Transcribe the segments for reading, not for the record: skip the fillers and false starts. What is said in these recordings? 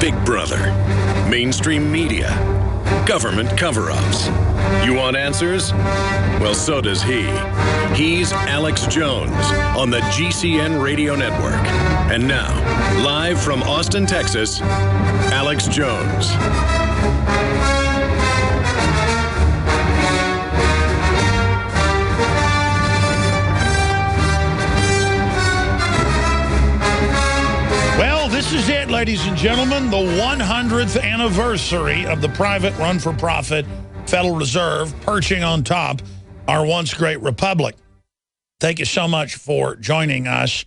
Big Brother, mainstream media, government cover-ups. You want answers? Well, so does he. He's Alex Jones on the GCN Radio Network. And now, live from Austin, Texas, Alex Jones. Well, this is it, ladies and gentlemen, the 100th anniversary of the private run-for-profit Federal Reserve perching on top our once great republic. Thank you so much for joining us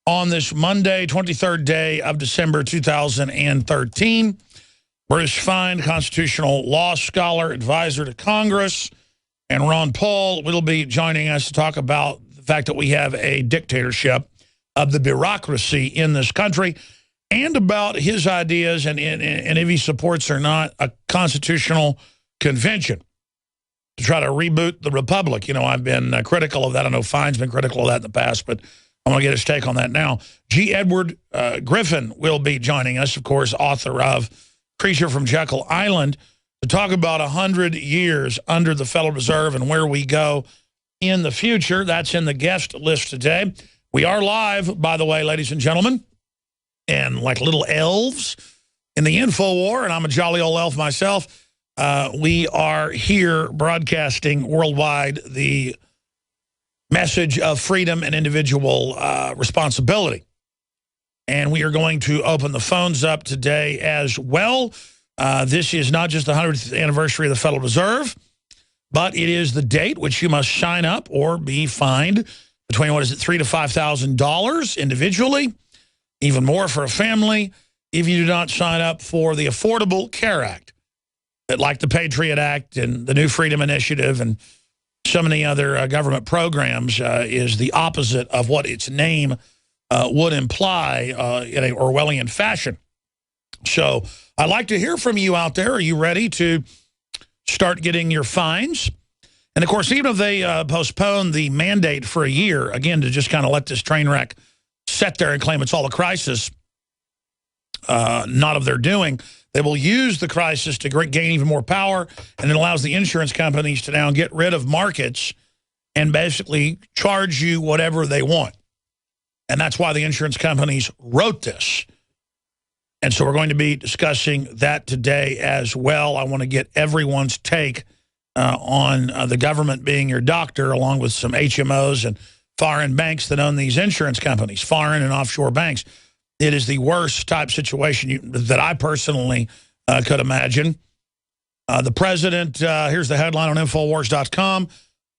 on this Monday, 23rd day of December 2013. Bruce Fein, constitutional law scholar, advisor to Congress, and Ron Paul will be joining us to talk about the fact that we have a dictatorship of the bureaucracy in this country, and about his ideas and if he supports or not a constitutional convention to try to reboot the republic. You know, I've been critical of that. I know Fein's been critical of that in the past, but I want to get his take on that now. G. Edward Griffin will be joining us, of course, author of Creature from Jekyll Island, to talk about 100 years under the Federal Reserve and where we go in the future. That's in the guest list today. We are live, by the way, ladies and gentlemen, and like little elves in the info war, and I'm a jolly old elf myself. We are here broadcasting worldwide the message of freedom and individual responsibility. And we are going to open the phones up today as well. This is not just the 100th anniversary of the Federal Reserve, but it is the date which you must sign up or be fined between, what is it, $3,000 to $5,000 individually, even more for a family, if you do not sign up for the Affordable Care Act, that, like the Patriot Act and the New Freedom Initiative and so many other government programs, is the opposite of what its name would imply in a Orwellian fashion. So I'd like to hear from you out there. Are you ready to start getting your fines? And, of course, even if they postpone the mandate for a year, again, to just kind of let this train wreck sit there and claim it's all a crisis, not of their doing, they will use the crisis to gain even more power, and it allows the insurance companies to now get rid of markets and basically charge you whatever they want. And that's why the insurance companies wrote this. And so we're going to be discussing that today as well. I want to get everyone's take on the government being your doctor, along with some HMOs and foreign banks that own these insurance companies, foreign and offshore banks. It is the worst type situation that I personally could imagine. The president, here's the headline on Infowars.com.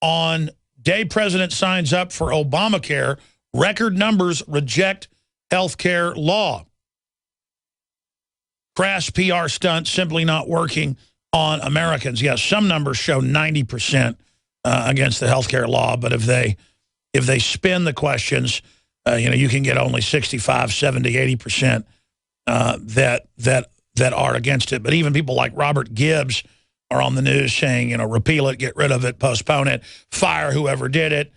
On day president signs up for Obamacare, record numbers reject health care law. Crass PR stunt simply not working on Americans. Yes, some numbers show 90% against the health care law, but if they spin the questions, you can get only 65, 70, 80% that are against it. But even people like Robert Gibbs are on the news saying, repeal it, get rid of it, postpone it, fire whoever did it,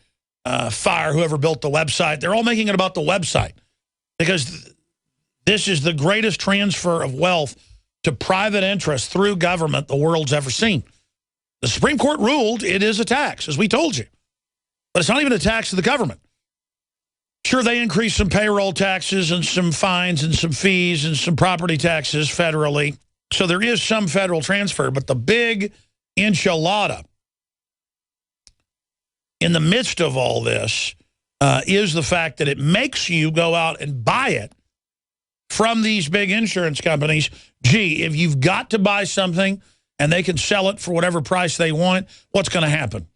fire whoever built the website. They're all making it about the website because this is the greatest transfer of wealth to private interests through government the world's ever seen. The Supreme Court ruled it is a tax, as we told you. But it's not even a tax to the government. Sure, they increased some payroll taxes and some fines and some fees and some property taxes federally. So there is some federal transfer, but the big enchilada in the midst of all this is the fact that it makes you go out and buy it from these big insurance companies. Gee, if you've got to buy something and they can sell it for whatever price they want, what's going to happen?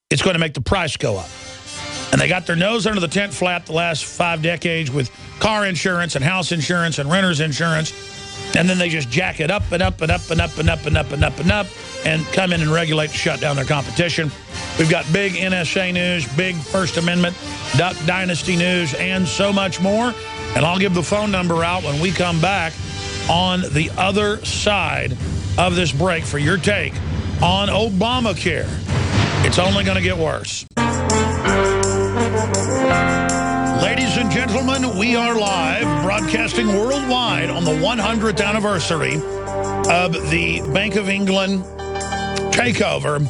It's going to make the price go up. And they got their nose under the tent flap the last 5 decades with car insurance and house insurance and renter's insurance. And then they just jack it up and up and up and up and up and up and up and up and come in and regulate and shut down their competition. We've got big NSA news, big First Amendment, Duck Dynasty news, and so much more. And I'll give the phone number out when we come back on the other side of this break for your take on Obamacare. It's only going to get worse. Ladies and gentlemen, we are live, broadcasting worldwide on the 100th anniversary of the Bank of England takeover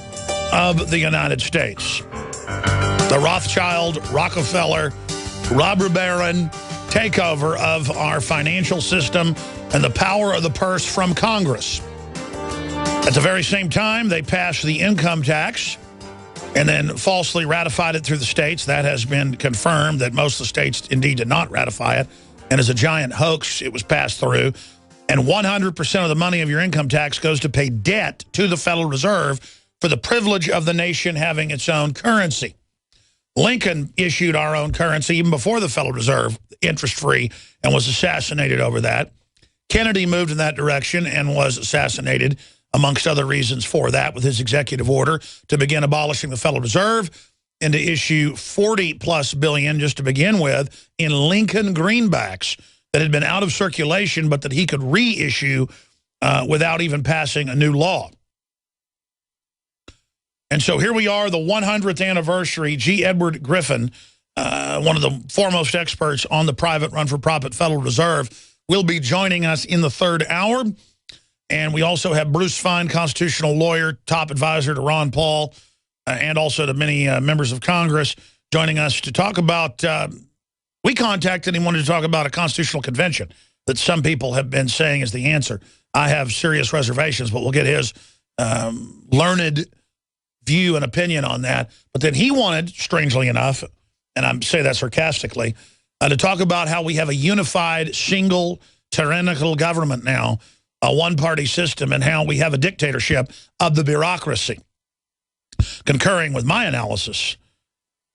of the United States. The Rothschild, Rockefeller, robber baron takeover of our financial system and the power of the purse from Congress. At the very same time, they passed the income tax and then falsely ratified it through the states. That has been confirmed that most of the states indeed did not ratify it. And as a giant hoax, it was passed through. And 100% of the money of your income tax goes to pay debt to the Federal Reserve for the privilege of the nation having its own currency. Lincoln issued our own currency even before the Federal Reserve, interest-free, and was assassinated over that. Kennedy moved in that direction and was assassinated, amongst other reasons for that, with his executive order to begin abolishing the Federal Reserve and to issue 40+ billion just to begin with in Lincoln greenbacks that had been out of circulation but that he could reissue without even passing a new law. And so here we are, the 100th anniversary. G. Edward Griffin, one of the foremost experts on the private run-for-profit Federal Reserve, will be joining us in the third hour. And we also have Bruce Fein, constitutional lawyer, top advisor to Ron Paul, and also to many members of Congress, joining us to talk about, we contacted him, wanted to talk about a constitutional convention that some people have been saying is the answer. I have serious reservations, but we'll get his learned view and opinion on that. But then he wanted, strangely enough, and I say that sarcastically, to talk about how we have a unified, single, tyrannical government now, a one-party system, and how we have a dictatorship of the bureaucracy, concurring with my analysis.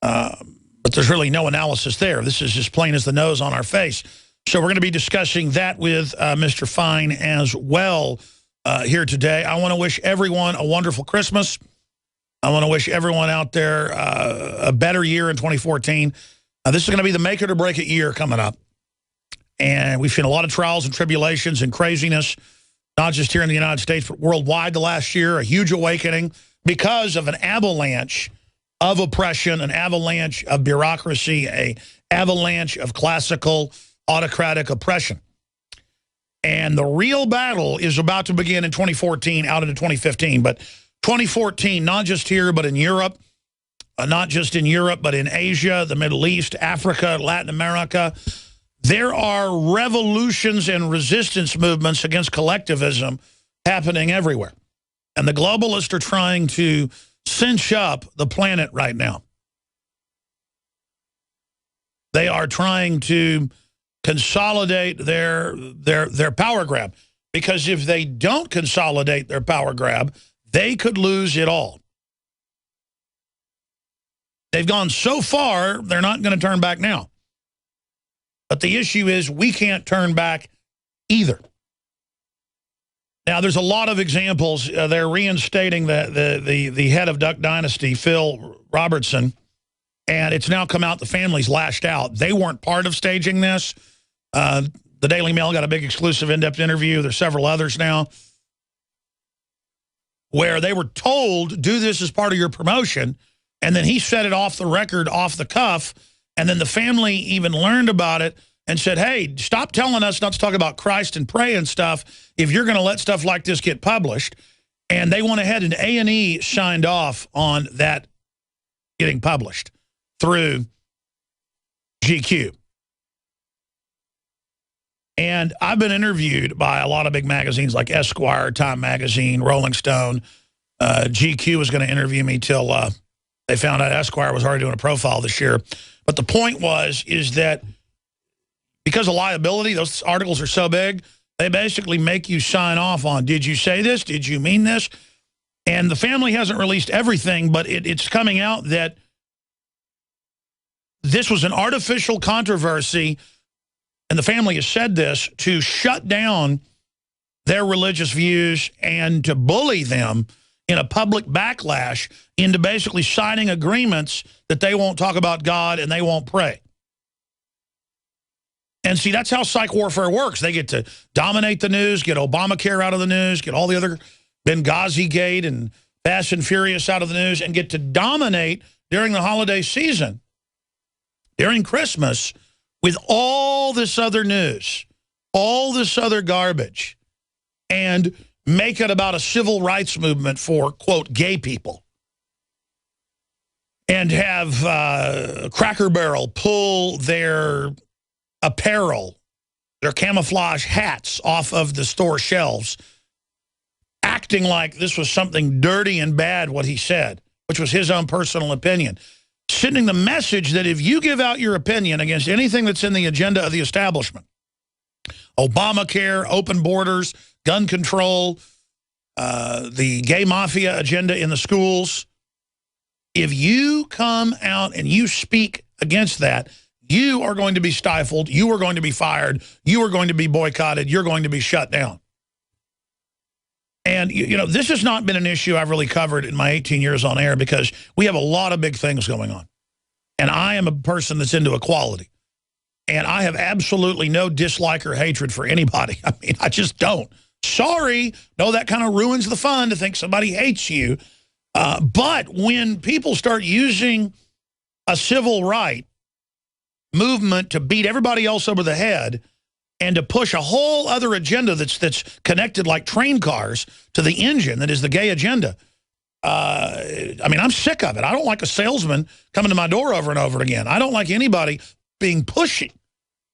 But there's really no analysis there. This is as plain as the nose on our face. So we're going to be discussing that with Mr. Fein as well here today. I want to wish everyone a wonderful Christmas. I want to wish everyone out there a better year in 2014. This is going to be the make it or break it year coming up. And we've seen a lot of trials and tribulations and craziness, not just here in the United States, but worldwide the last year, a huge awakening because of an avalanche of oppression, an avalanche of bureaucracy, an avalanche of classical autocratic oppression. And the real battle is about to begin in 2014 out into 2015. But 2014, not just here, but in Europe, not just in Europe, but in Asia, the Middle East, Africa, Latin America, there are revolutions and resistance movements against collectivism happening everywhere. And the globalists are trying to cinch up the planet right now. They are trying to consolidate their power grab. Because if they don't consolidate their power grab, they could lose it all. They've gone so far, they're not going to turn back now. But the issue is we can't turn back either. Now, there's a lot of examples. They're reinstating the head of Duck Dynasty, Phil Robertson, and it's now come out the family's lashed out. They weren't part of staging this. The Daily Mail got a big exclusive in-depth interview. There's several others now where they were told, do this as part of your promotion, and then he said it off the record, off the cuff, and then the family even learned about it and said, hey, stop telling us not to talk about Christ and pray and stuff if you're going to let stuff like this get published. And they went ahead and A&E signed off on that getting published through GQ. And I've been interviewed by a lot of big magazines like Esquire, Time Magazine, Rolling Stone. GQ was going to interview me till they found out Esquire was already doing a profile this year. But the point is that because of liability, those articles are so big, they basically make you sign off on, did you say this? Did you mean this? And the family hasn't released everything, but it's coming out that this was an artificial controversy, and the family has said this, to shut down their religious views and to bully them in a public backlash into basically signing agreements that they won't talk about God and they won't pray. And see, that's how psych warfare works. They get to dominate the news, get Obamacare out of the news, get all the other Benghazi Gate and Fast and Furious out of the news, and get to dominate during the holiday season, during Christmas, with all this other news, all this other garbage, and make it about a civil rights movement for, quote, gay people. And have Cracker Barrel pull their apparel, their camouflage hats off of the store shelves, acting like this was something dirty and bad, what he said, which was his own personal opinion. Sending the message that if you give out your opinion against anything that's in the agenda of the establishment, Obamacare, open borders, gun control, the gay mafia agenda in the schools, if you come out and you speak against that, you are going to be stifled, you are going to be fired, you are going to be boycotted, you're going to be shut down. And, you know, this has not been an issue I've really covered in my 18 years on air because we have a lot of big things going on. And I am a person that's into equality. And I have absolutely no dislike or hatred for anybody. I mean, I just don't. Sorry. No, that kind of ruins the fun to think somebody hates you. But when people start using a civil right movement to beat everybody else over the head and to push a whole other agenda that's connected like train cars to the engine that is the gay agenda. I mean, I'm sick of it. I don't like a salesman coming to my door over and over again. I don't like anybody being pushy.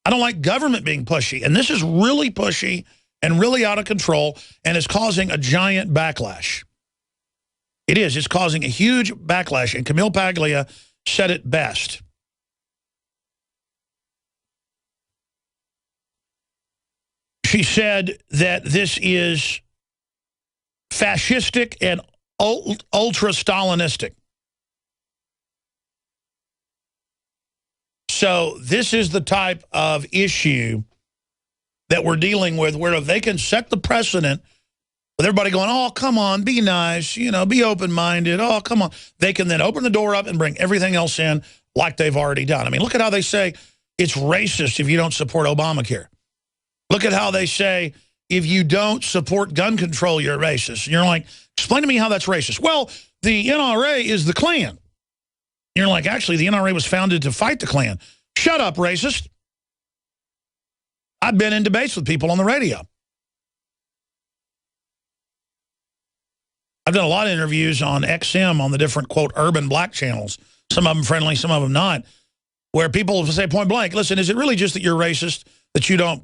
I don't like government being pushy. And this is really pushy and really out of control and is causing a giant backlash. It is. It's causing a huge backlash. And Camille Paglia said it best. She said that this is fascistic and ultra-Stalinistic. So this is the type of issue that we're dealing with where if they can set the precedent with everybody going, oh, come on, be nice, you know, be open-minded, oh, come on. They can then open the door up and bring everything else in like they've already done. I mean, look at how they say it's racist if you don't support Obamacare. Look at how they say, if you don't support gun control, you're racist. And you're like, explain to me how that's racist. Well, the NRA is the Klan. You're like, actually, the NRA was founded to fight the Klan. Shut up, racist. I've been in debates with people on the radio. I've done a lot of interviews on XM on the different, quote, urban black channels. Some of them friendly, some of them not. Where people say point blank, listen, is it really just that you're racist, that you don't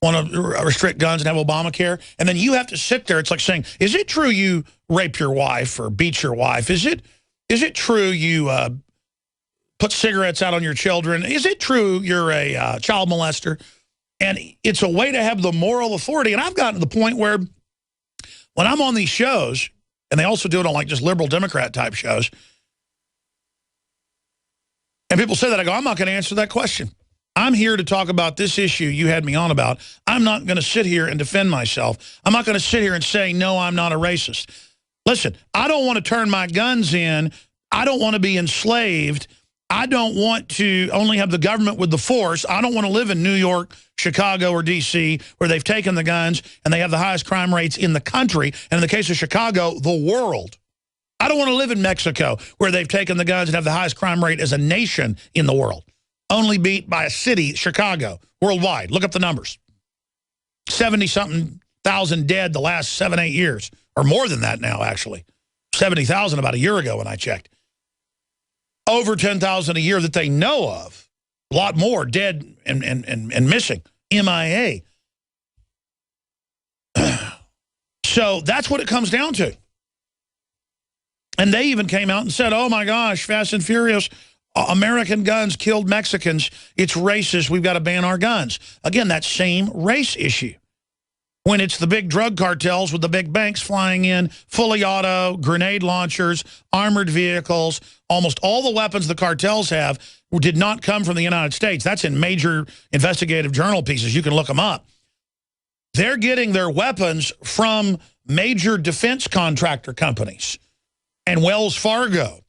want to restrict guns and have Obamacare? And then you have to sit there. It's like saying, is it true you rape your wife or beat your wife? Is it true you put cigarettes out on your children? Is it true you're a child molester? And it's a way to have the moral authority. And I've gotten to the point where when I'm on these shows, and they also do it on like just liberal Democrat type shows, and people say that, I go, I'm not going to answer that question. I'm here to talk about this issue you had me on about. I'm not going to sit here and defend myself. I'm not going to sit here and say, no, I'm not a racist. Listen, I don't want to turn my guns in. I don't want to be enslaved. I don't want to only have the government with the force. I don't want to live in New York, Chicago, or D.C., where they've taken the guns and they have the highest crime rates in the country. And in the case of Chicago, the world. I don't want to live in Mexico, where they've taken the guns and have the highest crime rate as a nation in the world. Only beat by a city, Chicago, worldwide. Look up the numbers. 70-something thousand dead the last 7-8 years. Or more than that now, actually. 70,000 about a year ago when I checked. Over 10,000 a year that they know of. A lot more dead and missing. MIA. So that's what it comes down to. And they even came out and said, oh my gosh, Fast and Furious, American guns killed Mexicans. It's racist. We've got to ban our guns. Again, that same race issue. When it's the big drug cartels with the big banks flying in, fully auto, grenade launchers, armored vehicles, almost all the weapons the cartels have did not come from the United States. That's in major investigative journal pieces. You can look them up. They're getting their weapons from major defense contractor companies and Wells Fargo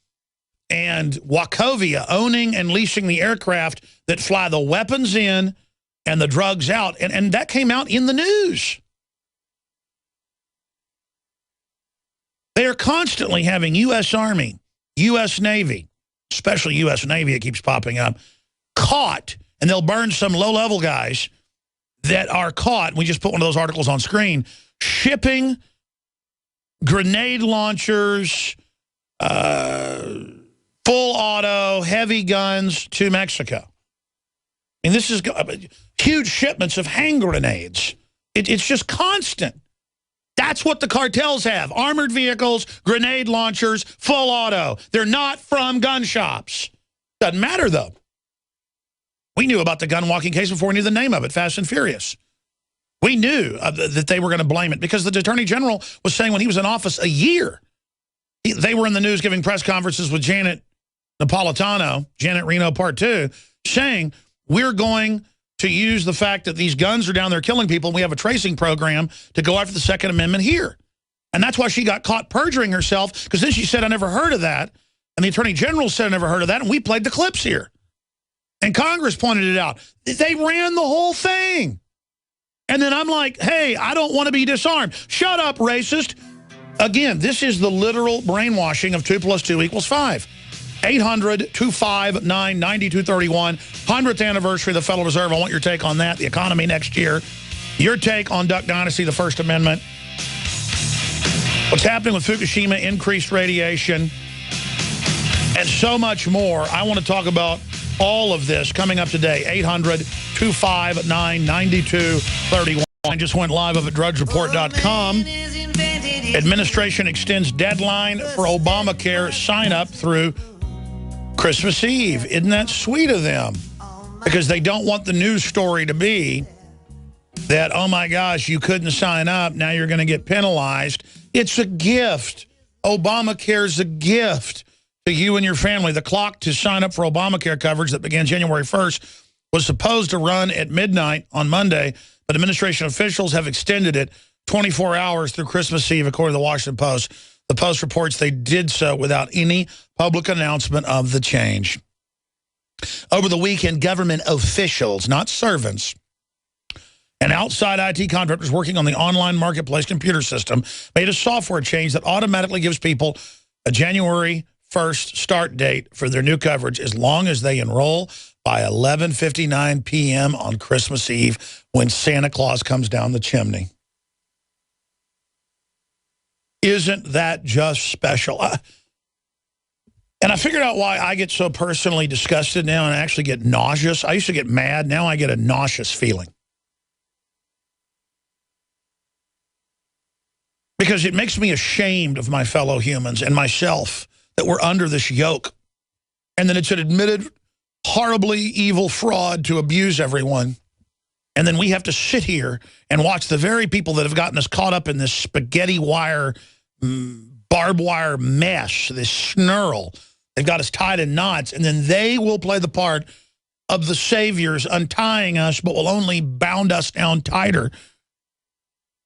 and Wachovia owning and leasing the aircraft that fly the weapons in and the drugs out. And that came out in the news. They are constantly having U.S. Army, U.S. Navy, especially U.S. Navy, it keeps popping up, caught and they'll burn some low-level guys that are caught. We just put one of those articles on screen, shipping grenade launchers, full auto, heavy guns to Mexico. And this is huge shipments of hand grenades. It's just constant. That's what the cartels have. Armored vehicles, grenade launchers, full auto. They're not from gun shops. Doesn't matter, though. We knew about the gun walking case before we knew the name of it, Fast and Furious. We knew that they were going to blame it because the Attorney General was saying when he was in office a year, they were in the news giving press conferences with Janet Napolitano, Janet Reno Part 2, saying we're going to use the fact that these guns are down there killing people, and we have a tracing program to go after the Second Amendment here. And that's why she got caught perjuring herself, because then she said, I never heard of that. And the Attorney General said, I never heard of that, and we played the clips here. And Congress pointed it out. They ran the whole thing. And then I'm like, hey, I don't want to be disarmed. Shut up, racist. Again, this is the literal brainwashing of 2 + 2 = 5. 800-259-9231. 100th anniversary of the Federal Reserve. I want your take on that, the economy next year. Your take on Duck Dynasty, the First Amendment. What's happening with Fukushima, increased radiation, and so much more. I want to talk about all of this coming up today. 800-259-9231. I just went live up at drudgereport.com. Administration extends deadline for Obamacare sign-up through Christmas Eve. Isn't that sweet of them? Because they don't want the news story to be that, oh my gosh, you couldn't sign up, now you're going to get penalized. It's a gift. Obamacare's a gift to you and your family. The clock to sign up for Obamacare coverage that began January 1st was supposed to run at midnight on Monday, but administration officials have extended it 24 hours through Christmas Eve, according to the Washington Post. The Post reports they did so without any public announcement of the change. Over the weekend, government officials, not servants, and outside IT contractors working on the online marketplace computer system made a software change that automatically gives people a January 1st start date for their new coverage as long as they enroll by 11:59 p.m. on Christmas Eve when Santa Claus comes down the chimney. Isn't that just special? And I figured out why I get so personally disgusted now and I actually get nauseous. I used to get mad. Now I get a nauseous feeling. Because it makes me ashamed of my fellow humans and myself that we're under this yoke. And then it's an admitted horribly evil fraud to abuse everyone. And then we have to sit here and watch the very people that have gotten us caught up in this spaghetti wire, barbed wire mess, this snarl. They've got us tied in knots, and then they will play the part of the saviors untying us, but will only bound us down tighter.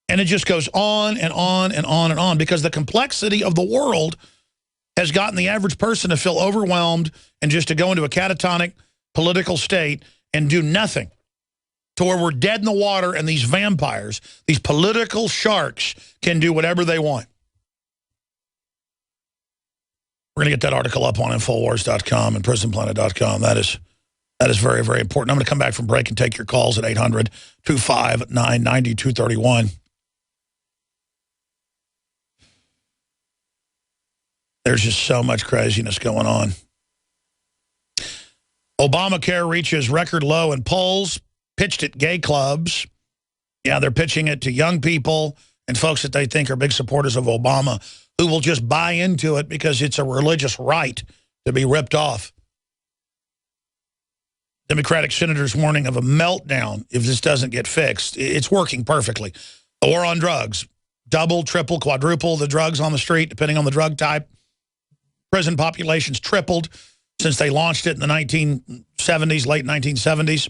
And it just goes on and on and on and on because the complexity of the world has gotten the average person to feel overwhelmed and just to go into a catatonic political state and do nothing. To where we're dead in the water and these vampires, these political sharks, can do whatever they want. We're going to get that article up on Infowars.com and Prisonplanet.com. That is very, very important. I'm going to come back from break and take your calls at 800-259-9231. There's just so much craziness going on. Obamacare reaches record low in polls. Pitched at gay clubs. Yeah, they're pitching it to young people and folks that they think are big supporters of Obama who will just buy into it because it's a religious right to be ripped off. Democratic senators warning of a meltdown if this doesn't get fixed. It's working perfectly. The war on drugs. Double, triple, quadruple the drugs on the street, depending on the drug type. Prison populations tripled since they launched it in the 1970s, late 1970s.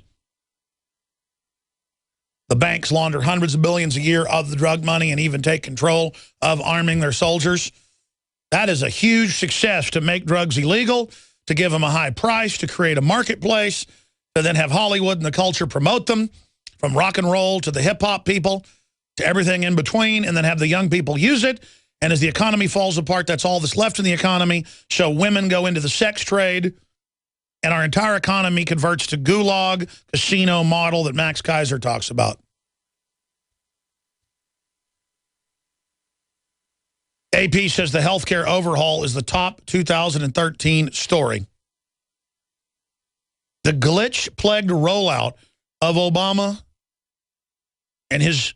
The banks launder hundreds of billions a year of the drug money and even take control of arming their soldiers. That is a huge success to make drugs illegal, to give them a high price, to create a marketplace, to then have Hollywood and the culture promote them, from rock and roll to the hip-hop people, to everything in between, and then have the young people use it. And as the economy falls apart, that's all that's left in the economy. So women go into the sex trade. and our entire economy converts to gulag casino model that Max Kaiser talks about. AP says the healthcare overhaul is the top 2013 story. The glitch-plagued rollout of Obama and his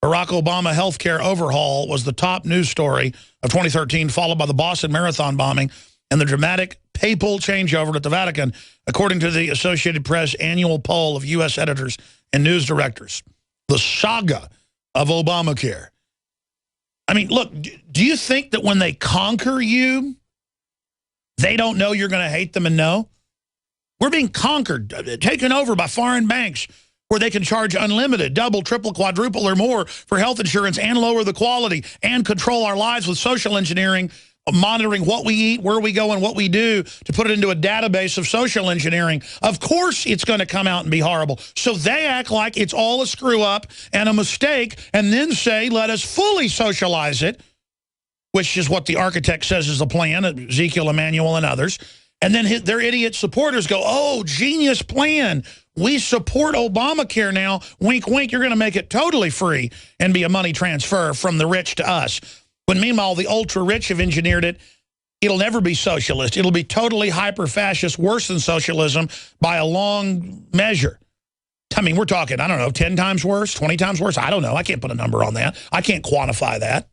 Barack Obama healthcare overhaul was the top news story of 2013, followed by the Boston Marathon bombing and the dramatic papal changeover at the Vatican, according to the Associated Press annual poll of U.S. editors and news directors. The saga of Obamacare. I mean, look, do you think that when they conquer you, they don't know you're going to hate them and know? We're being conquered, taken over by foreign banks where they can charge unlimited, double, triple, quadruple, or more for health insurance and lower the quality and control our lives with social engineering, monitoring what we eat, where we go, and what we do to put it into a database of social engineering. Of course it's going to come out and be horrible. So they act like it's all a screw-up and a mistake and then say, let us fully socialize it, which is what the architect says is the plan, Ezekiel Emanuel and others. And then their idiot supporters go, oh, genius plan. We support Obamacare now. Wink, wink, you're going to make it totally free and be a money transfer from the rich to us. When meanwhile, the ultra-rich have engineered it. It'll never be socialist. It'll be totally hyper-fascist, worse than socialism by a long measure. I mean, we're talking, I don't know, 10 times worse, 20 times worse? I don't know. I can't put a number on that. I can't quantify that.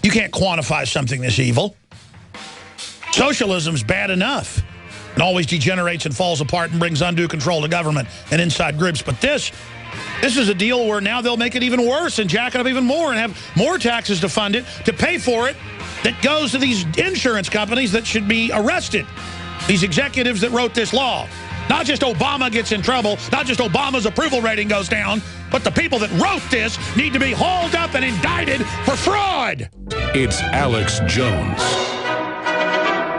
You can't quantify something this evil. Socialism's bad enough and always degenerates and falls apart and brings undue control to government and inside groups. But this is a deal where now they'll make it even worse and jack it up even more and have more taxes to fund it, to pay for it, that goes to these insurance companies that should be arrested. These executives that wrote this law. Not just Obama gets in trouble, not just Obama's approval rating goes down, but the people that wrote this need to be hauled up and indicted for fraud. It's Alex Jones.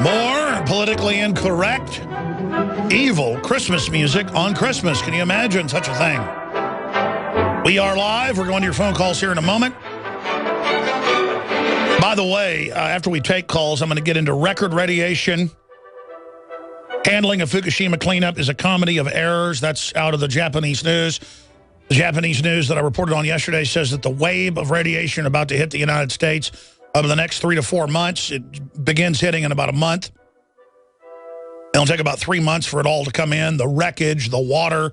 More politically incorrect, evil Christmas music on Christmas. Can you imagine such a thing? We are live. We're going to your phone calls here in a moment. By the way, after we take calls, I'm going to get into record radiation. Handling of Fukushima cleanup is a comedy of errors. That's out of the Japanese news. The Japanese news that I reported on yesterday says that the wave of radiation about to hit the United States over the next 3 to 4 months, it begins hitting in about a month. It'll take about 3 months for it all to come in, the wreckage, the water,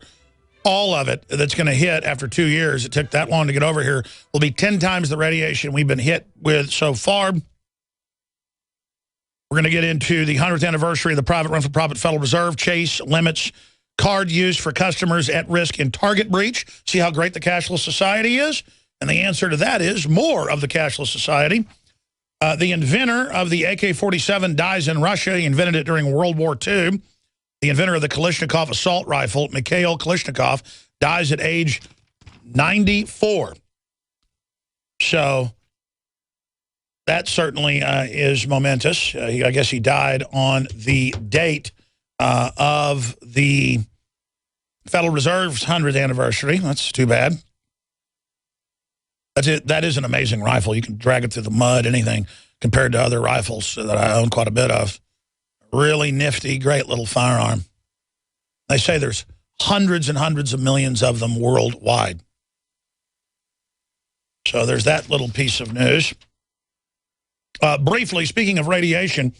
all of it that's going to hit after 2 years. It took that long to get over here. Will be 10 times the radiation we've been hit with so far. We're going to get into the 100th anniversary of the private run-for-profit Federal Reserve. Chase limits card use for customers at risk in target breach. See how great the cashless society is? And the answer to that is more of the cashless society. The inventor of the AK-47 dies in Russia. He invented it during World War II. The inventor of the Kalashnikov assault rifle, Mikhail Kalashnikov, dies at age 94. So that certainly is momentous. I guess he died on the date of the Federal Reserve's 100th anniversary. That's too bad. That's it. That is an amazing rifle. You can drag it through the mud, anything, compared to other rifles that I own quite a bit of. Really nifty, great little firearm. They say there's hundreds and hundreds of millions of them worldwide. So there's that little piece of news. Briefly, speaking of radiation,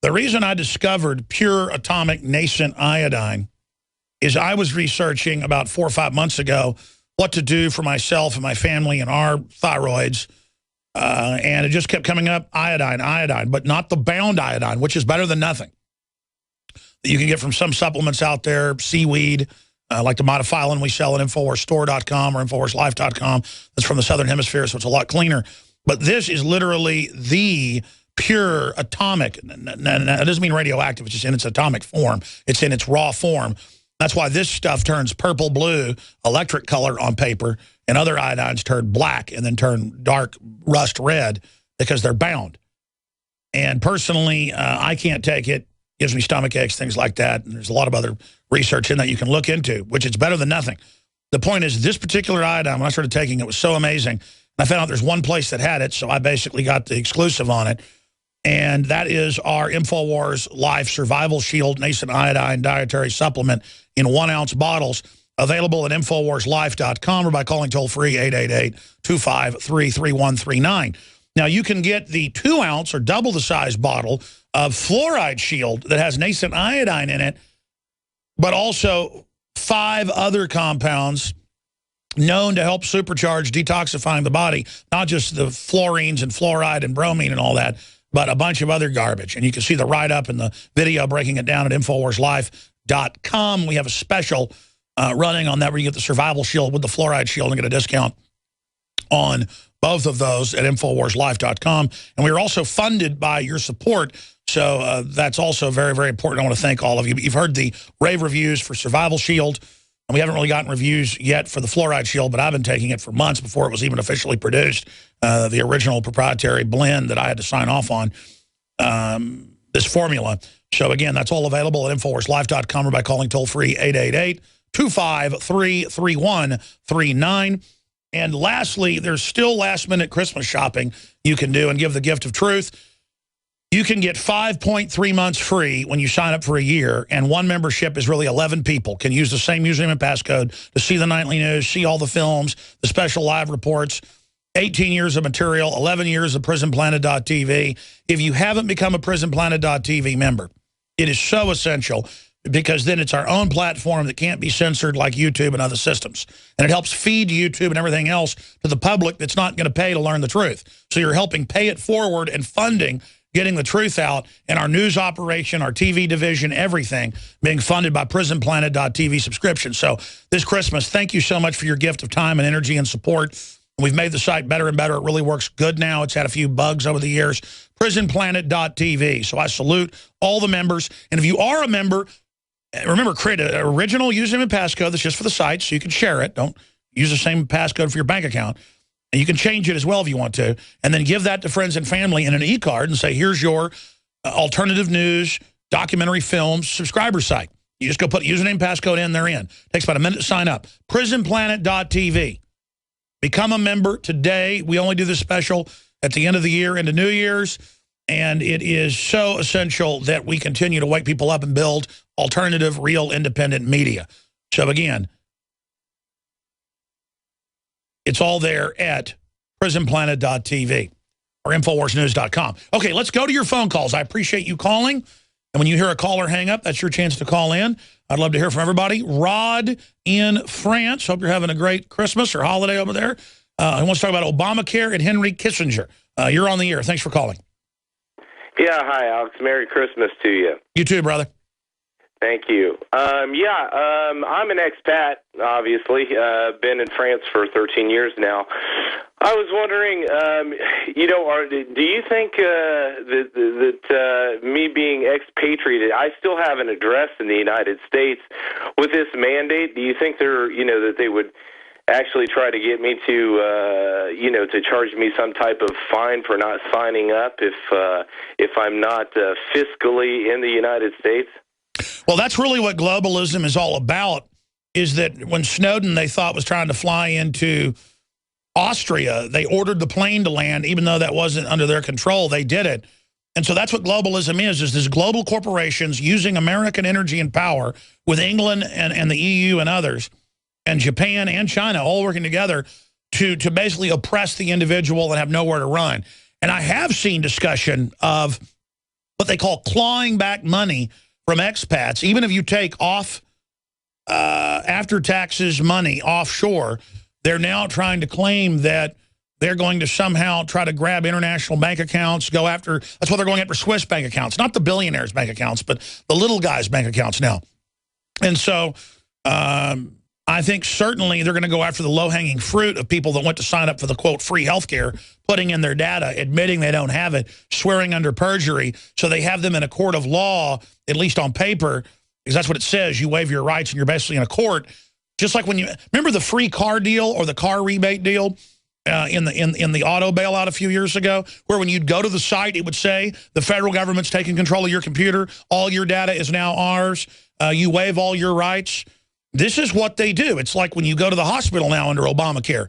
the reason I discovered pure atomic nascent iodine is I was researching about 4 or 5 months ago what to do for myself and my family and our thyroids. And it just kept coming up, iodine, but not the bound iodine, which is better than nothing. You can get from some supplements out there, seaweed, like the Modifilin we sell at InfoWarsStore.com or InfoWarsLife.com. That's from the Southern Hemisphere, so it's a lot cleaner. But this is literally the pure atomic. It doesn't mean radioactive. It's just in its atomic form. It's in its raw form. That's why this stuff turns purple, blue, electric color on paper, and other iodines turn black and then turn dark rust red because they're bound. And personally, I can't take it. Gives me stomach aches, things like that. And there's a lot of other research in that you can look into, which is better than nothing. The point is, this particular iodine, when I started taking it, was so amazing. I found out there's one place that had it, so I basically got the exclusive on it. And that is our InfoWars Life Survival Shield Nascent Iodine Dietary Supplement in 1-ounce bottles, available at InfoWarsLife.com or by calling toll-free 888-253-3139. Now, you can get the 2-ounce or double the size bottle of Fluoride Shield that has nascent iodine in it, but also 5 other compounds known to help supercharge detoxifying the body, not just the fluorines and fluoride and bromine and all that, but a bunch of other garbage. And you can see the write-up in the video breaking it down at InfoWarsLife.com. We have a special running on that where you get the Survival Shield with the Fluoride Shield and get a discount on both of those at InfoWarsLife.com. And we are also funded by your support, so that's also very, very important. I want to thank all of you. You've heard the rave reviews for Survival Shield, and we haven't really gotten reviews yet for the Fluoride Shield, but I've been taking it for months before it was even officially produced. The original proprietary blend that I had to sign off on, this formula. So again, that's all available at InfoWarsLife.com or by calling toll-free 888-253-3139. And lastly, there's still last-minute Christmas shopping you can do and give the gift of truth. You can get 5.3 months free when you sign up for a year, and one membership is really 11 people can use the same username and passcode to see the nightly news, see all the films, the special live reports, 18 years of material, 11 years of Prisonplanet.tv. If you haven't become a Prisonplanet.tv member, it is so essential, because then it's our own platform that can't be censored like YouTube and other systems. And it helps feed YouTube and everything else to the public that's not going to pay to learn the truth. So you're helping pay it forward and funding getting the truth out, and our news operation, our TV division, everything being funded by Prisonplanet.tv subscription. So this Christmas, thank you so much for your gift of time and energy and support. We've made the site better and better. It really works good now. It's had a few bugs over the years. Prisonplanet.tv. So I salute all the members. And if you are a member, remember, create an original username and passcode that's just for the site so you can share it. Don't use the same passcode for your bank account. And you can change it as well if you want to. And then give that to friends and family in an e-card and say, here's your alternative news, documentary films, subscriber site. You just go put username, passcode in, they're in. Takes about a minute to sign up. Prisonplanet.tv. Become a member today. We only do this special at the end of the year into New Year's. And it is so essential that we continue to wake people up and build alternative, real, independent media. So again, it's all there at prisonplanet.tv or InfoWarsNews.com. Okay, let's go to your phone calls. I appreciate you calling. And when you hear a caller hang up, that's your chance to call in. I'd love to hear from everybody. Rod in France. Hope you're having a great Christmas or holiday over there. I want to talk about Obamacare and Henry Kissinger. You're on the air. Thanks for calling. Yeah, hi, Alex. Merry Christmas to you. You too, brother. Thank you. I'm an expat, obviously. Been in France for 13 years now. I was wondering, do you think that me being expatriated, I still have an address in the United States with this mandate? Do you think that they would actually try to get me to charge me some type of fine for not signing up if I'm not fiscally in the United States? Well, that's really what globalism is all about, is that when Snowden, they thought, was trying to fly into Austria, they ordered the plane to land, even though that wasn't under their control. They did it. And so that's what globalism is these global corporations using American energy and power with England and the EU and others, and Japan and China all working together to basically oppress the individual and have nowhere to run. And I have seen discussion of what they call clawing back money from expats. Even if you take off after taxes money offshore, they're now trying to claim that they're going to somehow try to grab international bank accounts, go after, that's what they're going after, Swiss bank accounts, not the billionaires' bank accounts, but the little guys' bank accounts now. And so I think certainly they're going to go after the low-hanging fruit of people that went to sign up for the, quote, free health care, putting in their data, admitting they don't have it, swearing under perjury, so they have them in a court of law, at least on paper, because that's what it says. You waive your rights and you're basically in a court. Just like when you, remember the free car deal or the car rebate deal in the auto bailout a few years ago, where when you'd go to the site, it would say the federal government's taking control of your computer, all your data is now ours, you waive all your rights. This is what they do. It's like when you go to the hospital now under Obamacare.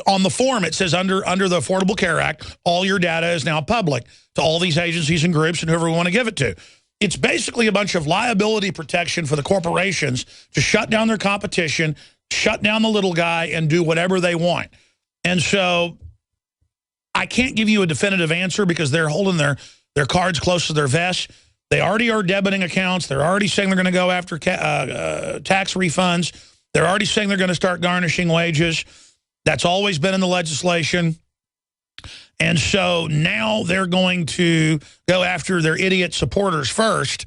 On the form, it says under the Affordable Care Act, all your data is now public to all these agencies and groups and whoever we want to give it to. It's basically a bunch of liability protection for the corporations to shut down their competition, shut down the little guy, and do whatever they want. And so I can't give you a definitive answer because they're holding their cards close to their vest. They already are debiting accounts. They're already saying they're going to go after tax refunds. They're already saying they're going to start garnishing wages. That's always been in the legislation. And so now they're going to go after their idiot supporters first,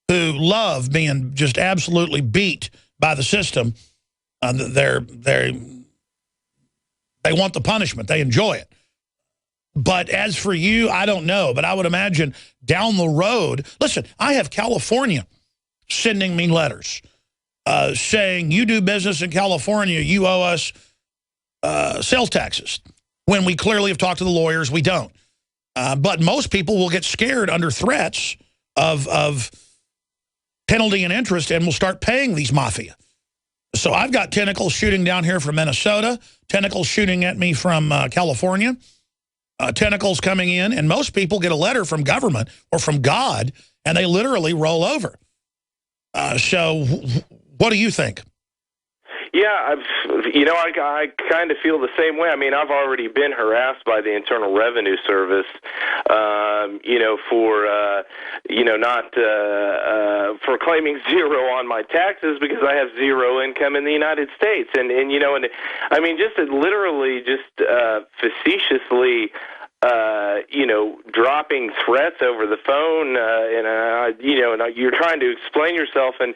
who love being just absolutely beat by the system. They want the punishment. They enjoy it. But as for you, I don't know. But I would imagine down the road, listen, I have California sending me letters saying, you do business in California, you owe us sales taxes. When we clearly have talked to the lawyers, we don't. But most people will get scared under threats of penalty and interest and will start paying these mafia. So I've got tentacles shooting down here from Minnesota, tentacles shooting at me from California, tentacles coming in, and most people get a letter from government or from God, and they literally roll over. So what do you think? Yeah, I kind of feel the same way. I mean, I've already been harassed by the Internal Revenue Service, for claiming zero on my taxes because I have zero income in the United States, and I mean, just literally, facetiously. Dropping threats over the phone, and you're trying to explain yourself, and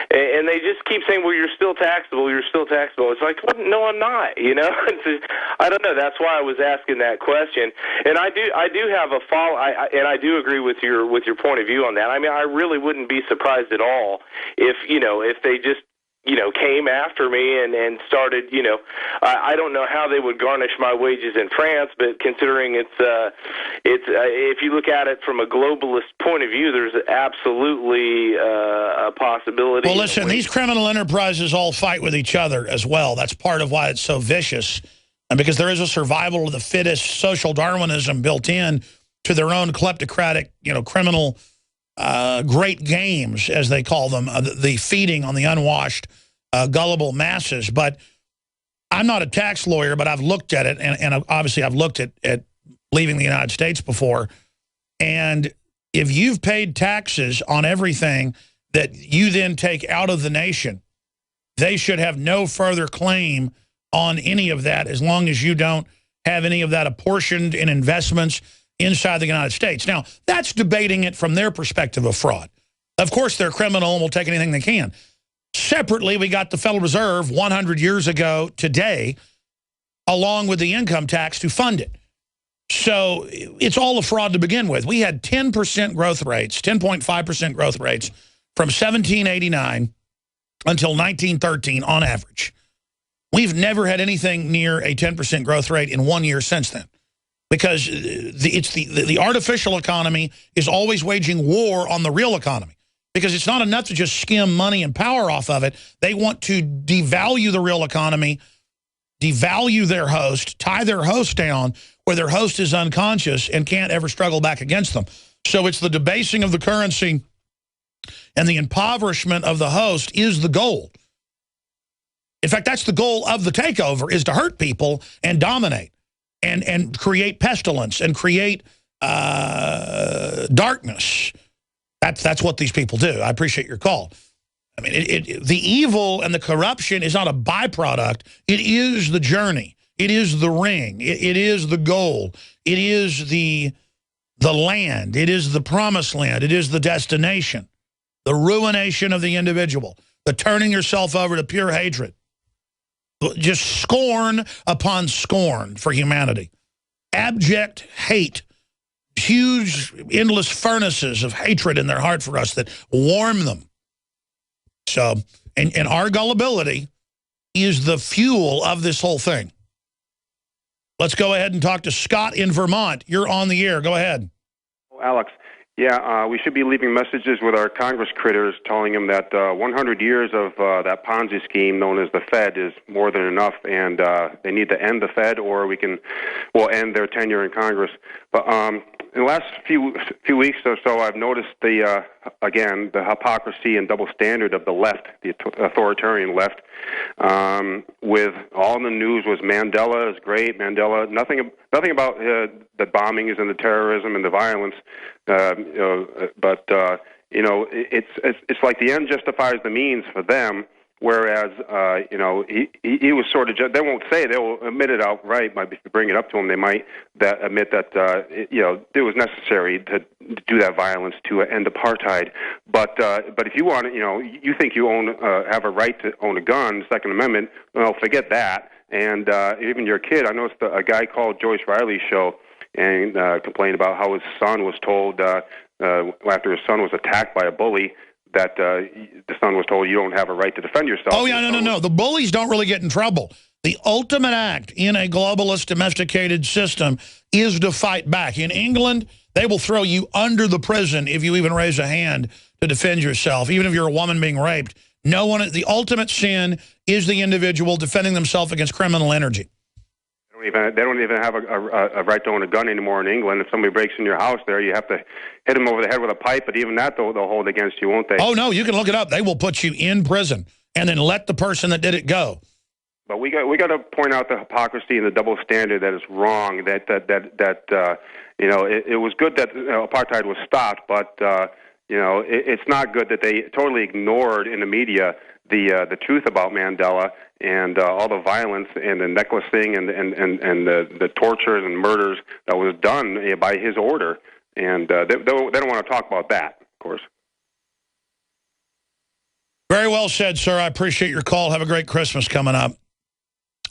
they just keep saying, well, you're still taxable, you're still taxable. It's like, well, no, I'm not, I don't know. That's why I was asking that question. And I do have a and I do agree with your point of view on that. I mean, I really wouldn't be surprised at all if they just, came after me and started, I don't know how they would garnish my wages in France, but considering it's if you look at it from a globalist point of view, there's absolutely a possibility. Well, listen, these criminal enterprises all fight with each other as well. That's part of why it's so vicious, and because there is a survival of the fittest social Darwinism built in to their own kleptocratic, criminal great games, as they call them, the feeding on the unwashed, gullible masses. But I'm not a tax lawyer, but I've looked at it, and obviously I've looked at leaving the United States before. And if you've paid taxes on everything that you then take out of the nation, they should have no further claim on any of that as long as you don't have any of that apportioned in investments inside the United States. Now, that's debating it from their perspective of fraud. Of course, they're criminal and will take anything they can. Separately, we got the Federal Reserve 100 years ago today, along with the income tax to fund it. So it's all a fraud to begin with. We had 10% growth rates, 10.5% growth rates from 1789 until 1913 on average. We've never had anything near a 10% growth rate in 1 year since then, because the artificial economy is always waging war on the real economy, because it's not enough to just skim money and power off of it. They want to devalue the real economy, devalue their host, tie their host down where their host is unconscious and can't ever struggle back against them. So it's the debasing of the currency and the impoverishment of the host is the goal. In fact, that's the goal of the takeover, is to hurt people and dominate and create pestilence and create darkness. That's what these people do. I appreciate your call. I mean, the evil and the corruption is not a byproduct. It is the journey. It is the ring. It is the goal. It is the land. It is the promised land. It is the destination. The ruination of the individual. The turning yourself over to pure hatred. Just scorn upon scorn for humanity. Abject hate. Huge, endless furnaces of hatred in their heart for us that warm them. So, and our gullibility is the fuel of this whole thing. Let's go ahead and talk to Scott in Vermont. You're on the air. Go ahead. Alex, Yeah, we should be leaving messages with our Congress critters telling them that 100 years of that Ponzi scheme known as the Fed is more than enough, and they need to end the Fed, or we'll end their tenure in Congress. But in the last few weeks or so, I've noticed the hypocrisy and double standard of the left, the authoritarian left. With all in the news was Mandela is great, Mandela. Nothing about the bombings and the terrorism and the violence. But it's like the end justifies the means for them. Whereas, he was sort of. They won't say. They'll admit it outright. If you bring it up to them, they might admit that it was necessary to do that violence to end apartheid. But if you want, you think you have a right to own a gun, Second Amendment. Well, forget that. And even your kid, I noticed a guy called Joyce Riley's show and complained about how his son was told after his son was attacked by a bully, that the son was told you don't have a right to defend yourself. Oh, yeah, no. The bullies don't really get in trouble. The ultimate act in a globalist, domesticated system is to fight back. In England, they will throw you under the prison if you even raise a hand to defend yourself, even if you're a woman being raped. The ultimate sin is the individual defending themselves against criminal energy. They don't even have a right to own a gun anymore in England. If somebody breaks in your house there, you have to hit them over the head with a pipe, but even that they'll hold against you, won't they? Oh, no, you can look it up. They will put you in prison and then let the person that did it go. But we got to point out the hypocrisy and the double standard that is wrong. It was good that apartheid was stopped, but it's not good that they totally ignored in the media the truth about Mandela and all the violence and the necklacing and the tortures and murders that was done by his order. And they don't want to talk about that, of course. Very well said, sir. I appreciate your call. Have a great Christmas coming up.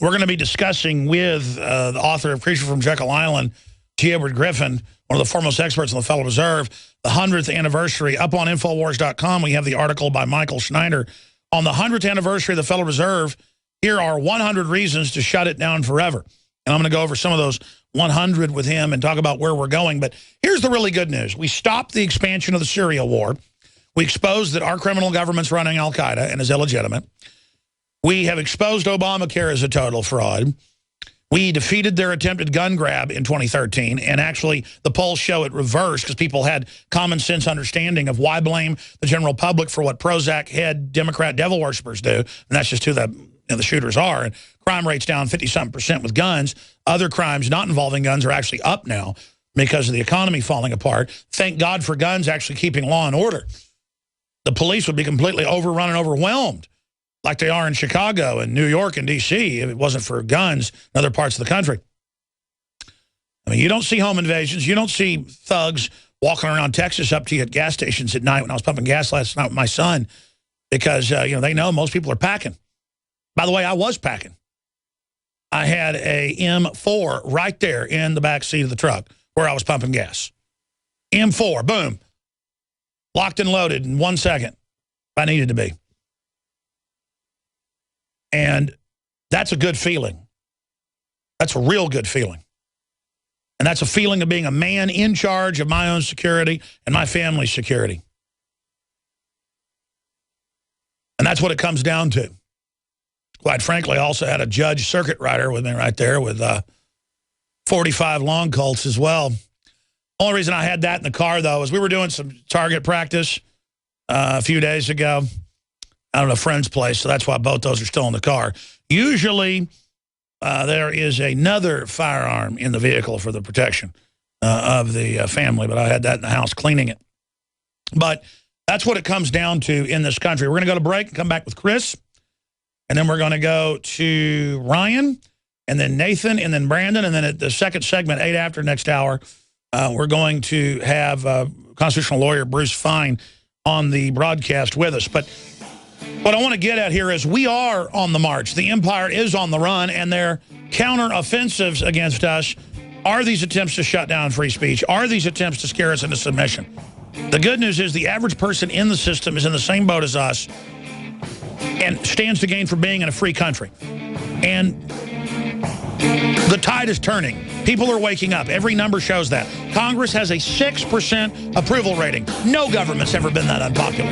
We're going to be discussing with the author of Creature from Jekyll Island, G. Edward Griffin, one of the foremost experts on the Federal Reserve, the 100th anniversary. Up on Infowars.com, we have the article by Michael Schneider on the 100th anniversary of the Federal Reserve. Here are 100 reasons to shut it down forever. And I'm going to go over some of those 100 with him and talk about where we're going. But here's the really good news. We stopped the expansion of the Syria war. We exposed that our criminal government's running al-Qaeda and is illegitimate. We have exposed Obamacare as a total fraud. We defeated their attempted gun grab in 2013, and actually the polls show it reversed because people had common sense understanding of why blame the general public for what Prozac head Democrat devil worshippers do, and that's just who the shooters are. And crime rate's down 50-something% with guns. Other crimes not involving guns are actually up now because of the economy falling apart. Thank God for guns actually keeping law and order. The police would be completely overrun and overwhelmed like they are in Chicago and New York and D.C. if it wasn't for guns in other parts of the country. I mean, you don't see home invasions. You don't see thugs walking around Texas up to you at gas stations at night when I was pumping gas last night with my son because, they know most people are packing. By the way, I was packing. I had a M4 right there in the back seat of the truck where I was pumping gas. M4, boom. Locked and loaded in 1 second if I needed to be. And that's a good feeling. That's a real good feeling. And that's a feeling of being a man in charge of my own security and my family's security. And that's what it comes down to. Quite frankly, I also had a judge circuit rider with me right there with 45 long Colts as well. Only reason I had that in the car, though, is we were doing some target practice a few days ago out of a friend's place, so that's why both those are still in the car. Usually, there is another firearm in the vehicle for the protection of the family, but I had that in the house cleaning it. But that's what it comes down to in this country. We're going to go to break and come back with Chris, and then we're going to go to Ryan, and then Nathan, and then Brandon, and then at the second segment, 8 after next hour, we're going to have constitutional lawyer Bruce Fein on the broadcast with us. But what I want to get at here is we are on the march. The empire is on the run, and their counteroffensives against us are these attempts to shut down free speech, are these attempts to scare us into submission. The good news is the average person in the system is in the same boat as us and stands to gain for being in a free country. And The tide is turning. People are waking up. Every number shows that. Congress has a 6% approval rating. No government's ever been that unpopular.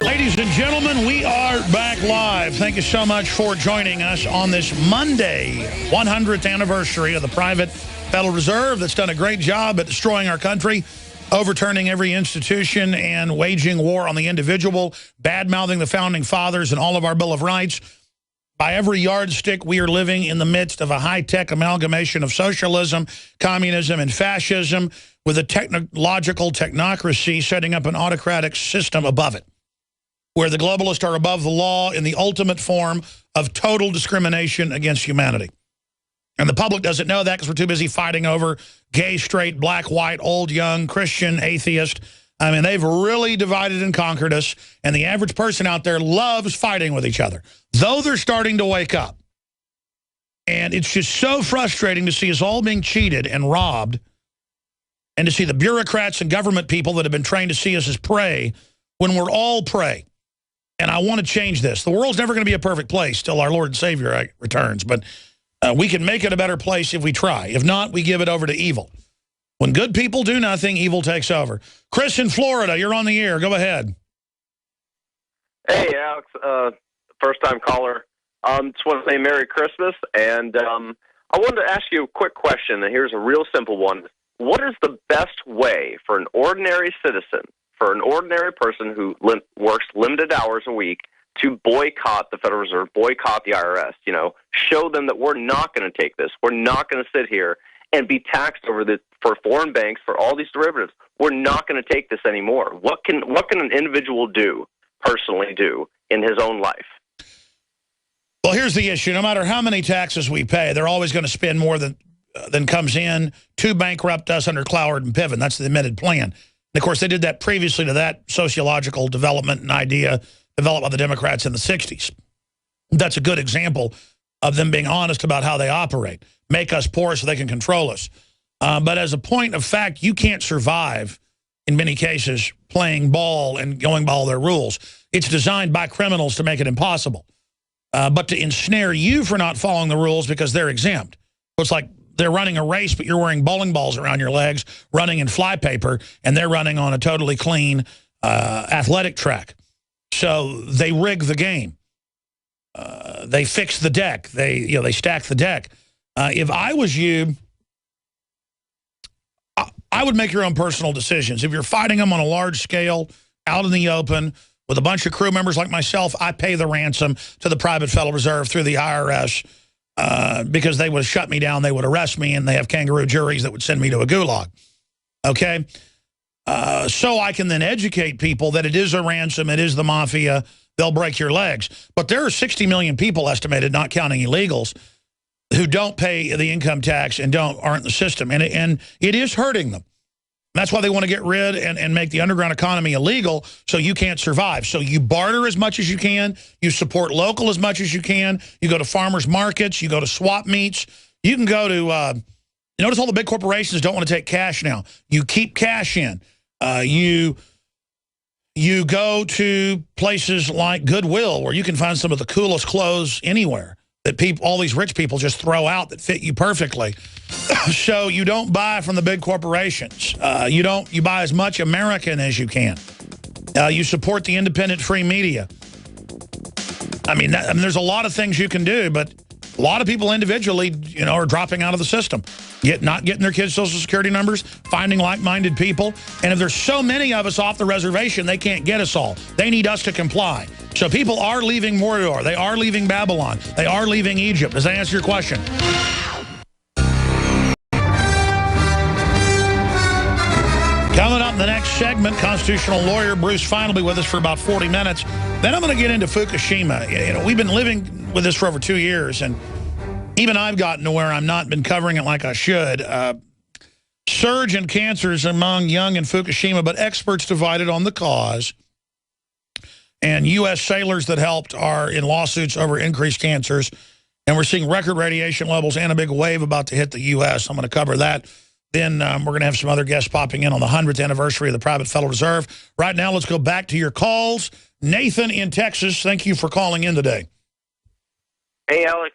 Ladies and gentlemen, we are back live. Thank you so much for joining us on this Monday, 100th anniversary of the private Federal Reserve that's done a great job at destroying our country, overturning every institution and waging war on the individual, bad-mouthing the Founding Fathers and all of our Bill of Rights. By every yardstick, we are living in the midst of a high-tech amalgamation of socialism, communism, and fascism with a technological technocracy setting up an autocratic system above it, where the globalists are above the law in the ultimate form of total discrimination against humanity. And the public doesn't know that because we're too busy fighting over gay, straight, black, white, old, young, Christian, atheist. I mean, they've really divided and conquered us, and the average person out there loves fighting with each other, though they're starting to wake up. And it's just so frustrating to see us all being cheated and robbed, and to see the bureaucrats and government people that have been trained to see us as prey when we're all prey. And I want to change this. The world's never going to be a perfect place till our Lord and Savior returns, but we can make it a better place if we try. If not, we give it over to evil. When good people do nothing, evil takes over. Chris in Florida, you're on the air. Go ahead. Hey, Alex, first-time caller. Just want to say Merry Christmas, and I wanted to ask you a quick question, and here's a real simple one. What is the best way for an ordinary citizen, for an ordinary person who works limited hours a week, to boycott the Federal Reserve, boycott the IRS, you know, show them that we're not going to take this. We're not going to sit here and be taxed over this for foreign banks, for all these derivatives. We're not going to take this anymore. What can an individual personally do in his own life? Well, here's the issue. No matter how many taxes we pay, they're always going to spend more than comes in to bankrupt us under Cloward and Piven. That's the admitted plan. And, of course, they did that previously to that sociological development and idea developed by the Democrats in the 60s. That's a good example of them being honest about how they operate. Make us poor so they can control us. But as a point of fact, you can't survive, in many cases, playing ball and going by all their rules. It's designed by criminals to make it impossible. But to ensnare you for not following the rules because they're exempt. It's like they're running a race, but you're wearing bowling balls around your legs, running in flypaper, and they're running on a totally clean athletic track. So they rig the game. They fix the deck. They stack the deck. If I was you, I would make your own personal decisions. If you're fighting them on a large scale, out in the open, with a bunch of crew members like myself, I pay the ransom to the private Federal Reserve through the IRS because they would have shut me down, they would arrest me, and they have kangaroo juries that would send me to a gulag. Okay? So I can then educate people that it is a ransom, it is the mafia, they'll break your legs. But there are 60 million people estimated, not counting illegals, who don't pay the income tax and aren't in the system. And it is hurting them. That's why they want to get rid and make the underground economy illegal so you can't survive. So you barter as much as you can. You support local as much as you can. You go to farmers markets. You go to swap meets. You can go to, notice all the big corporations don't want to take cash now. You keep cash in. You go to places like Goodwill where you can find some of the coolest clothes anywhere that all these rich people just throw out that fit you perfectly. So you don't buy from the big corporations. You buy as much American as you can. You support the independent free media. I mean, there's a lot of things you can do, but a lot of people individually, are dropping out of the system, not getting their kids' Social Security numbers, finding like-minded people. And if there's so many of us off the reservation, they can't get us all. They need us to comply. So people are leaving Mordor. They are leaving Babylon. They are leaving Egypt. Does that answer your question? Coming up in the next segment, constitutional lawyer Bruce Fein will be with us for about 40 minutes. Then I'm going to get into Fukushima. We've been living with this for over 2 years, and even I've gotten to where I'm not been covering it like I should. Surge in cancers among young in Fukushima, but experts divided on the cause. And U.S. sailors that helped are in lawsuits over increased cancers. And we're seeing record radiation levels and a big wave about to hit the U.S. I'm going to cover that. Then we're going to have some other guests popping in on the 100th anniversary of the private Federal Reserve. Right now, let's go back to your calls. Nathan in Texas, thank you for calling in today. Hey, Alex.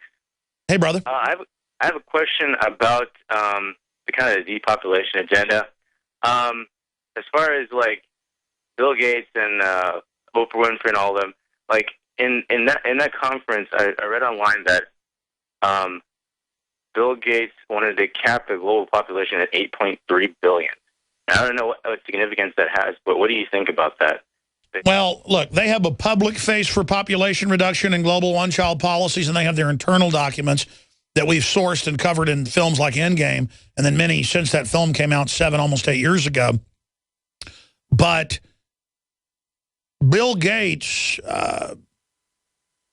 Hey, brother. I I have a question about the kind of depopulation agenda. As far as like Bill Gates and Oprah Winfrey and all of them, like in that conference, I read online that Bill Gates wanted to cap the global population at 8.3 billion. I don't know what significance that has, but what do you think about that? Well, look, they have a public face for population reduction and global one-child policies, and they have their internal documents that we've sourced and covered in films like Endgame, and then many since that film came out almost 8 years ago. But Bill Gates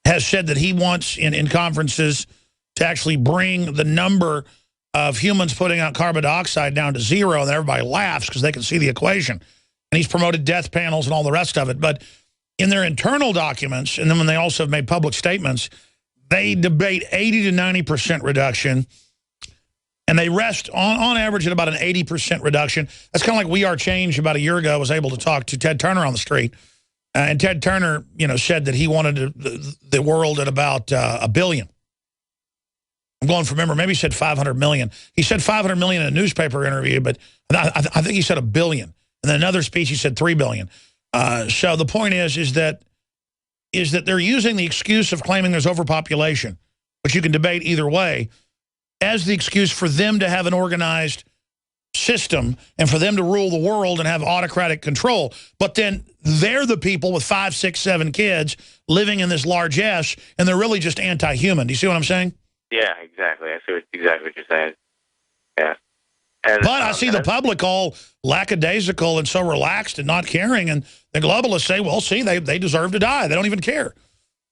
has said that he wants, in conferences, to actually bring the number of humans putting out carbon dioxide down to zero, and everybody laughs because they can see the equation. And he's promoted death panels and all the rest of it. But in their internal documents, and then when they also have made public statements, they debate 80 to 90% reduction, and they rest on average at about an 80% reduction. That's kind of like We Are Change about a year ago was able to talk to Ted Turner on the street. And Ted Turner, said that he wanted the world at about a billion. I'm going from memory. Maybe he said 500 million. He said 500 million in a newspaper interview, but I think he said a billion. And then another speech, he said 3 billion. So the point is that they're using the excuse of claiming there's overpopulation, which you can debate either way, as the excuse for them to have an organized system and for them to rule the world and have autocratic control. But then they're the people with 5, 6, 7 kids living in this largesse, and they're really just anti-human. Do you see what I'm saying? Yeah, exactly. I see exactly what you're saying. Yeah. And, but I see the public all lackadaisical and so relaxed and not caring, and the globalists say, well, see, they deserve to die. They don't even care.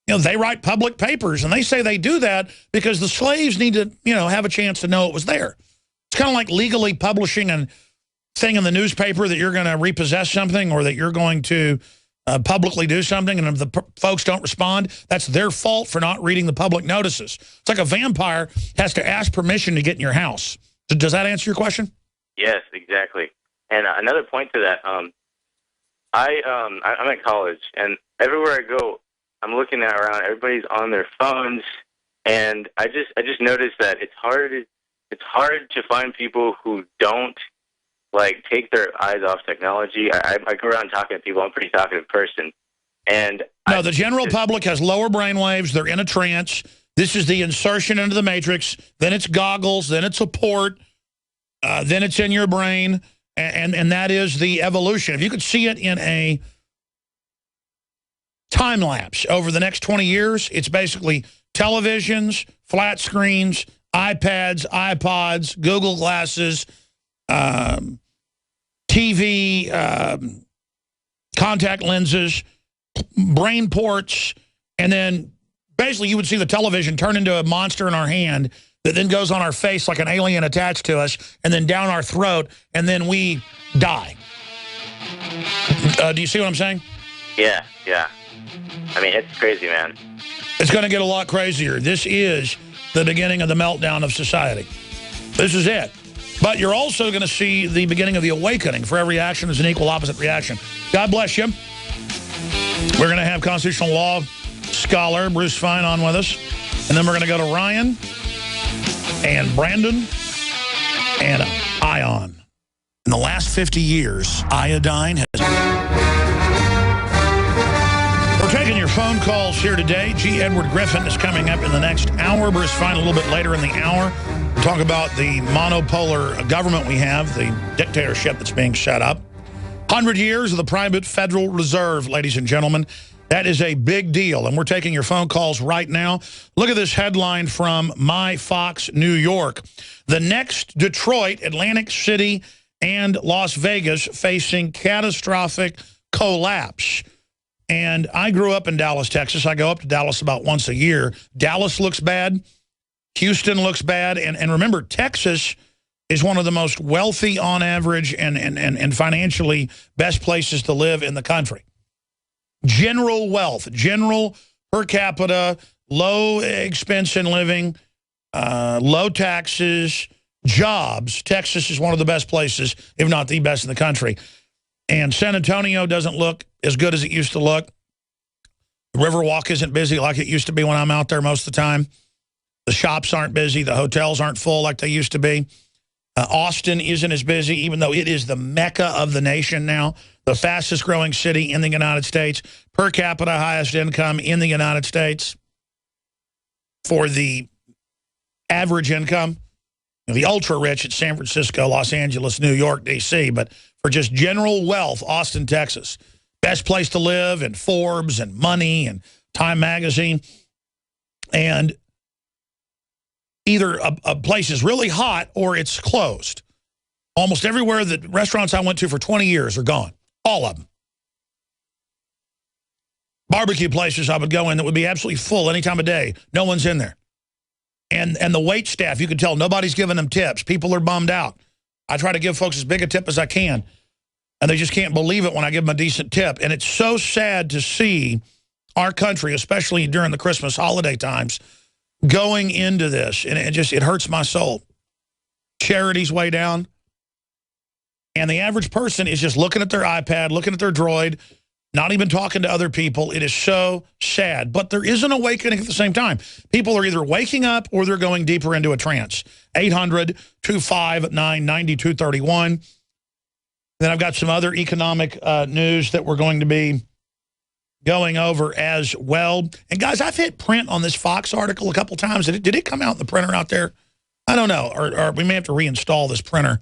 They write public papers, and they say they do that because the slaves need to, have a chance to know it was there. It's kind of like legally publishing a thing in the newspaper that you're going to repossess something or that you're going to publicly do something, and if the folks don't respond, that's their fault for not reading the public notices. It's like a vampire has to ask permission to get in your house. Does that answer your question? Yes, exactly. And another point to that, I'm at college, and everywhere I go, I'm looking around. Everybody's on their phones, and I just noticed that it's hard to find people who don't take their eyes off technology. I go around talking to people. I'm a pretty talkative person, and no, the general public has lower brain waves. They're in a trance. This is the insertion into the matrix. Then it's goggles. Then it's a port. Then it's in your brain, and that is the evolution. If you could see it in a time lapse over the next 20 years, it's basically televisions, flat screens, iPads, iPods, Google Glasses, TV, contact lenses, brain ports, and then basically you would see the television turn into a monster in our hand that then goes on our face like an alien attached to us, and then down our throat, and then we die. Do you see what I'm saying? Yeah. I mean, it's crazy, man. It's going to get a lot crazier. This is the beginning of the meltdown of society. This is it. But you're also going to see the beginning of the awakening. For every action, there's an equal opposite reaction. God bless you. We're going to have constitutional law scholar Bruce Fein on with us. And then we're going to go to Ryan and Brandon and Ion. In the last 50 years, iodine has... We're taking your phone calls here today. G. Edward Griffin is coming up in the next hour. Bruce Fein a little bit later in the hour. We'll talk about the monopolar government we have, the dictatorship that's being set up. 100 years of the private Federal Reserve, ladies and gentlemen. That is a big deal, and we're taking your phone calls right now. Look at this headline from My Fox New York. The next Detroit, Atlantic City, and Las Vegas facing catastrophic collapse. And I grew up in Dallas, Texas. I go up to Dallas about once a year. Dallas looks bad. Houston looks bad. And remember, Texas is one of the most wealthy on average and financially best places to live in the country. General wealth, general per capita, low expense in living, low taxes, jobs. Texas is one of the best places, if not the best in the country. And San Antonio doesn't look as good as it used to look. The Riverwalk isn't busy like it used to be when I'm out there most of the time. The shops aren't busy. The hotels aren't full like they used to be. Austin isn't as busy, even though it is the mecca of the nation now. The fastest growing city in the United States. Per capita highest income in the United States. For the average income. The ultra-rich at San Francisco, Los Angeles, New York, D.C. But for just general wealth, Austin, Texas. Best place to live, and Forbes, and Money, and Time Magazine. And either a place is really hot or it's closed. Almost everywhere the restaurants I went to for 20 years are gone. All of them. Barbecue places I would go in that would be absolutely full any time of day. No one's in there. And the wait staff, you can tell nobody's giving them tips. People are bummed out. I try to give folks as big a tip as I can. And they just can't believe it when I give them a decent tip. And it's so sad to see our country, especially during the Christmas holiday times, going into this. And it hurts my soul. Charity's way down. And the average person is just looking at their iPad, looking at their droid, not even talking to other people. It is so sad. But there is an awakening at the same time. People are either waking up or they're going deeper into a trance. 800-259-9231. Then I've got some other economic news that we're going to be going over as well. And guys, I've hit print on this Fox article a couple times. Did it come out in the printer out there? I don't know. Or we may have to reinstall this printer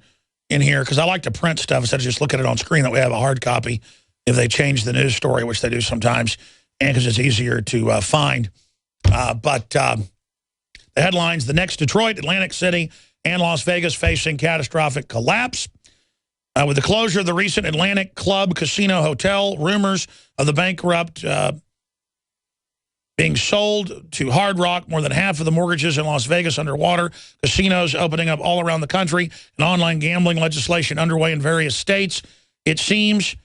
in here because I like to print stuff instead of just looking at it on screen. That we have a hard copy if they change the news story, which they do sometimes, and because it's easier to find. But the headlines: the next Detroit, Atlantic City, and Las Vegas facing catastrophic collapse. With the closure of the recent Atlantic Club Casino Hotel, rumors of the bankrupt being sold to Hard Rock, more than half of the mortgages in Las Vegas underwater, casinos opening up all around the country, and online gambling legislation underway in various states. It seems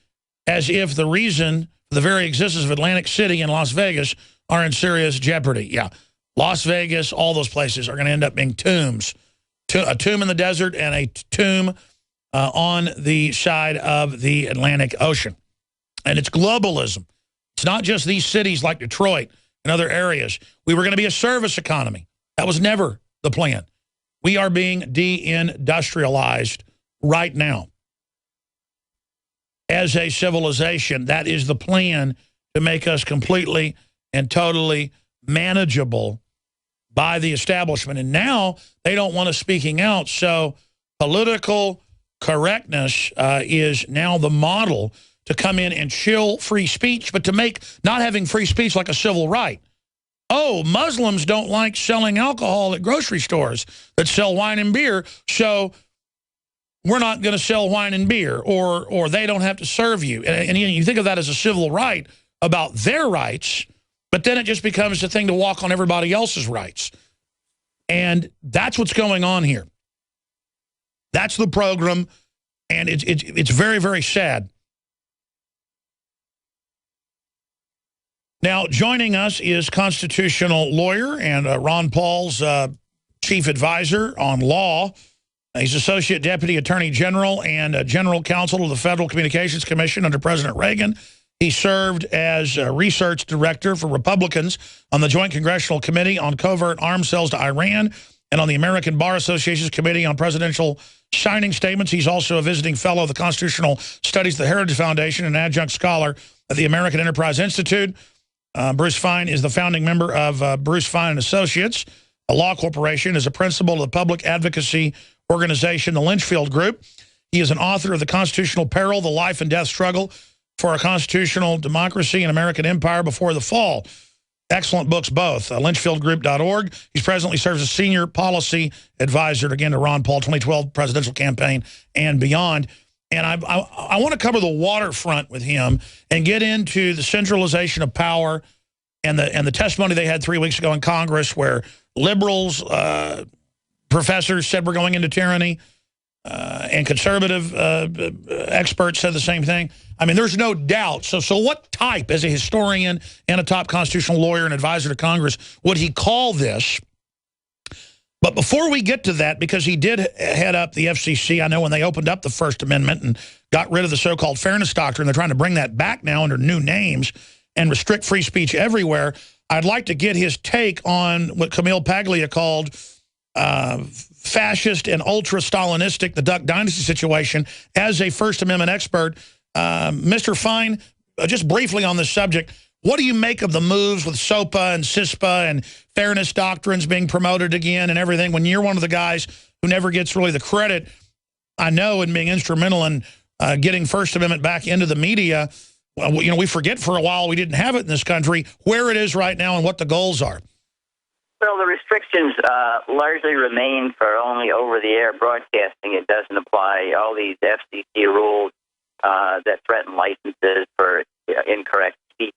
as if the reason for the very existence of Atlantic City and Las Vegas are in serious jeopardy. Yeah, Las Vegas, all those places are going to end up being tombs. A tomb in the desert and a tomb on the side of the Atlantic Ocean. And it's globalism. It's not just these cities like Detroit and other areas. We were going to be a service economy. That was never the plan. We are being deindustrialized right now. As a civilization, that is the plan to make us completely and totally manageable by the establishment. And now they don't want us speaking out. So political correctness is now the model to come in and chill free speech, but to make not having free speech like a civil right. Oh, Muslims don't like selling alcohol at grocery stores that sell wine and beer, so we're not going to sell wine and beer, or they don't have to serve you. And you think of that as a civil right about their rights, but then it just becomes a thing to walk on everybody else's rights. And that's what's going on here. That's the program, and it's very, very sad. Now, joining us is constitutional lawyer and Ron Paul's chief advisor on law. He's Associate Deputy Attorney General and General Counsel of the Federal Communications Commission under President Reagan. He served as research director for Republicans on the Joint Congressional Committee on Covert Arms Sales to Iran and on the American Bar Association's Committee on Presidential Signing Statements. He's also a visiting fellow of the Constitutional Studies of the Heritage Foundation and adjunct scholar at the American Enterprise Institute. Bruce Fein is the founding member of Bruce Fein and Associates, a law corporation, is a principal of the public advocacy organization, the Lynchfield Group. He is an author of The Constitutional Peril, The Life and Death Struggle for a Constitutional Democracy and American Empire Before the Fall. Excellent books, both. Lynchfieldgroup.org. He presently serves as senior policy advisor, again, to Ron Paul 2012 presidential campaign and beyond. And I want to cover the waterfront with him and get into the centralization of power and the testimony they had 3 weeks ago in Congress where liberals, professors said we're going into tyranny, and conservative experts said the same thing. I mean, there's no doubt. So what type, as a historian and a top constitutional lawyer and advisor to Congress, would he call this? But before we get to that, because he did head up the FCC, I know when they opened up the First Amendment and got rid of the so-called fairness doctrine, they're trying to bring that back now under new names and restrict free speech everywhere. I'd like to get his take on what Camille Paglia called fascist and ultra-Stalinistic, the Duck Dynasty situation, as a First Amendment expert. Mr. Fein, just briefly on this subject, what do you make of the moves with SOPA and CISPA and fairness doctrines being promoted again and everything when you're one of the guys who never gets really the credit, I know, in being instrumental in getting First Amendment back into the media? Well, you know, we forget for a while we didn't have it in this country, where it is right now and what the goals are. Well, the restrictions largely remain for only over-the-air broadcasting. It doesn't apply all these FCC rules that threaten licenses for incorrect speech.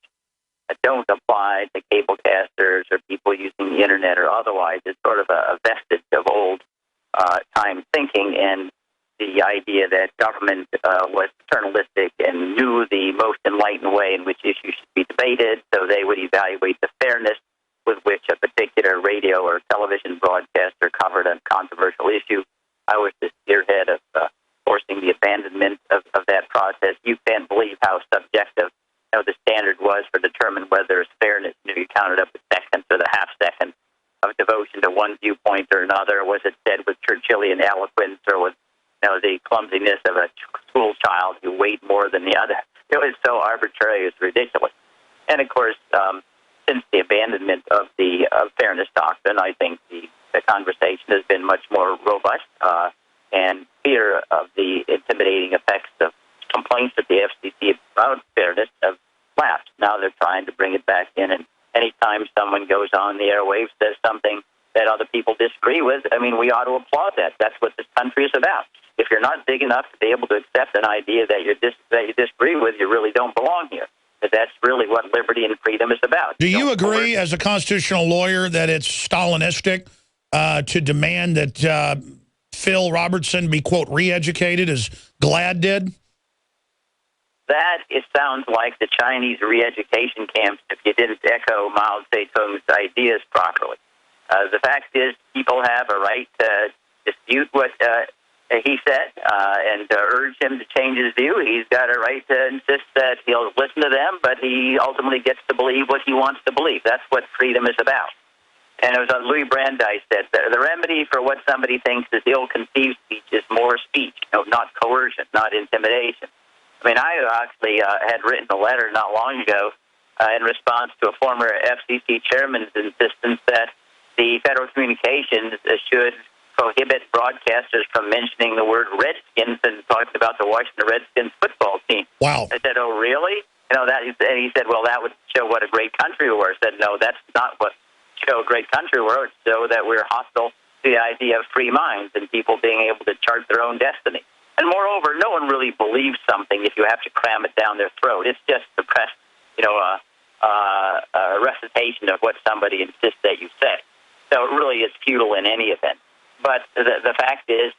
Don't apply to cablecasters or people using the internet or otherwise. It's sort of a vestige of old time thinking, and the idea that government was paternalistic and knew the most enlightened way in which issues should be debated, so they would evaluate the fairness with which a particular radio or television broadcaster covered a controversial issue. I was the spearhead of forcing the abandonment of that process. You can't believe how subjective the standard was for determining whether there's fairness. You counted up the seconds or the half second of devotion to one viewpoint or another. Was it said with Churchillian eloquence, or with the clumsiness of a school child who weighed more than the other? It was so arbitrary, it was ridiculous. And of course, since the abandonment of the fairness doctrine, I think the conversation has been much more robust, and fear of the intimidating effects of complaints at the FCC about fairness have lapsed. Now they're trying to bring it back in, and anytime someone goes on the airwaves, says something that other people disagree with, I mean, we ought to applaud that. That's what this country is about. If you're not big enough to be able to accept an idea that you disagree with, you really don't belong here. But that's really what liberty and freedom is about. Do you agree, as a constitutional lawyer, that it's Stalinistic to demand that Phil Robertson be, quote, re-educated, as GLAAD did? That, it sounds like the Chinese re-education camps if you didn't echo Mao Zedong's ideas properly. The fact is, people have a right to dispute what he said and urge him to change his view. He's got a right to insist that he'll listen to them, but he ultimately gets to believe what he wants to believe. That's what freedom is about. And it was Louis Brandeis said, the remedy for what somebody thinks is ill-conceived speech is more speech, not coercion, not intimidation. I mean, I actually had written a letter not long ago in response to a former FCC chairman's insistence that the Federal Communications should prohibit broadcasters from mentioning the word Redskins and talking about the Washington Redskins football team. Wow. I said, oh, really? And he said, well, that would show what a great country we were. I said, no, that's not what show a great country we were. It's show that we're hostile to the idea of free minds and people being able to chart their own destiny. And moreover, no one really believes something if you have to cram it down their throat. It's just suppressed, a recitation of what somebody insists that you say. So it really is futile in any event. But the fact is,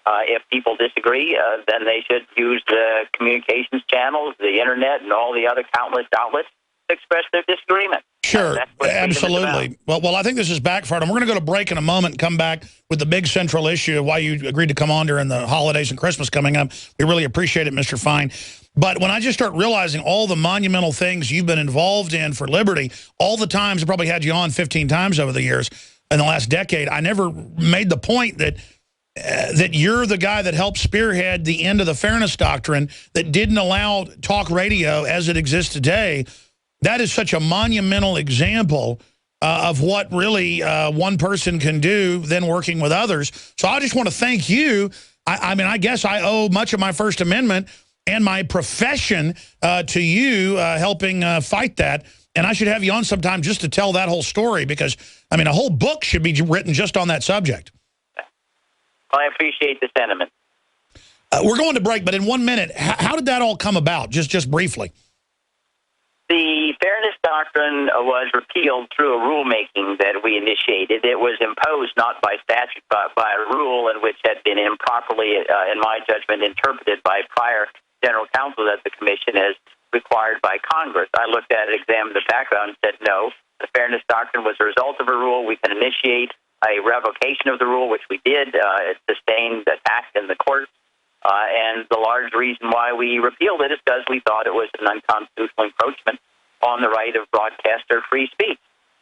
if people disagree, then they should use the communications channels, the internet, and all the other countless outlets to express their disagreement. Sure, absolutely. Well, I think this is backfired. And we're going to go to break in a moment and come back with the big central issue of why you agreed to come on during the holidays and Christmas coming up. We really appreciate it, Mr. Fein. But when I just start realizing all the monumental things you've been involved in for liberty, all the times, I probably had you on 15 times over the years in the last decade, I never made the point that that you're the guy that helped spearhead the end of the fairness doctrine that didn't allow talk radio as it exists today. That is such a monumental example of what really one person can do then working with others. So I just want to thank you. I mean, I guess I owe much of my First Amendment and my profession to you helping fight that. And I should have you on sometime just to tell that whole story because, I mean, a whole book should be written just on that subject. Well, I appreciate the sentiment. We're going to break, but in 1 minute, how did that all come about, just briefly? The fairness doctrine was repealed through a rulemaking that we initiated. It was imposed not by statute, but by a rule in which had been improperly, in my judgment, interpreted by prior general counsel that the commission has required by Congress. I looked at it, examined the background, and said, no, the fairness doctrine was a result of a rule. We can initiate a revocation of the rule, which we did. It sustained attack in the courts. And the large reason why we repealed it is because we thought it was an unconstitutional encroachment on the right of broadcaster free speech.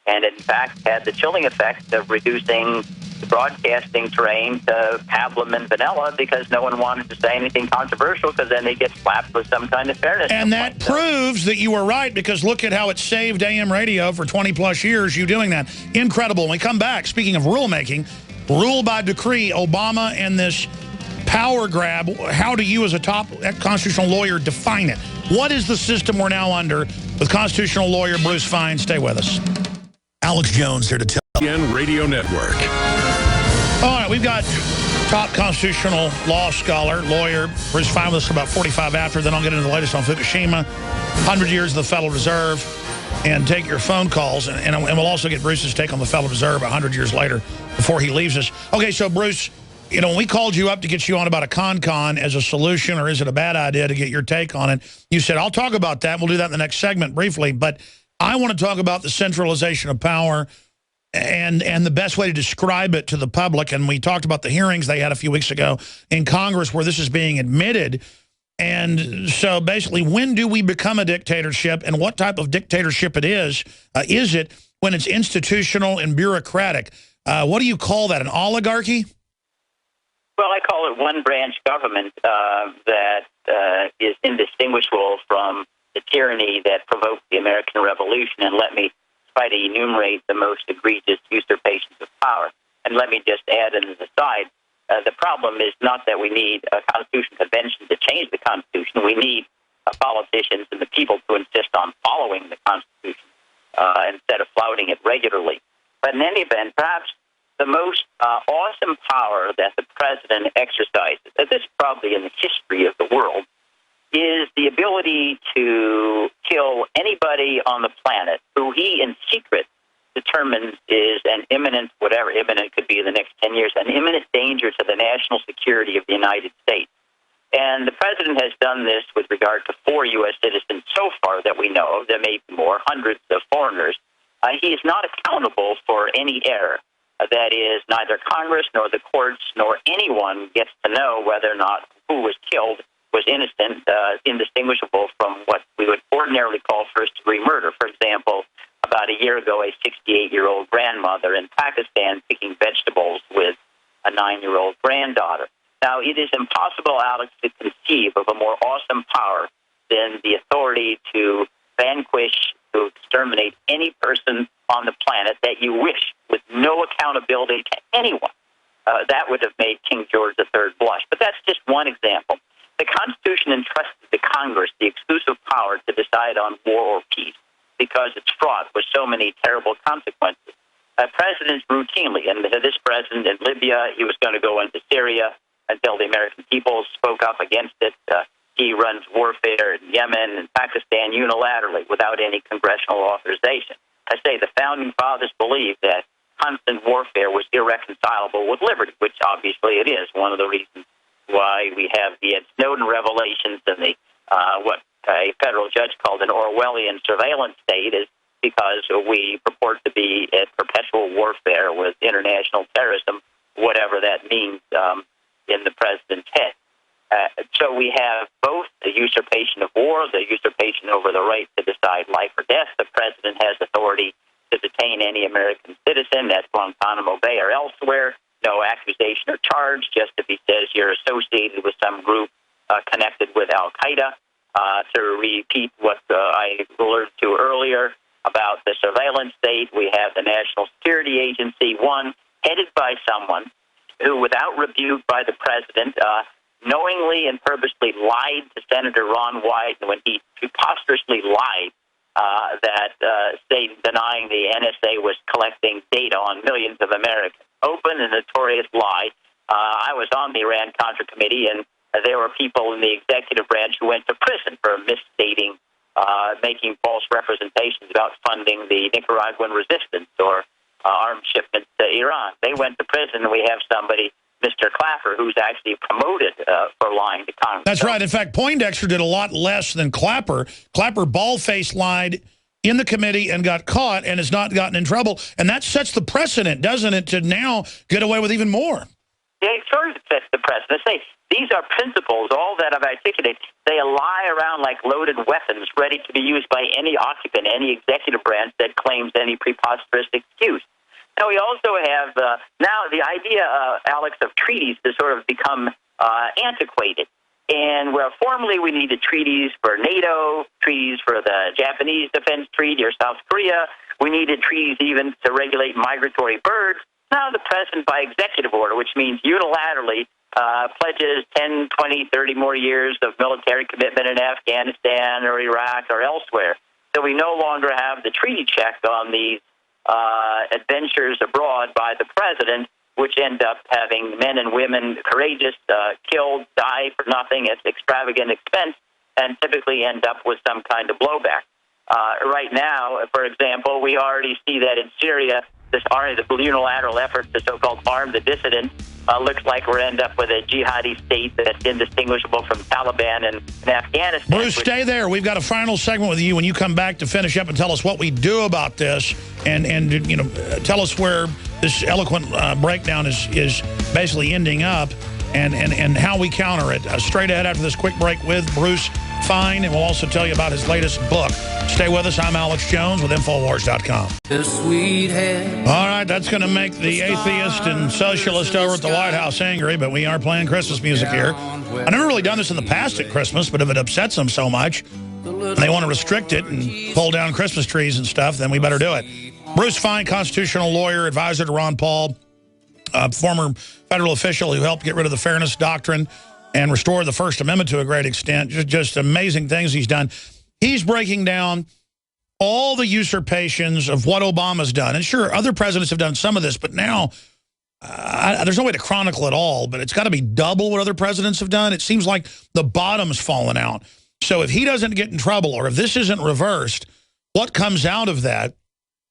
And in fact had the chilling effect of reducing the broadcasting terrain to pablum and vanilla because no one wanted to say anything controversial because then they get slapped with some kind of fairness. And that proves that you were right, because look at how it saved AM radio for 20-plus years, you doing that. Incredible. When we come back, speaking of rulemaking, rule by decree, Obama and this power grab, how do you as a top constitutional lawyer define it? What is the system we're now under with constitutional lawyer Bruce Fein? Stay with us. Alex Jones here to tell GCN Radio Network. All right, we've got top constitutional law scholar, lawyer, Bruce Fein with us about 45 after. Then I'll get into the latest on Fukushima, 100 years of the Federal Reserve, and take your phone calls. And we'll also get Bruce's take on the Federal Reserve 100 years later before he leaves us. Okay, so Bruce, you know, when we called you up to get you on about a con as a solution, or is it a bad idea, to get your take on it, you said, I'll talk about that. We'll do that in the next segment briefly. But I want to talk about the centralization of power and the best way to describe it to the public. And we talked about the hearings they had a few weeks ago in Congress where this is being admitted. And so basically, when do we become a dictatorship, and what type of dictatorship it is? Is it when it's institutional and bureaucratic? What do you call that, an oligarchy? Well, I call it one branch government that is indistinguishable from the tyranny that provoked the American Revolution. And let me try to enumerate the most egregious usurpations of power. And let me just add as an aside, the problem is not that we need a Constitution Convention to change the Constitution. We need politicians and the people to insist on following the Constitution instead of flouting it regularly. But in any event, perhaps the most awesome power that the president exercises, this is probably in the history of the world, is the ability to kill anybody on the planet who he in secret determines is an imminent, whatever, imminent could be in the next 10 years, an imminent danger to the national security of the United States. And the president has done this with regard to 4 U.S. citizens so far that we know of. There may be more, hundreds of foreigners. He is not accountable for any error. That is, neither Congress nor the courts nor anyone gets to know whether or not who was killed was innocent, indistinguishable from what we would ordinarily call first-degree murder. For example, about a year ago, a 68-year-old grandmother in Pakistan picking vegetables with a 9-year-old granddaughter. Now, it is impossible, Alex, to conceive of a more awesome power than the authority to vanquish, to exterminate any person on the planet that you wish, with no accountability to anyone. That would have made King George III blush. But that's just one example. The Constitution entrusted to Congress the exclusive power to decide on war or peace because it's fraught with so many terrible consequences. Presidents routinely, and this president in Libya, he was going to go into Syria until the American people spoke up against it. He runs warfare in Yemen and Pakistan unilaterally without any congressional authorization. I say the founding fathers believed that constant warfare was irreconcilable with liberty, which obviously it is. One of the reasons why we have the Ed Snowden revelations and the what a federal judge called an Orwellian surveillance state is because we purport to be at perpetual warfare with international terrorism, whatever that means in the president's head. So we have both the usurpation of war, the usurpation over the right to decide life or death. The president has authority to detain any American citizen at Guantanamo Bay or elsewhere. No accusation or charge, just if he says you're associated with some group connected with Al-Qaeda. To repeat what I alluded to earlier about the surveillance state, we have the National Security Agency, one headed by someone who, without rebuke by the president, knowingly and purposely lied to Senator Ron Wyden when he preposterously lied denying the NSA was collecting data on millions of Americans. Open and notorious lie. I was on the Iran-Contra Committee, and there were people in the executive branch who went to prison for misstating, making false representations about funding the Nicaraguan resistance or arms shipments to Iran. They went to prison, and we have somebody, Mr. Clapper, who's actually promoted for lying to Congress. That's right. In fact, Poindexter did a lot less than Clapper. Clapper bald-faced lied in the committee and got caught and has not gotten in trouble. And that sets the precedent, doesn't it, to now get away with even more? Yeah, it sort of sets the precedent. Say, These are principles, all that I've articulated. They lie around like loaded weapons ready to be used by any occupant, any executive branch that claims any preposterous excuse. Now, we also have now the idea, Alex, of treaties to sort of become antiquated. And where formerly we needed treaties for NATO, treaties for the Japanese Defense Treaty or South Korea, we needed treaties even to regulate migratory birds. Now the president, by executive order, which means unilaterally, pledges 10, 20, 30 more years of military commitment in Afghanistan or Iraq or elsewhere. So we no longer have the treaty check on these adventures abroad by the president, which end up having men and women courageous, killed, die for nothing at extravagant expense, and typically end up with some kind of blowback. Right now, for example, we already see that in Syria, the unilateral effort to so-called arm the dissident looks like we'll end up with a jihadi state that's indistinguishable from Taliban in Afghanistan. Bruce, stay there. We've got a final segment with you when you come back to finish up and tell us what we do about this, and you know, tell us where this eloquent breakdown is basically ending up, and how we counter it. Straight ahead after this quick break with Bruce Fein, and we'll also tell you about his latest book. Stay with us. I'm Alex Jones with Infowars.com. All right, that's going to make the atheist and socialist over at the White House angry, but we are playing Christmas music here. I've never really done this in the past at Christmas, but if it upsets them so much, and they want to restrict it and pull down Christmas trees and stuff, then we better do it. Bruce Fein, constitutional lawyer, advisor to Ron Paul, former federal official who helped get rid of the Fairness Doctrine and restore the First Amendment to a great extent. Just amazing things he's done. He's breaking down all the usurpations of what Obama's done. And sure, other presidents have done some of this, but now there's no way to chronicle it all, but it's got to be double what other presidents have done. It seems like the bottom's fallen out. So if he doesn't get in trouble, or if this isn't reversed, what comes out of that?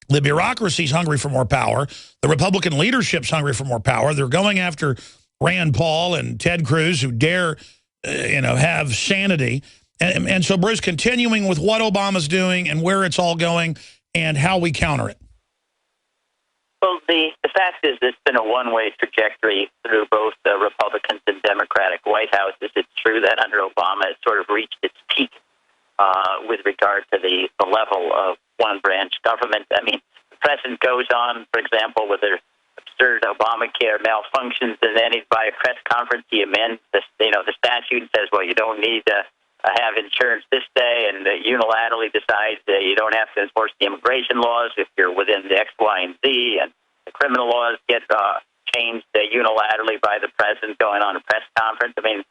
The bureaucracy's hungry for more power. The Republican leadership's hungry for more power. They're going after Rand Paul and Ted Cruz, who dare, have sanity. And so, Bruce, continuing with what Obama's doing and where it's all going and how we counter it. Well, the fact is it's been a one-way trajectory through both the Republicans and Democratic White Houses. It's true that under Obama it sort of reached its peak with regard to the level of one-branch government. I mean, the president goes on, for example, with their absurd Obamacare malfunctions, and then by a press conference he amends the statute and says, well, you don't need to have insurance this day, and unilaterally decides that you don't have to enforce the immigration laws if you're within the X, Y, and Z, and the criminal laws get changed unilaterally by the president going on a press conference. I mean,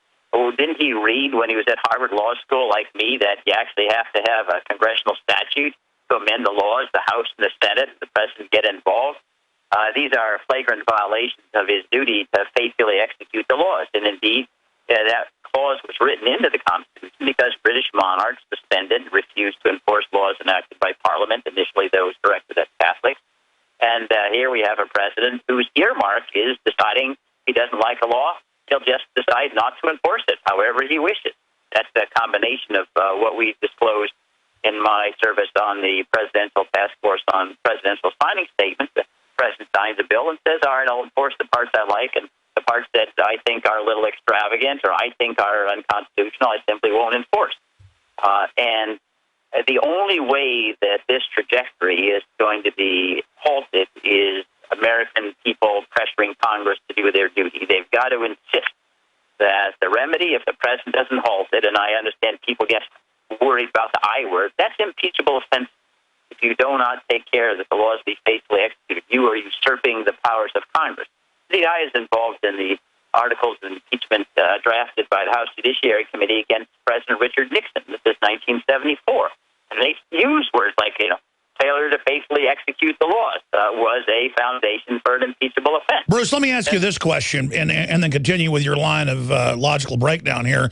didn't he read when he was at Harvard Law School, like me, that you actually have to have a congressional statute to amend the laws, the House and the Senate, and the president get involved? These are flagrant violations of his duty to faithfully execute the laws. And indeed, that clause was written into the Constitution because British monarchs suspended and refused to enforce laws enacted by Parliament, initially those directed at Catholics. And here we have a president whose earmark is deciding he doesn't like a law, he'll just decide not to enforce it however he wishes. That's the combination of what we disclosed in my service on the Presidential Task Force on Presidential Signing Statements. The president signs a bill and says, all right, I'll enforce the parts I like, and the parts that I think are a little extravagant or I think are unconstitutional, I simply won't enforce. And the only way that this trajectory is going to be halted is American people pressuring Congress to do their duty. They've got to insist that the remedy, if the president doesn't halt it, and I understand people get worried about the I word, that's impeachable offense. If you do not take care that the laws be faithfully executed, you are usurping the powers of Congress. The I is involved in the articles of impeachment drafted by the House Judiciary Committee against President Richard Nixon. This is 1974. And they use words like, failure to faithfully execute the laws was a foundation for an impeachable offense. Bruce, let me ask you this question, and then continue with your line of logical breakdown here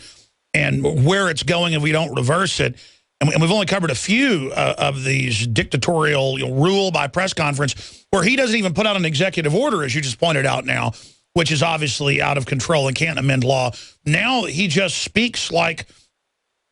and where it's going if we don't reverse it. And we've only covered a few of these dictatorial rule by press conference where he doesn't even put out an executive order, as you just pointed out now, which is obviously out of control and can't amend law. Now he just speaks like,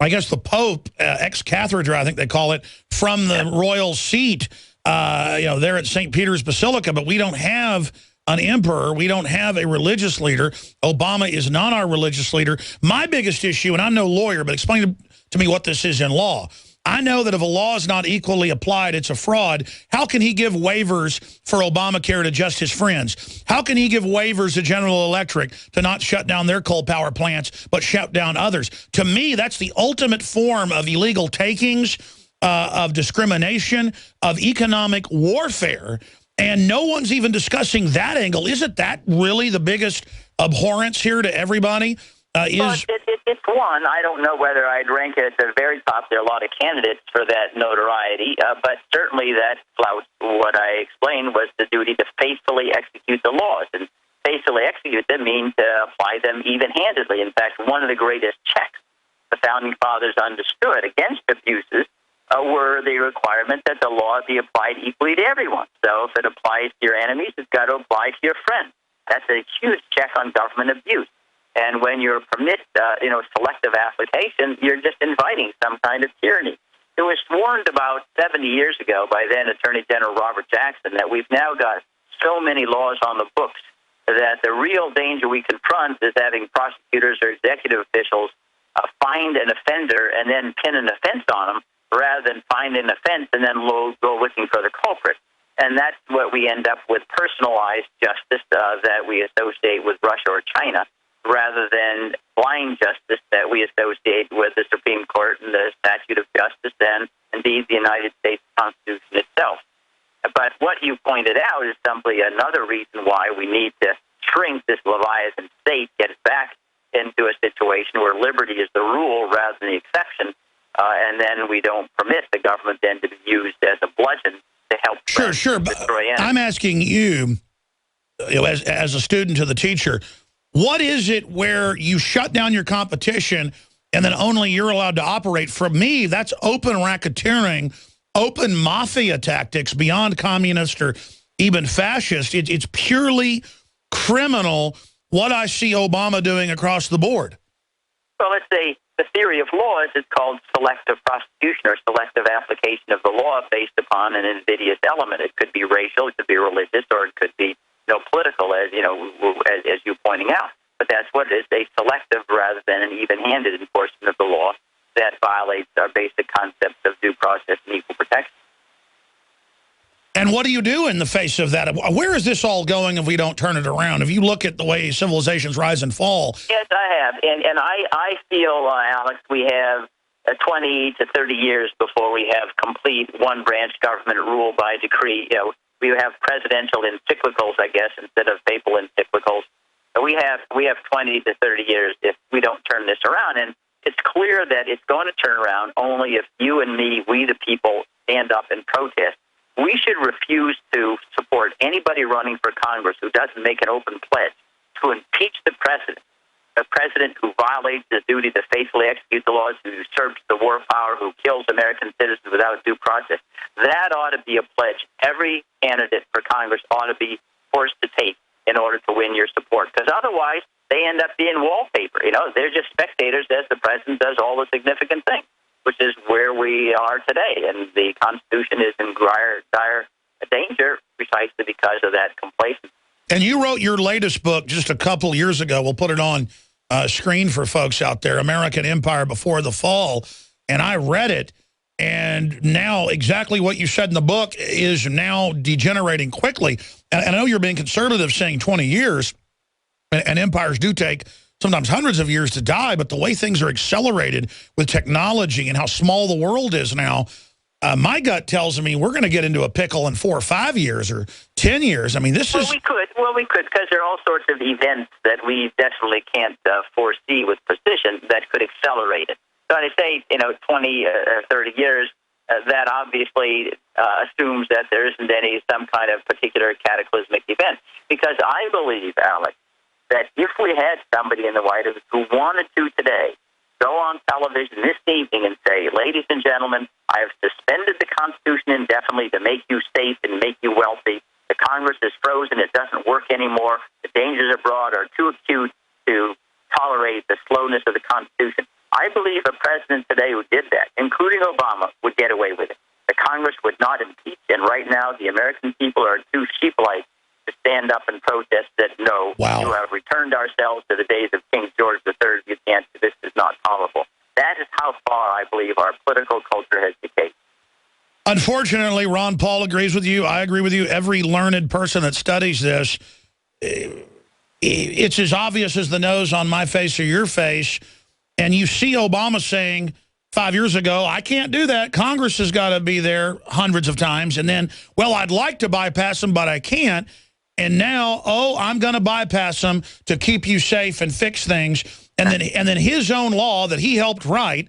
I guess, the Pope, ex-cathedra, I think they call it, from the royal seat, there at St. Peter's Basilica. But we don't have an emperor. We don't have a religious leader. Obama is not our religious leader. My biggest issue, and I'm no lawyer, but explain to me what this is in law. I know that if a law is not equally applied, it's a fraud. How can he give waivers for Obamacare to just his friends? How can he give waivers to General Electric to not shut down their coal power plants, but shut down others? To me, that's the ultimate form of illegal takings, of discrimination, of economic warfare. And no one's even discussing that angle. Isn't that really the biggest abhorrence here to everybody? Well, it's one. I don't know whether I'd rank it at the very top. There are a lot of candidates for that notoriety, but certainly that flouts what I explained was the duty to faithfully execute the laws. And faithfully execute them means to apply them even-handedly. In fact, one of the greatest checks the Founding Fathers understood against abuses were the requirement that the law be applied equally to everyone. So if it applies to your enemies, it's got to apply to your friends. That's a huge check on government abuse. And when you permit, selective application, you're just inviting some kind of tyranny. It was warned about 70 years ago by then Attorney General Robert Jackson that we've now got so many laws on the books that the real danger we confront is having prosecutors or executive officials find an offender and then pin an offense on them rather than find an offense and then go looking for the culprit. And that's what we end up with, personalized justice that we associate with Russia or China, rather than blind justice that we associate with the Supreme Court and the statute of justice and, indeed, the United States Constitution itself. But what you pointed out is simply another reason why we need to shrink this Leviathan state, get it back into a situation where liberty is the rule rather than the exception, and then we don't permit the government then to be used as a bludgeon to help Sure. destroy enemies. I'm asking you, as a student to the teacher, what is it where you shut down your competition and then only you're allowed to operate? For me, that's open racketeering, open mafia tactics beyond communist or even fascist. It's purely criminal what I see Obama doing across the board. Well, let's say the theory of law is called selective prosecution or selective application of the law based upon an invidious element. It could be racial, it could be religious, or it could be political, as you're pointing out. But that's what it is, a selective rather than an even-handed enforcement of the law that violates our basic concepts of due process and equal protection. And what do you do in the face of that? Where is this all going if we don't turn it around? If you look at the way civilizations rise and fall. Yes, I have. And I feel, Alex, we have 20 to 30 years before we have complete one-branch government rule by decree. We have presidential encyclicals, I guess, instead of papal encyclicals. We have 20 to 30 years if we don't turn this around. And it's clear that it's going to turn around only if you and me, we the people, stand up and protest. We should refuse to support anybody running for Congress who doesn't make an open pledge to impeach the president, a president who violates his duty to faithfully execute the laws, who usurps the war power, who kills American citizens without due process. That ought to be a pledge every candidate for Congress ought to be forced to take in order to win your support, because otherwise they end up being wallpaper. They're just spectators as the president does all the significant things, which is where we are today. And the Constitution is in dire danger precisely because of that complacency. And you wrote your latest book just a couple years ago. We'll put it on screen for folks out there, American Empire Before the Fall. And I read it. And now exactly what you said in the book is now degenerating quickly. And I know you're being conservative saying 20 years, and empires do take sometimes hundreds of years to die, but the way things are accelerated with technology and how small the world is now, my gut tells me we're going to get into a pickle in 4 or 5 years or 10 years. I mean, this is... Well, we could, because there are all sorts of events that we definitely can't foresee with precision that could accelerate it. So when I say, 20 or 30 years, that obviously assumes that there isn't some kind of particular cataclysmic event. Because I believe, Alex, that if we had somebody in the White House who wanted to today go on television this evening and say, ladies and gentlemen, I have suspended the Constitution indefinitely to make you safe and make you wealthy. The Congress is frozen. It doesn't work anymore. The dangers abroad are too acute to tolerate the slowness of the Constitution. I believe a president today who did that, including Obama, would get away with it. The Congress would not impeach, and right now the American people are too sheep-like to stand up and protest that, no, Wow. you have returned ourselves to the days of King George III. You can't, this is not tolerable. That is how far I believe our political culture has decayed. Unfortunately, Ron Paul agrees with you. I agree with you. Every learned person that studies this, it's as obvious as the nose on my face or your face. And you see Obama saying 5 years ago, I can't do that. Congress has got to be there hundreds of times. And then, well, I'd like to bypass them, but I can't. And now, oh, I'm going to bypass them to keep you safe and fix things. And then his own law that he helped write,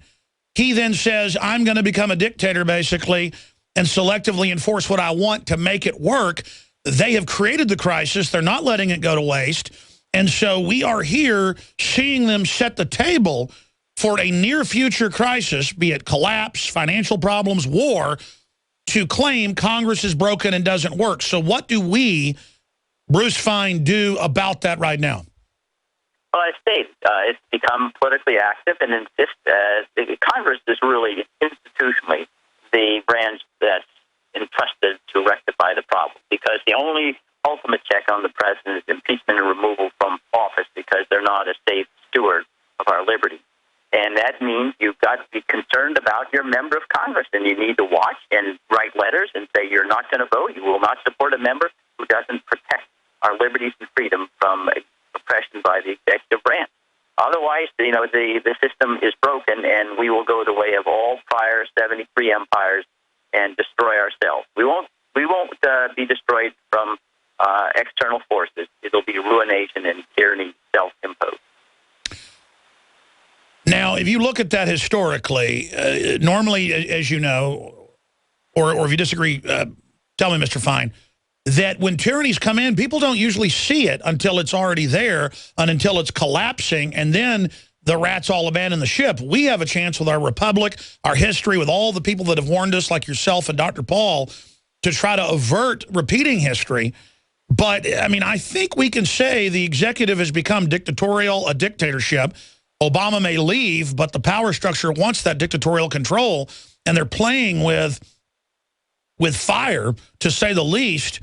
he then says, I'm going to become a dictator, basically, and selectively enforce what I want to make it work. They have created the crisis. They're not letting it go to waste. And so we are here seeing them set the table for a near future crisis, be it collapse, financial problems, war, to claim Congress is broken and doesn't work. So what do we, Bruce Fein, do about that right now? Well, I say it's become politically active and insist Congress is really institutionally the branch that's entrusted to rectify the problem, because the only ultimate check on the president is impeachment and removal from office, because they're not a safe steward of our liberty. And that means you've got to be concerned about your member of Congress, and you need to watch and write letters and say you're not going to vote, you will not support a member who doesn't protect our liberties and freedom from oppression by the executive branch. Otherwise, the system is broken, and we will go the way of all prior 73 empires and destroy ourselves. We won't be destroyed from external forces. It'll be ruination and tyranny self-imposed. Now, if you look at that historically, normally, as you know, or if you disagree, tell me, Mr. Fein, that when tyrannies come in, people don't usually see it until it's already there and until it's collapsing, and then the rats all abandon the ship. We have a chance with our republic, our history, with all the people that have warned us, like yourself and Dr. Paul, to try to avert repeating history. But, I mean, I think we can say the executive has become dictatorial, a dictatorship. Obama may leave, but the power structure wants that dictatorial control, and they're playing with fire, to say the least.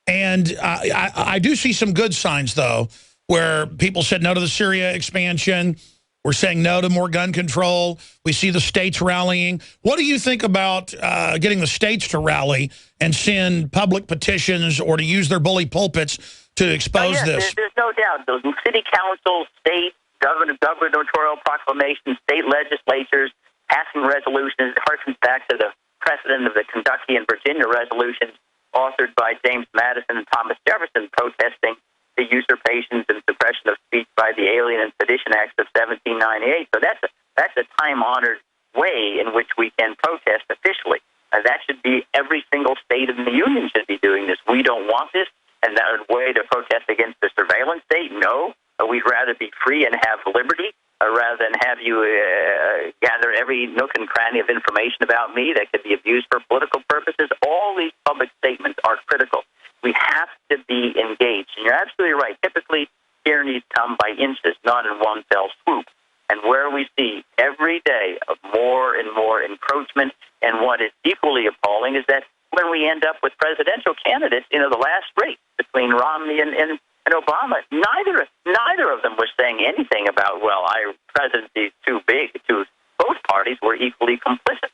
And I do see some good signs, though, where people said no to the Syria expansion. We're saying no to more gun control. We see the states rallying. What do you think about getting the states to rally and send public petitions or to use their bully pulpits to expose this? There's no doubt. Those city councils, state gubernatorial proclamations, state legislatures passing resolutions. It harkens back to the precedent of the Kentucky and Virginia resolutions authored by James Madison and Thomas Jefferson protesting the usurpations and suppression of speech by the Alien and Sedition Acts of 1798. So that's a time-honored way in which we can protest officially. That should be every single state in the Union should be doing this. We don't want this, and that way to protest against the surveillance state? No. We'd rather be free and have liberty rather than have you gather every nook and cranny of information about me that could be abused for political purposes. All these public statements are critical. We have to be engaged. And you're absolutely right. Typically, tyrannies come by inches, not in one fell swoop. And where we see every day of more and more encroachment, and what is equally appalling is that when we end up with presidential candidates, the last race between Romney and Obama, neither of them was saying anything about, well, our presidency is too big. Both parties were equally complicit.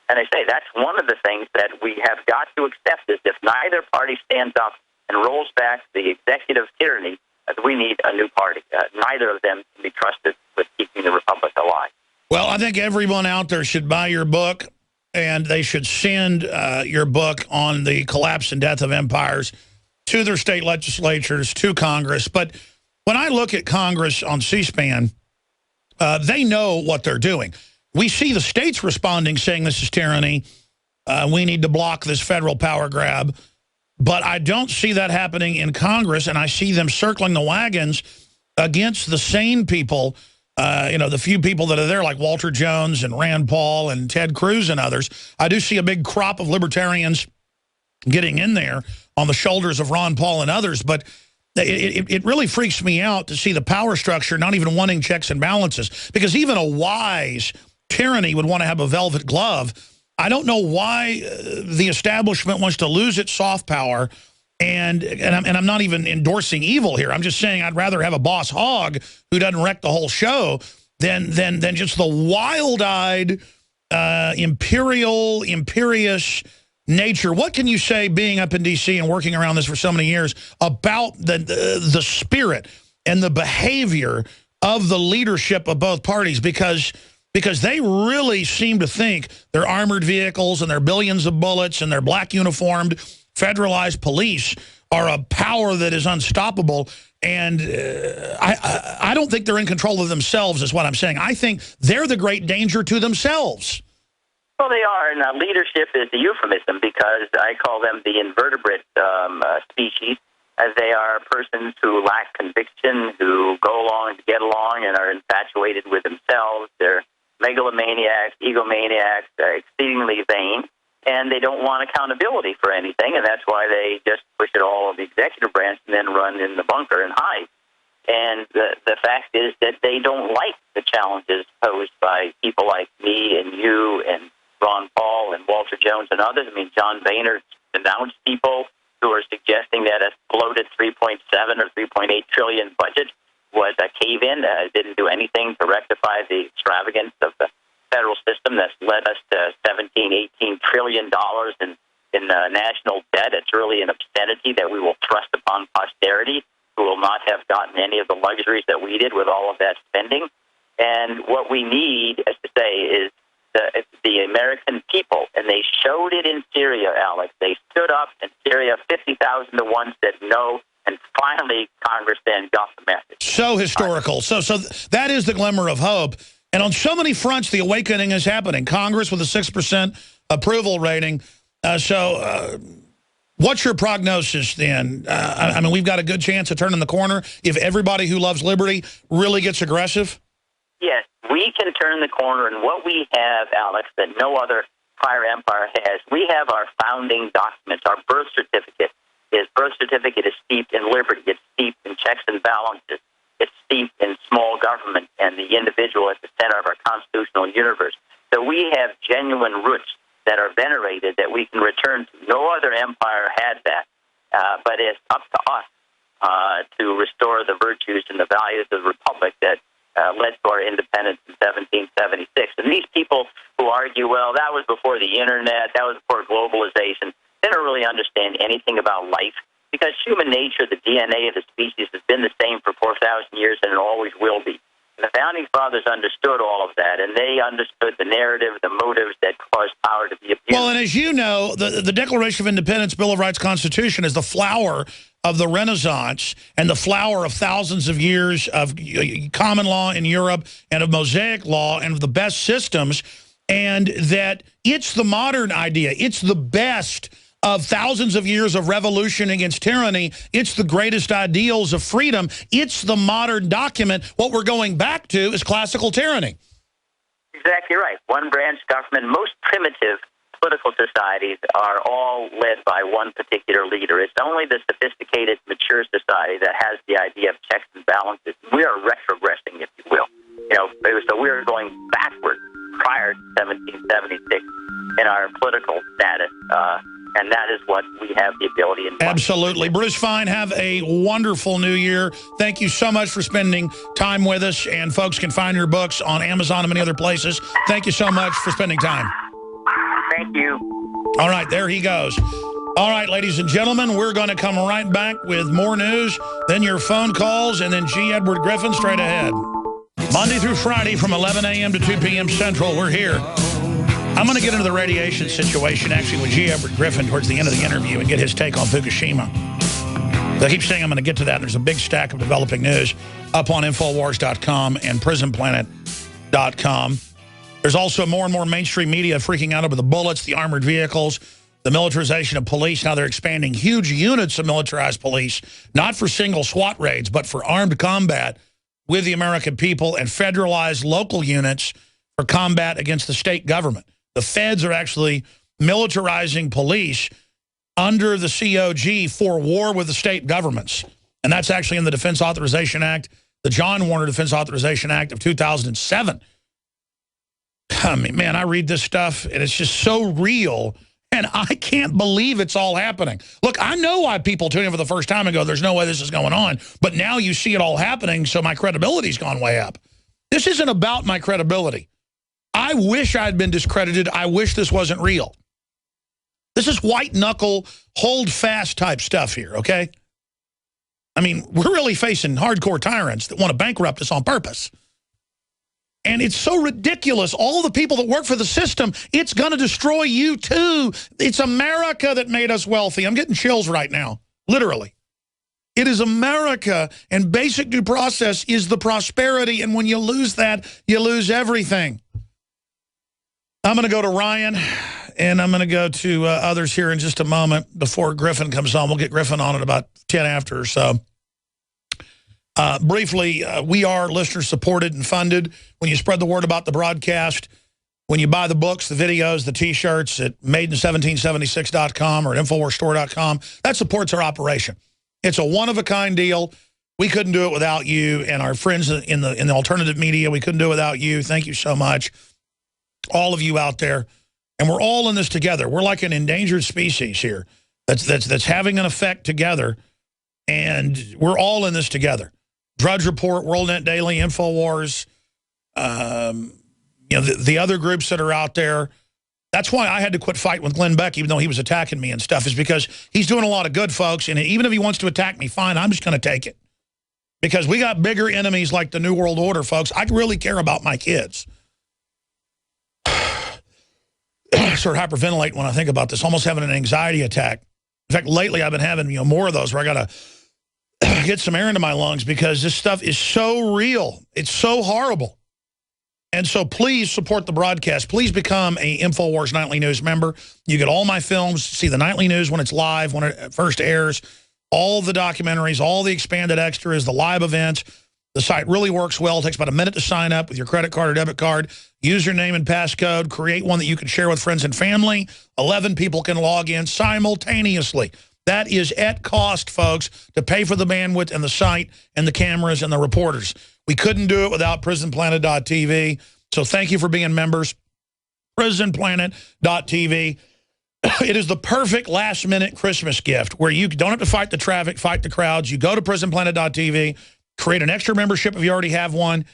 And I say that's one of the things that we have got to accept, is if neither party stands up and rolls back the executive tyranny, we need a new party. Neither of them can be trusted with keeping the republic alive. Well, I think everyone out there should buy your book, and they should send your book on the collapse and death of empires to their state legislatures, to Congress. But when I look at Congress on C-SPAN, they know what they're doing. We see the states responding, saying this is tyranny. We need to block this federal power grab. But I don't see that happening in Congress, and I see them circling the wagons against the sane people, the few people that are there, like Walter Jones and Rand Paul and Ted Cruz and others. I do see a big crop of libertarians getting in there on the shoulders of Ron Paul and others, but it really freaks me out to see the power structure not even wanting checks and balances, because even a wise tyranny would want to have a velvet glove. I don't know why the establishment wants to lose its soft power And I'm not even endorsing evil here. I'm just saying I'd rather have a boss hog who doesn't wreck the whole show than just the wild-eyed, imperious nature. What can you say, being up in D.C. and working around this for so many years, about the spirit and the behavior of the leadership of both parties? Because they really seem to think their armored vehicles and their billions of bullets and their black uniformed federalized police are a power that is unstoppable. And I don't think they're in control of themselves, is what I'm saying. I think they're the great danger to themselves. Well, they are, and leadership is a euphemism, because I call them the invertebrate species, as they are persons who lack conviction, who go along to get along and are infatuated with themselves. They're megalomaniacs, egomaniacs, exceedingly vain, and they don't want accountability for anything, and that's why they just push it all on the executive branch and then run in the bunker and hide. And the fact is that they don't like the challenges posed by people like me and you and Ron Paul and Walter Jones and others. I mean, John Boehner denounced people who are suggesting that a bloated 3.7 or 3.8 trillion budget was a cave-in, didn't do anything to rectify the extravagance of the federal system that's led us to $17, $18 trillion in national debt. It's really an obscenity that we will thrust upon posterity, who will not have gotten any of the luxuries that we did with all of that spending. And what we need, as to say, is the American people, and they showed it in Syria, Alex. They stood up in Syria, 50,000 to 1 said no, and finally Congress then got the message. So historical. So that is the glimmer of hope. And on so many fronts, the awakening is happening. Congress with a 6% approval rating. What's your prognosis then? I mean, we've got a good chance of turning the corner if everybody who loves liberty really gets aggressive? Yes, we can turn the corner, and what we have, Alex, that no other prior empire has, we have our founding documents. Our birth certificate is steeped in liberty. It's steeped in checks and balances. It's steeped in small government and the individual at the center of our constitutional universe. So we have genuine roots that are venerated that we can return to. No other empire had that, but it's up to us to restore the virtues and the values of the republic that led to our independence in 1776. And these people who argue, well, that was before the internet, that was before globalization, they don't really understand anything about life, because human nature, the DNA of the species, has been the same for 4,000 years, and it always will be. And the Founding Fathers understood all of that, and they understood the narrative, the motives that caused power to be abused. Well, and as you know, the Declaration of Independence, Bill of Rights, Constitution is the flower of the Renaissance and the flower of thousands of years of common law in Europe and of Mosaic law and of the best systems, and that it's the modern idea. It's the best of thousands of years of revolution against tyranny. It's the greatest ideals of freedom. It's the modern document. What we're going back to is classical tyranny. Exactly right. One branch government. Most primitive political societies are all led by one particular leader. It's only the sophisticated, mature society that has the idea of checks and balances. We are retrogressing, if you will. So we are going backward prior to 1776 in our political status. And that is what we have the ability in. Absolutely. Bruce Fein, have a wonderful new year. Thank you so much for spending time with us. And folks can find your books on Amazon and many other places. Thank you so much for spending time. Thank you. All right, there he goes. All right, ladies and gentlemen, we're going to come right back with more news, then your phone calls, and then G. Edward Griffin straight ahead. Monday through Friday from 11 a.m. to 2 p.m. Central, we're here. I'm going to get into the radiation situation, actually, with G. Edward Griffin towards the end of the interview and get his take on Fukushima. I keep saying I'm going to get to that. There's a big stack of developing news up on Infowars.com and Prisonplanet.com. There's also more and more mainstream media freaking out over the bullets, the armored vehicles, the militarization of police. Now they're expanding huge units of militarized police, not for single SWAT raids, but for armed combat with the American people, and federalized local units for combat against the state government. The feds are actually militarizing police under the COG for war with the state governments. And that's actually in the Defense Authorization Act, the John Warner Defense Authorization Act of 2007. I mean, man, I read this stuff, and it's just so real And I can't believe it's all happening. Look, I know why people tune in for the first time and go, there's no way this is going on. But now you see it all happening, so my credibility's gone way up. This isn't about my credibility. I wish I'd been discredited. I wish this wasn't real. This is white-knuckle, hold-fast type stuff here, okay? I mean, we're really facing hardcore tyrants that want to bankrupt us on purpose. And it's so ridiculous. All the people that work for the system, it's going to destroy you too. It's America that made us wealthy. I'm getting chills right now, literally. It is America, and basic due process is the prosperity. And when you lose that, you lose everything. I'm going to go to Ryan, and I'm going to go to others here in just a moment before Griffin comes on. We'll get Griffin on at about 10 after or so. Briefly, we are listener-supported and funded. When you spread the word about the broadcast, when you buy the books, the videos, the T-shirts at maiden1776.com or at InfoWarsStore.com, that supports our operation. It's a one-of-a-kind deal. We couldn't do it without you and our friends in the alternative media. We couldn't do it without you. Thank you so much, all of you out there. And we're all in this together. We're like an endangered species here that's having an effect together, and we're all in this together. Drudge Report, WorldNet Daily, InfoWars, you know, the other groups that are out there. That's why I had to quit fighting with Glenn Beck, even though he was attacking me and stuff, is because he's doing a lot of good, folks. And even if he wants to attack me, fine, I'm just going to take it. Because we got bigger enemies like the New World Order, folks. I really care about my kids. Sort of hyperventilate when I think about this, almost having an anxiety attack. In fact, lately I've been having more of those where I got to get some air into my lungs because this stuff is so real. It's so horrible. And so please support the broadcast. Please become a InfoWars Nightly News member. You get all my films, see the Nightly News when it's live, when it first airs, all the documentaries, all the expanded extras, the live events. The site really works well. It takes about a minute to sign up with your credit card or debit card. Username and passcode. Create one that you can share with friends and family. 11 people can log in simultaneously. That is at cost, folks, to pay for the bandwidth and the site and the cameras and the reporters. We couldn't do it without Prisonplanet.tv. So thank you for being members. Prisonplanet.tv. It is the perfect last-minute Christmas gift where you don't have to fight the traffic, fight the crowds. You go to Prisonplanet.tv, create an extra membership if you already have one,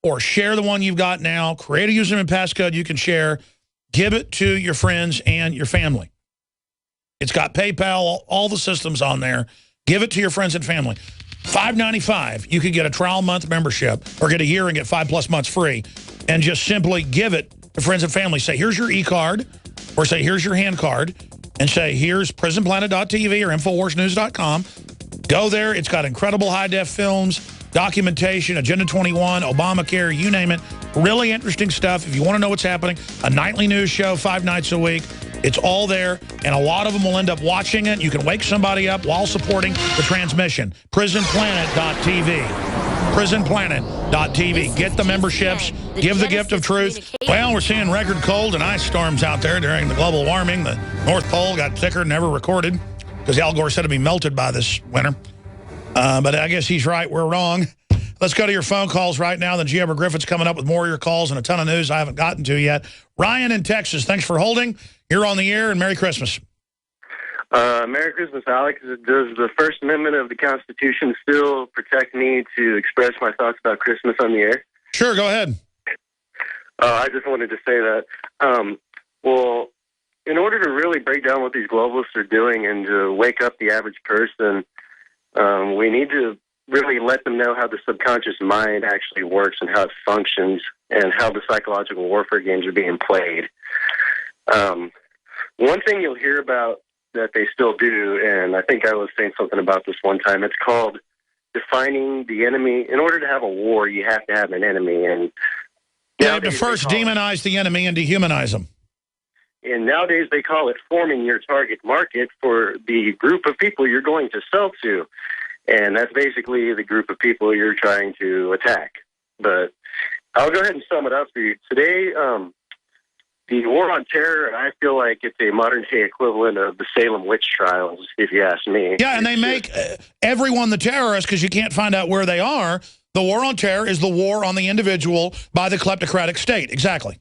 or share the one you've got now. Create a username and passcode you can share. Give it to your friends and your family. It's got PayPal, all the systems on there. Give it to your friends and family. $5.95, you could get a trial month membership or get a year and get 5+ months free. And just simply give it to friends and family. Say, here's your e-card, or say, here's your hand card, and say, here's prisonplanet.tv or InfoWarsNews.com. Go there. It's got incredible high-def films, documentation, Agenda 21, Obamacare, you name it. Really interesting stuff. If you want to know what's happening, a nightly news show 5 nights a week. It's all there, and a lot of them will end up watching it. You can wake somebody up while supporting the transmission. Prisonplanet.tv. Prisonplanet.tv. Get the memberships. Give the gift of truth. Well, we're seeing record cold and ice storms out there during the global warming. The North Pole got thicker, never recorded, because Al Gore said it'd be melted by this winter. But I guess he's right. We're wrong. Let's go to your phone calls right now. Then G. Griffin's coming up with more of your calls and a ton of news I haven't gotten to yet. Ryan in Texas, thanks for holding. You're on the air, and Merry Christmas. Merry Christmas, Alex. Does the First Amendment of the Constitution still protect me to express my thoughts about Christmas on the air? Sure, go ahead. I just wanted to say that. Well, in order to really break down what these globalists are doing and to wake up the average person, we need to really let them know how the subconscious mind actually works and how it functions and how the psychological warfare games are being played. One thing you'll hear about that they still do, and I think I was saying something about this one time, it's called defining the enemy. In order to have a war, you have to have an enemy. And you have to first demonize the enemy and dehumanize them. And nowadays they call it forming your target market for the group of people you're going to sell to. And that's basically the group of people you're trying to attack. But I'll go ahead and sum it up for you. Today, the war on terror, I feel like it's a modern-day equivalent of the Salem witch trials, if you ask me. Yeah, and they make everyone the terrorist because you can't find out where they are. The war on terror is the war on the individual by the kleptocratic state. Exactly.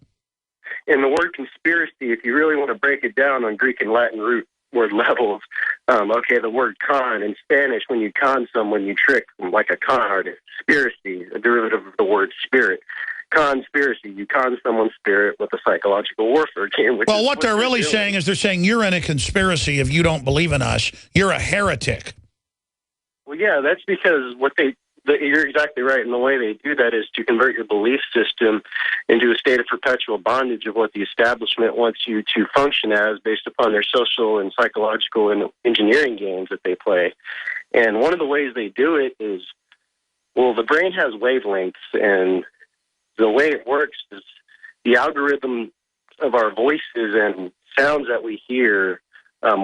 And the word conspiracy, if you really want to break it down on Greek and Latin root word levels, okay, the word con in Spanish, when you con someone, you trick them, like a con artist. Conspiracy, a derivative of the word spirit. Conspiracy, you con someone's spirit with a psychological warfare game. Well, what they're really saying is they're saying you're in a conspiracy if you don't believe in us. You're a heretic. Well, yeah, that's because you're exactly right. And the way they do that is to convert your belief system into a state of perpetual bondage of what the establishment wants you to function as based upon their social and psychological and engineering games that they play. And one of the ways they do it is, well, the brain has wavelengths, and the way it works is the algorithm of our voices and sounds that we hear,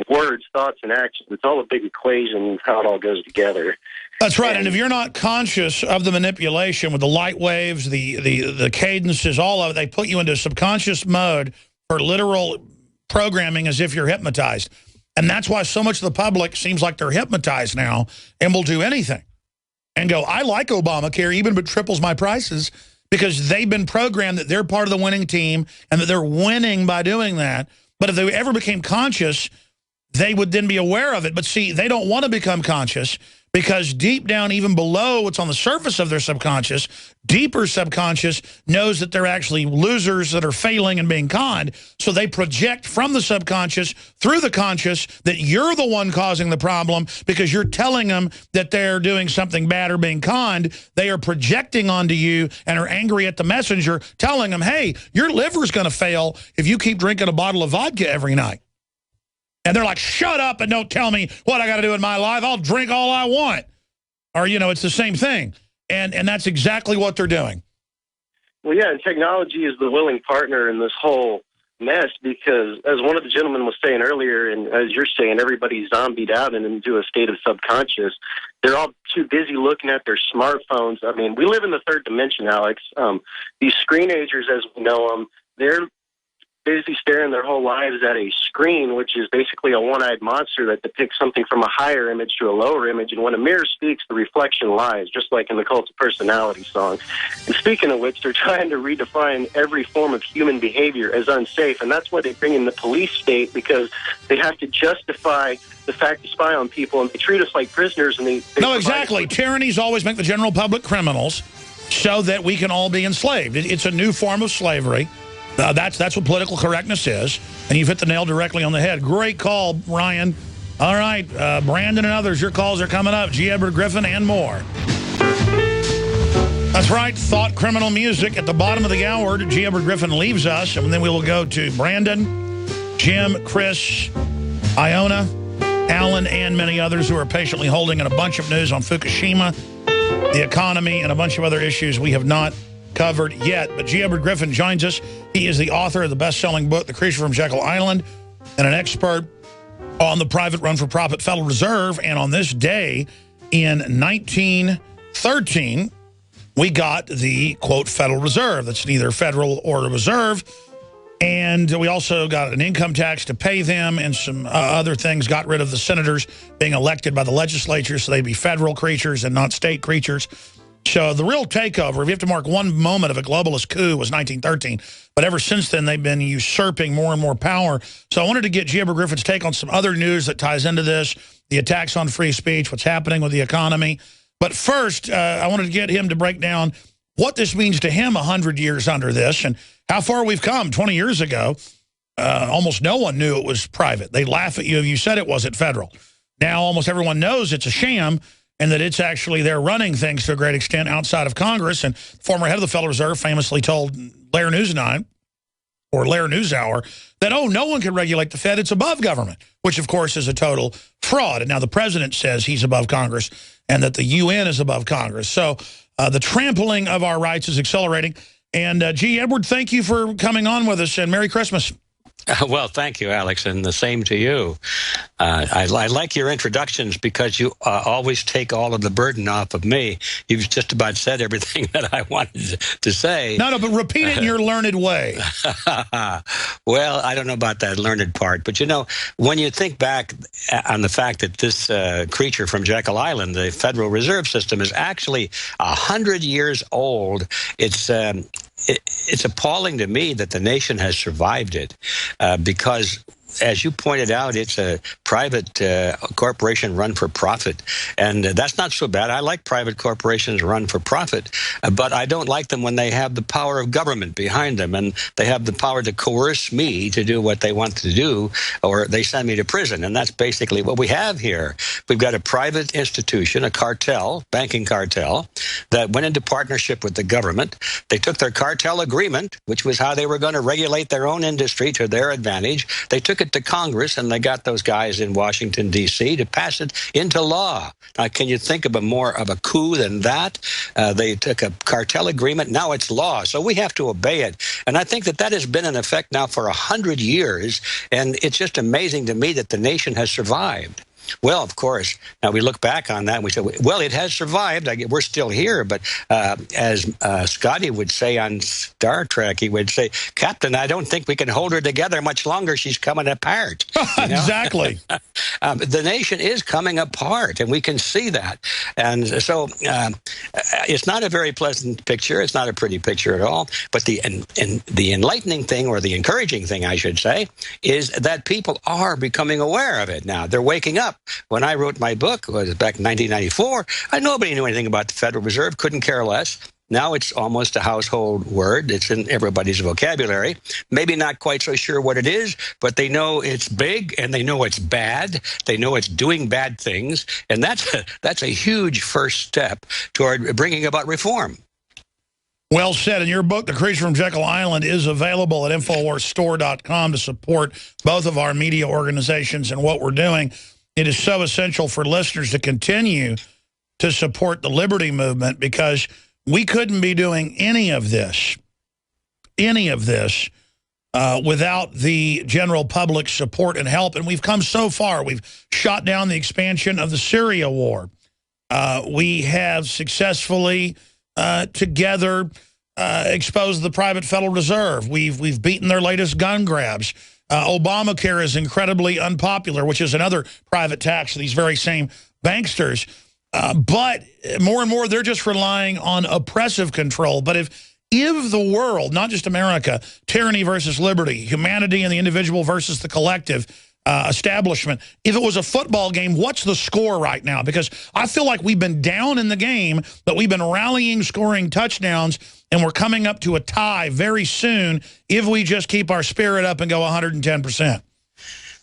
words, thoughts, and actions. It's all a big equation of how it all goes together. That's right. And if you're not conscious of the manipulation with the light waves, the cadences, all of it, they put you into subconscious mode for literal programming as if you're hypnotized. And that's why so much of the public seems like they're hypnotized now and will do anything and go, I like Obamacare, even if it triples my prices, because they've been programmed that they're part of the winning team and that they're winning by doing that. But if they ever became conscious, they would then be aware of it. But see, they don't want to become conscious because deep down, even below what's on the surface of their subconscious, deeper subconscious knows that they're actually losers that are failing and being conned. So they project from the subconscious through the conscious that you're the one causing the problem because you're telling them that they're doing something bad or being conned. They are projecting onto you and are angry at the messenger, telling them, hey, your liver's going to fail if you keep drinking a bottle of vodka every night. And they're like, shut up and don't tell me what I got to do in my life. I'll drink all I want. Or, you know, it's the same thing. And that's exactly what they're doing. Well, yeah, and technology is the willing partner in this whole mess because, as one of the gentlemen was saying earlier, and as you're saying, everybody's zombied out and into a state of subconscious. They're all too busy looking at their smartphones. I mean, we live in the third dimension, Alex. These screenagers, as we know them, they're busy staring their whole lives at a screen, which is basically a one-eyed monster that depicts something from a higher image to a lower image. And when a mirror speaks, the reflection lies, just like in the Cult of Personality song. And speaking of which, they're trying to redefine every form of human behavior as unsafe. And that's why they bring in the police state, because they have to justify the fact to spy on people, and they treat us like prisoners. And they no, exactly. Tyrannies always make the general public criminals so that we can all be enslaved. It's a new form of slavery. That's what political correctness is, and you've hit the nail directly on the head. Great call, Ryan. All right, Brandon and others, your calls are coming up. G. Edward Griffin and more. That's right, thought criminal music at the bottom of the hour. G. Edward Griffin leaves us, and then we will go to Brandon, Jim, Chris, Iona, Alan, and many others who are patiently holding in a bunch of news on Fukushima, the economy, and a bunch of other issues we have not covered yet. But G. Edward Griffin joins us. He is the author of the best-selling book, The Creature from Jekyll Island, and an expert on the private run-for-profit Federal Reserve. And on this day in 1913, we got the, quote, Federal Reserve. That's neither federal or a reserve. And we also got an income tax to pay them and some other things, got rid of the senators being elected by the legislature, so they'd be federal creatures and not state creatures. So the real takeover, if you have to mark one moment of a globalist coup, was 1913. But ever since then, they've been usurping more and more power. So I wanted to get G. Edward Griffin's take on some other news that ties into this, the attacks on free speech, what's happening with the economy. But first, I wanted to get him to break down what this means to him 100 years under this and how far we've come. 20 years ago, almost no one knew it was private. They laugh at you if you said it wasn't federal. Now almost everyone knows it's a sham, and that it's actually they're running things to a great extent outside of Congress. And former head of the Federal Reserve famously told Lair Newshour that, oh, no one can regulate the Fed. It's above government, which, of course, is a total fraud. And now the president says he's above Congress and that the UN is above Congress. So the trampling of our rights is accelerating. And, G. Edward, thank you for coming on with us, and Merry Christmas. Well, thank you, Alex, and the same to you. I like your introductions because you always take all of the burden off of me. You've just about said everything that I wanted to say. No, but repeat it in your learned way. Well, I don't know about that learned part, but, you know, when you think back on the fact that this creature from Jekyll Island, the Federal Reserve System, is actually 100 years old, it's it's appalling to me that the nation has survived it because, as you pointed out, it's a private corporation run for profit. And that's not so bad. I like private corporations run for profit, but I don't like them when they have the power of government behind them and they have the power to coerce me to do what they want to do, or they send me to prison. And that's basically what we have here. We've got a private institution, a cartel, banking cartel, that went into partnership with the government. They took their cartel agreement, which was how they were going to regulate their own industry to their advantage. They took it to Congress, and they got those guys in Washington, D.C. to pass it into law. Now, can you think of more of a coup than that? They took a cartel agreement. Now it's law, so we have to obey it. And I think that has been in effect now for 100 years, and it's just amazing to me that the nation has survived. Well, of course, now we look back on that and we say, well, it has survived. We're still here. But as Scotty would say on Star Trek, he would say, Captain, I don't think we can hold her together much longer. She's coming apart. You know? Exactly. The nation is coming apart, and we can see that. And so it's not a very pleasant picture. It's not a pretty picture at all. But the enlightening thing, or the encouraging thing, I should say, is that people are becoming aware of it now. They're waking up. When I wrote my book, it was back in 1994, nobody knew anything about the Federal Reserve, couldn't care less. Now it's almost a household word. It's in everybody's vocabulary. Maybe not quite so sure what it is, but they know it's big and they know it's bad. They know it's doing bad things. And that's a huge first step toward bringing about reform. Well said. And your book, The Creature from Jekyll Island, is available at InfoWarsStore.com to support both of our media organizations and what we're doing. It is so essential for listeners to continue to support the liberty movement, because we couldn't be doing any of this, without the general public support and help. And we've come so far. We've shot down the expansion of the Syria war. We have successfully together exposed the private Federal Reserve. We've beaten their latest gun grabs. Obamacare is incredibly unpopular, which is another private tax of these very same banksters. But more and more, they're just relying on oppressive control. But if the world, not just America, tyranny versus liberty, humanity and the individual versus the collective, establishment, if it was a football game, what's the score right now? Because I feel like we've been down in the game, but we've been rallying, scoring touchdowns, and we're coming up to a tie very soon if we just keep our spirit up and go 110%.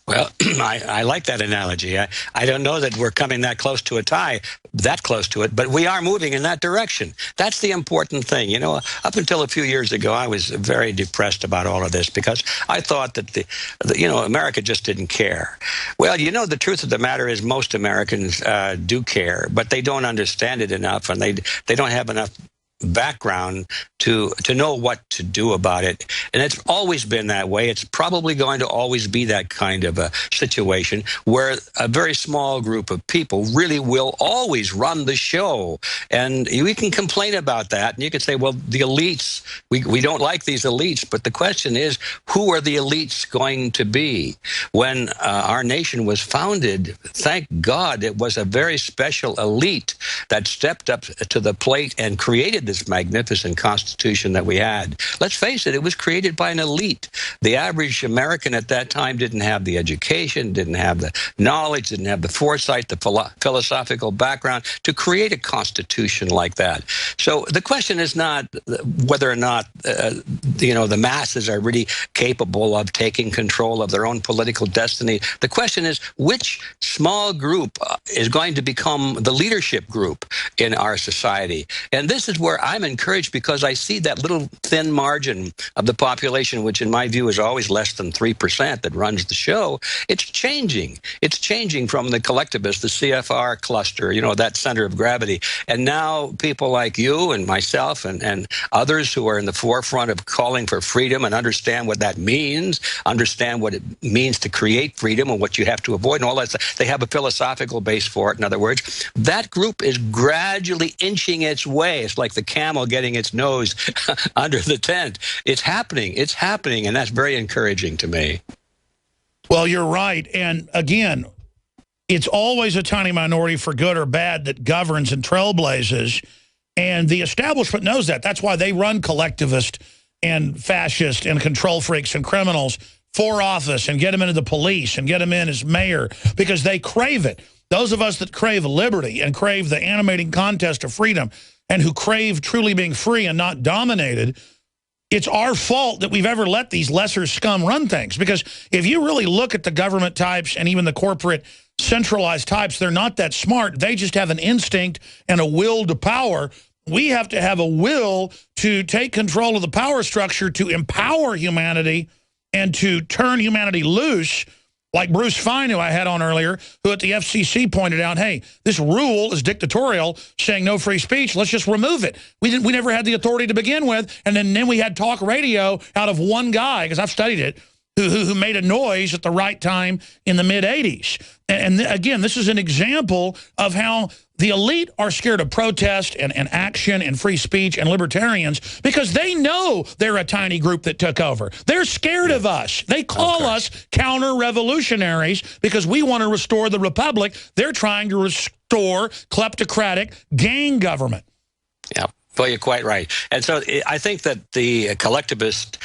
Well, I like that analogy. I don't know that we're coming that close to a tie, that close to it, but we are moving in that direction. That's the important thing. You know, up until a few years ago, I was very depressed about all of this because I thought that, America just didn't care. Well, the truth of the matter is most Americans do care, but they don't understand it enough, and they don't have enough background to know what to do about it. And it's always been that way. It's probably going to always be that kind of a situation where a very small group of people really will always run the show. And we can complain about that. And you can say, well, the elites, we don't like these elites. But the question is, who are the elites going to be? When our nation was founded, thank God, it was a very special elite that stepped up to the plate and created this magnificent Constitution that we had. Let's face it, it was created by an elite. The average American at that time didn't have the education, didn't have the knowledge, didn't have the foresight, the philosophical background to create a Constitution like that. So the question is not whether or not the masses are really capable of taking control of their own political destiny. The question is which small group is going to become the leadership group in our society. And this is where I'm encouraged, because I see that little thin margin of the population, which in my view is always less than 3% that runs the show. It's changing. It's changing from the collectivist, the CFR cluster, that center of gravity. And now people like you and myself and others who are in the forefront of calling for freedom and understand what that means, understand what it means to create freedom and what you have to avoid and all that stuff. They have a philosophical base for it. In other words, that group is gradually inching its way. It's like the camel getting its nose under the tent. It's happening, and that's very encouraging to me. Well, you're right. And again, it's always a tiny minority, for good or bad, that governs and trailblazes. And the establishment knows that. That's why they run collectivist and fascists and control freaks and criminals for office and get them into the police and get them in as mayor because they crave it. Those of us that crave liberty and crave the animating contest of freedom and who crave truly being free and not dominated, it's our fault that we've ever let these lesser scum run things. Because if you really look at the government types and even the corporate centralized types, they're not that smart. They just have an instinct and a will to power. We have to have a will to take control of the power structure to empower humanity and to turn humanity loose, like Bruce Fein, who I had on earlier, who at the FCC pointed out, hey, this rule is dictatorial, saying no free speech. Let's just remove it. We never had the authority to begin with, and then we had talk radio out of one guy, because I've studied it, who made a noise at the right time in the mid-'80s. And again, this is an example of how the elite are scared of protest and action and free speech and libertarians because they know they're a tiny group that took over. They're scared of us. They call us counter-revolutionaries because we want to restore the republic. They're trying to restore kleptocratic gang government. Yeah, well, you're quite right. And so I think that the collectivist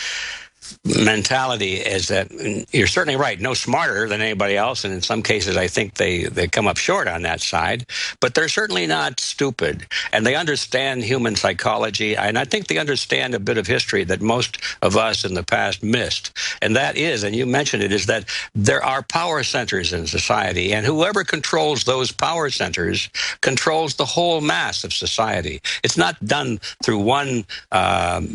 mentality is that you're certainly right, no smarter than anybody else, and in some cases I think they come up short on that side, but they're certainly not stupid, and they understand human psychology, and I think they understand a bit of history that most of us in the past missed, and that is, and you mentioned it, is that there are power centers in society, and whoever controls those power centers controls the whole mass of society. It's not done through one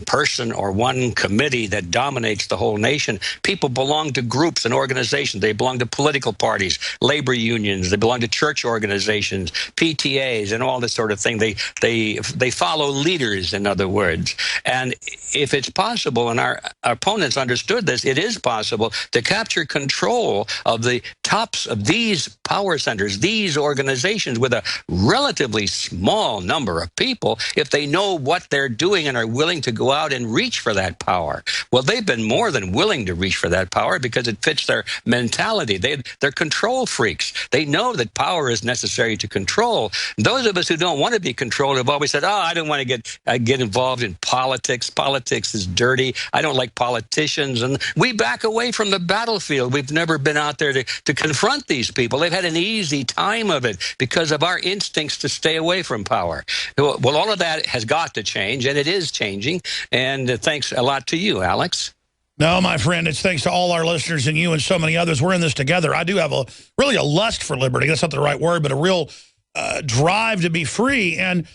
person or one committee that dominates the whole nation. People belong to groups and organizations. They belong to political parties, labor unions. They belong to church organizations, PTAs, and all this sort of thing. They follow leaders, in other words. And if it's possible, and our opponents understood this, it is possible to capture control of the tops of these power centers, these organizations, with a relatively small number of people, if they know what they're doing and are willing to go out and reach for that power. Well, they've been more than willing to reach for that power because it fits their mentality. They're control freaks. They know that power is necessary to control. Those of us who don't want to be controlled have always said, oh, I don't want to get involved in politics. Politics is dirty. I don't like politicians. And we back away from the battlefield. We've never been out there to confront these people. They've had an easy time of it because of our instincts to stay away from power. Well, all of that has got to change, and it is changing. And thanks a lot to you, Alex. No, my friend, it's thanks to all our listeners and you and so many others. We're in this together. I do have really a lust for liberty. That's not the right word, but a real drive to be free. And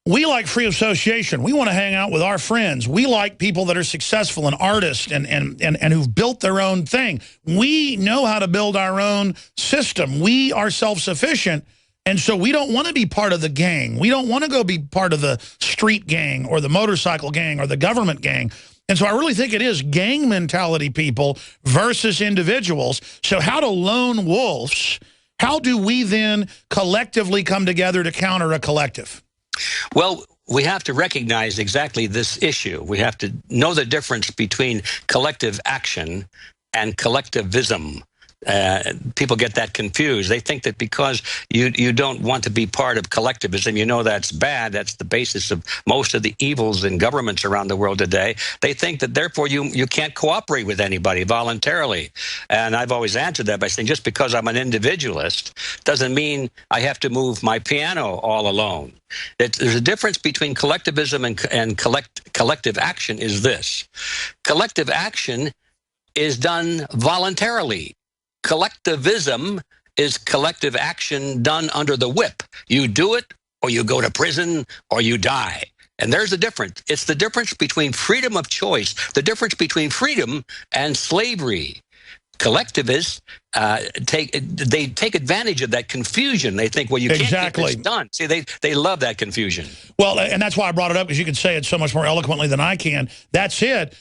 we like free association. We want to hang out with our friends. We like people that are successful and artists and who've built their own thing. We know how to build our own system. We are self-sufficient. And so we don't want to be part of the gang. We don't want to go be part of the street gang or the motorcycle gang or the government gang. And so I really think it is gang mentality people versus individuals. So how do lone wolves, how do we then collectively come together to counter a collective? Well, we have to recognize exactly this issue. We have to know the difference between collective action and collectivism. People get that confused. They think that because you don't want to be part of collectivism, you know that's bad. That's the basis of most of the evils in governments around the world today. They think that therefore you can't cooperate with anybody voluntarily. And I've always answered that by saying just because I'm an individualist doesn't mean I have to move my piano all alone. There's a difference between collectivism and collective action is this. Collective action is done voluntarily. Collectivism is collective action done under the whip. You do it, or you go to prison, or you die. And there's a difference. It's the difference between freedom of choice, the difference between freedom and slavery. Collectivists take advantage of that confusion. They think, well, you can't get this done. See, they love that confusion. Well, and that's why I brought it up, because you can say it so much more eloquently than I can. That's it.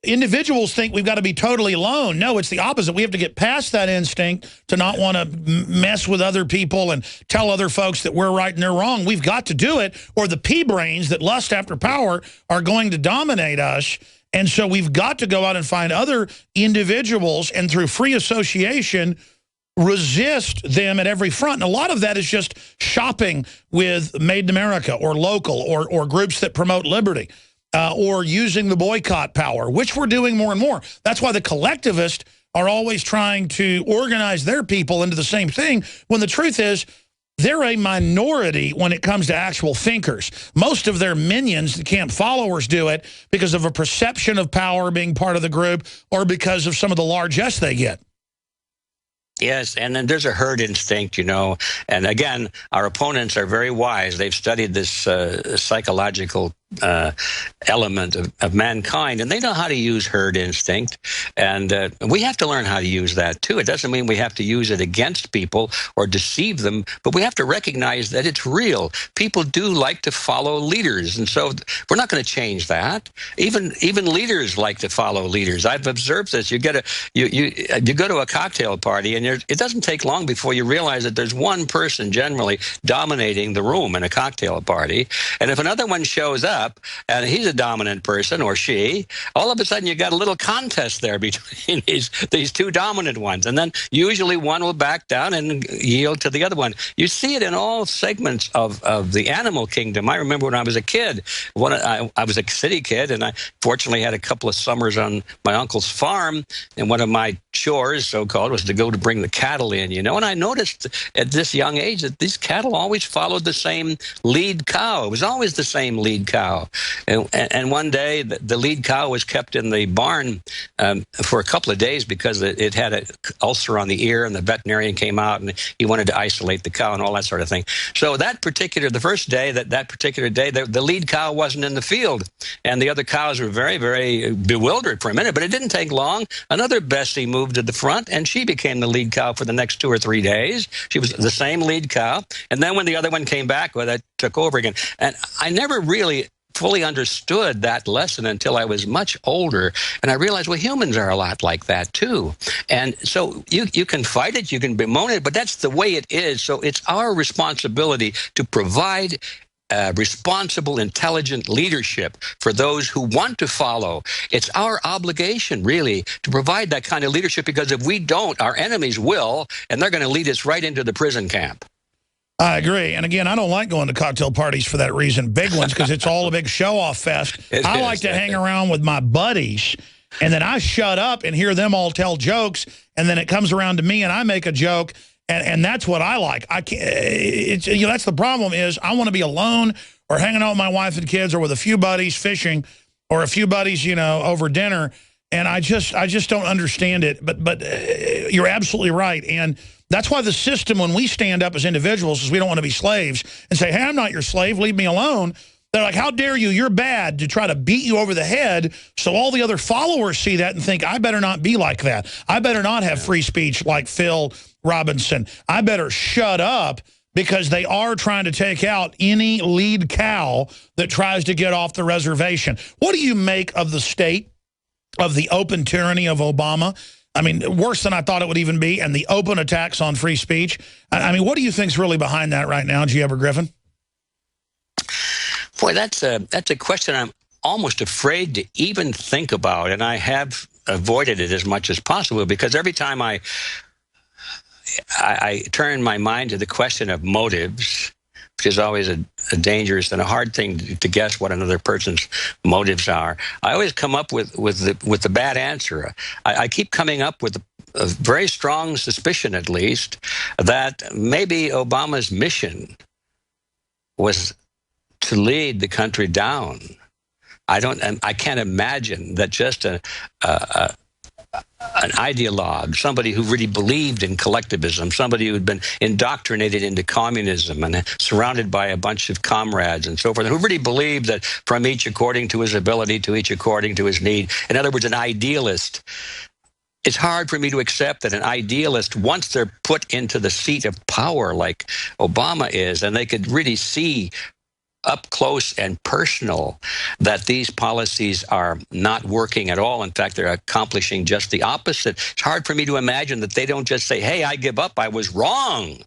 Individuals think we've got to be totally alone. No, it's the opposite. We have to get past that instinct to not want to mess with other people and tell other folks that we're right and they're wrong. We've got to do it, or the pea-brains that lust after power are going to dominate us. And so we've got to go out and find other individuals and through free association resist them at every front. And a lot of that is just shopping with Made in America or local or groups that promote liberty. or using the boycott power, which we're doing more and more. That's why the collectivists are always trying to organize their people into the same thing, when the truth is they're a minority when it comes to actual thinkers. Most of their minions, the camp followers, do it because of a perception of power being part of the group or because of some of the largesse they get. Yes, and then there's a herd instinct, you know. And again, our opponents are very wise. They've studied this psychological element of mankind, and they know how to use herd instinct. And we have to learn how to use that, too. It doesn't mean we have to use it against people or deceive them, but we have to recognize that it's real. People do like to follow leaders, and so we're not going to change that. Even leaders like to follow leaders. I've observed this. You go to a cocktail party, and it doesn't take long before you realize that there's one person generally dominating the room in a cocktail party, and if another one shows up, and he's a dominant person, or she, all of a sudden you got a little contest there between these two dominant ones, and then usually one will back down and yield to the other one. You see it in all segments of the animal kingdom. I remember when I was a kid, I was a city kid, and I fortunately had a couple of summers on my uncle's farm, and one of my chores, so-called, was to go to bring the cattle in, you know, and I noticed at this young age that these cattle always followed the same lead cow. It was always the same lead cow. And one day, the lead cow was kept in the barn for a couple of days because it had an ulcer on the ear, and the veterinarian came out, and he wanted to isolate the cow and all that sort of thing. So the first day, that particular day, the lead cow wasn't in the field, and the other cows were very, very bewildered for a minute, but it didn't take long. Another Bessie moved to the front, and she became the lead cow for the next 2 or 3 days. She was the same lead cow, and then when the other one came back, well, that took over again. And I never really fully understood that lesson until I was much older, and I realized, well, humans are a lot like that too. And so you can fight it, you can bemoan it, but that's the way it is. So it's our responsibility to provide responsible, intelligent leadership for those who want to follow. It's our obligation, really, to provide that kind of leadership, because if we don't, our enemies will, and they're going to lead us right into the prison camp. I agree. And again, I don't like going to cocktail parties for that reason, big ones, because it's all a big show-off fest. I like to hang around with my buddies, and then I shut up and hear them all tell jokes, and then it comes around to me and I make a joke, and that's what I like. I can't. That's the problem, is I want to be alone or hanging out with my wife and kids, or with a few buddies fishing, or a few buddies, over dinner, and I just don't understand it. But you're absolutely right, and that's why the system, when we stand up as individuals, is we don't want to be slaves and say, hey, I'm not your slave, leave me alone. They're like, how dare you, you're bad, to try to beat you over the head, so all the other followers see that and think, I better not be like that. I better not have free speech like Phil Robertson. I better shut up, because they are trying to take out any lead cow that tries to get off the reservation. What do you make of the state of the open tyranny of Obama? I mean, worse than I thought it would even be, and the open attacks on free speech. I mean, what do you think's really behind that right now, G. Ever Griffin? Boy, that's a question I'm almost afraid to even think about, and I have avoided it as much as possible, because every time I turn my mind to the question of motives, which is always a dangerous and a hard thing to guess what another person's motives are, I always come up with the bad answer. I keep coming up with a very strong suspicion, at least, that maybe Obama's mission was to lead the country down. I can't imagine that just an ideologue, somebody who really believed in collectivism, somebody who had been indoctrinated into communism and surrounded by a bunch of comrades and so forth, who really believed that from each according to his ability, to each according to his need. In other words, an idealist. It's hard for me to accept that an idealist, once they're put into the seat of power like Obama is, and they could really see up close and personal that these policies are not working at all. In fact, they're accomplishing just the opposite. It's hard for me to imagine that they don't just say, hey, I give up, I was wrong.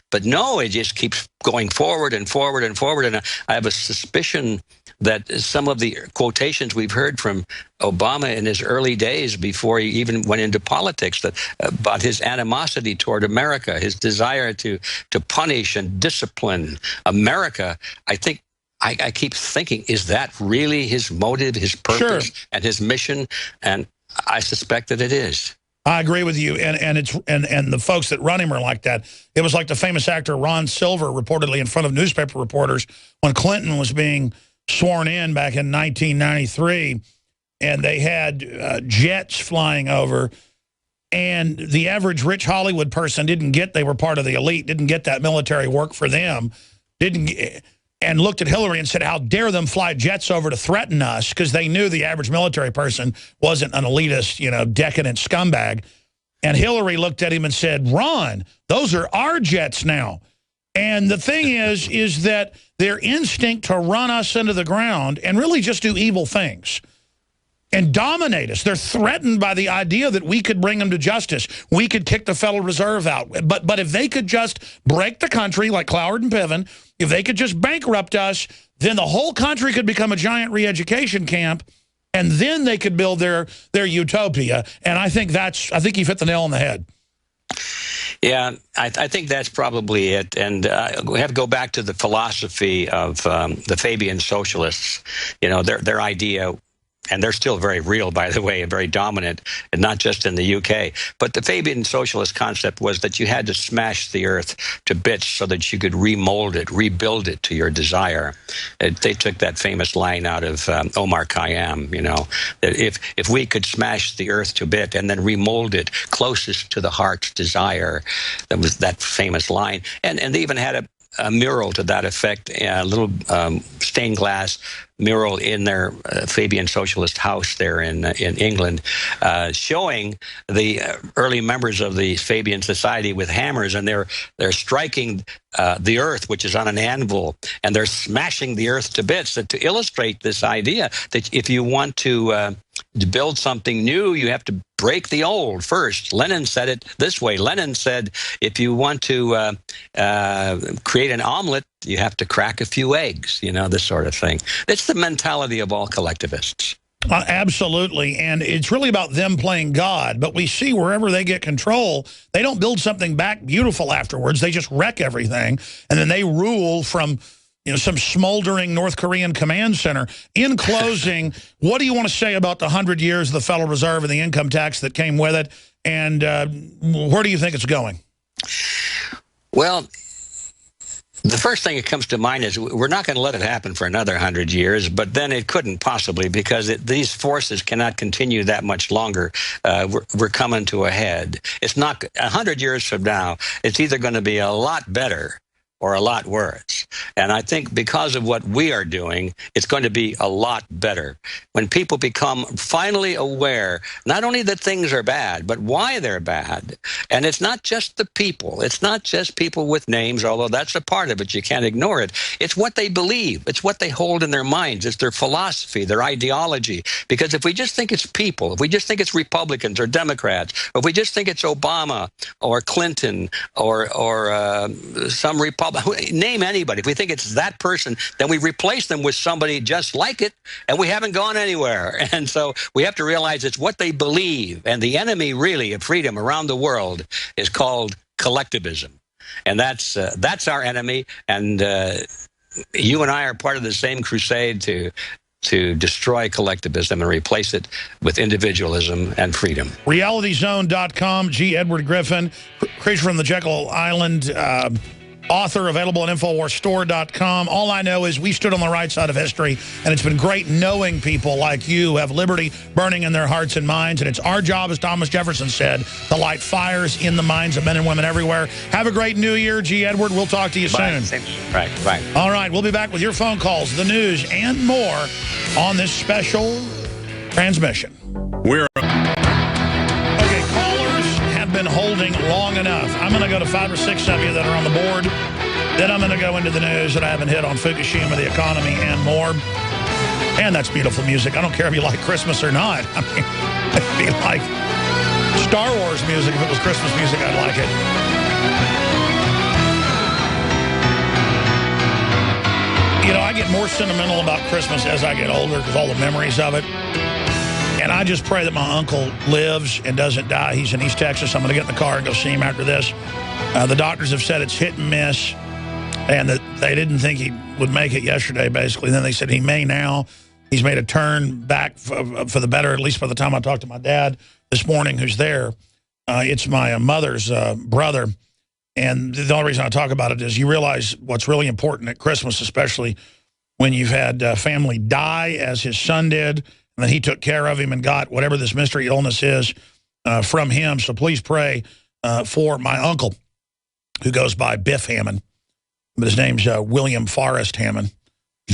But no, it just keeps going forward and forward and forward. And I have a suspicion that some of the quotations we've heard from Obama in his early days, before he even went into politics, that about his animosity toward America, his desire to punish and discipline America, I think I keep thinking, is that really his motive, his purpose, and his mission? And I suspect that it is. I agree with you, and the folks that run him are like that. It was like the famous actor Ron Silver reportedly in front of newspaper reporters when Clinton was being sworn in back in 1993, and they had jets flying over, and the average rich Hollywood person they were part of the elite, didn't get that military work for them, and looked at Hillary and said, how dare them fly jets over to threaten us, because they knew the average military person wasn't an elitist, decadent scumbag. And Hillary looked at him and said, Ron, those are our jets now. And the thing is that their instinct to run us into the ground and really just do evil things and dominate us. They're threatened by the idea that we could bring them to justice. We could kick the Federal Reserve out. But if they could just break the country like Cloward and Piven, if they could just bankrupt us, then the whole country could become a giant re-education camp, and then they could build their utopia. And I think you've hit the nail on the head. Yeah, I think that's probably it. And we have to go back to the philosophy of the Fabian socialists. Their idea, and they're still very real, by the way, and very dominant, and not just in the UK. But the Fabian socialist concept was that you had to smash the earth to bits so that you could remold it, rebuild it to your desire. They took that famous line out of Omar Khayyam, that if we could smash the earth to bit and then remold it closest to the heart's desire, that was that famous line. And they even had a mural to that effect, a little stained glass mural in their Fabian socialist house there in England, showing the early members of the Fabian Society with hammers, and they're striking the earth, which is on an anvil, and they're smashing the earth to bits to illustrate this idea that if you want to build something new, you have to break the old first. Lenin said it this way. Lenin said, if you want to create an omelet, you have to crack a few eggs, this sort of thing. It's the mentality of all collectivists. Absolutely, and it's really about them playing God. But we see wherever they get control, they don't build something back beautiful afterwards. They just wreck everything, and then they rule from some smoldering North Korean command center. In closing, what do you want to say about the 100 years of the Federal Reserve and the income tax that came with it, and where do you think it's going? Well, the first thing that comes to mind is we're not going to let it happen for another 100 years, but then it couldn't possibly, because these forces cannot continue that much longer. We're coming to a head. It's not 100 years from now. It's either going to be a lot better or a lot worse. And I think because of what we are doing, it's going to be a lot better. When people become finally aware, not only that things are bad, but why they're bad. And it's not just the people. It's not just people with names, although that's a part of it. You can't ignore it. It's what they believe. It's what they hold in their minds. It's their philosophy, their ideology. Because if we just think it's people, if we just think it's Republicans or Democrats, or if we just think it's Obama or Clinton or some Republican, name anybody. If we think it's that person, then we replace them with somebody just like it, and we haven't gone anywhere. And so we have to realize it's what they believe. And the enemy, really, of freedom around the world is called collectivism. And that's our enemy. And you and I are part of the same crusade to destroy collectivism and replace it with individualism and freedom. RealityZone.com, G. Edward Griffin, creature from the Jekyll Island, author, available at InfoWarsStore.com. All I know is we stood on the right side of history, and it's been great knowing people like you who have liberty burning in their hearts and minds, and it's our job, as Thomas Jefferson said, to light fires in the minds of men and women everywhere. Have a great New Year, G. Edward. We'll talk to you soon. Right. All right, we'll be back with your phone calls, the news, and more on this special transmission. Been holding long enough. I'm going to go to 5 or 6 of you that are on the board. Then I'm going to go into the news that I haven't hit on Fukushima, the economy, and more. And that's beautiful music. I don't care if you like Christmas or not. I mean, it'd be like Star Wars music. If it was Christmas music, I'd like it. I get more sentimental about Christmas as I get older because all the memories of it. And I just pray that my uncle lives and doesn't die. He's in East Texas. I'm going to get in the car and go see him after this. The doctors have said it's hit and miss. and that they didn't think he would make it yesterday, basically. And then they said he may now. He's made a turn back for the better, at least by the time I talked to my dad this morning, who's there. It's my mother's brother. And the only reason I talk about it is you realize what's really important at Christmas, especially when you've had family die, as his son did, and then he took care of him and got whatever this mystery illness is from him. So please pray for my uncle, who goes by Biff Hammond, but his name's William Forrest Hammond.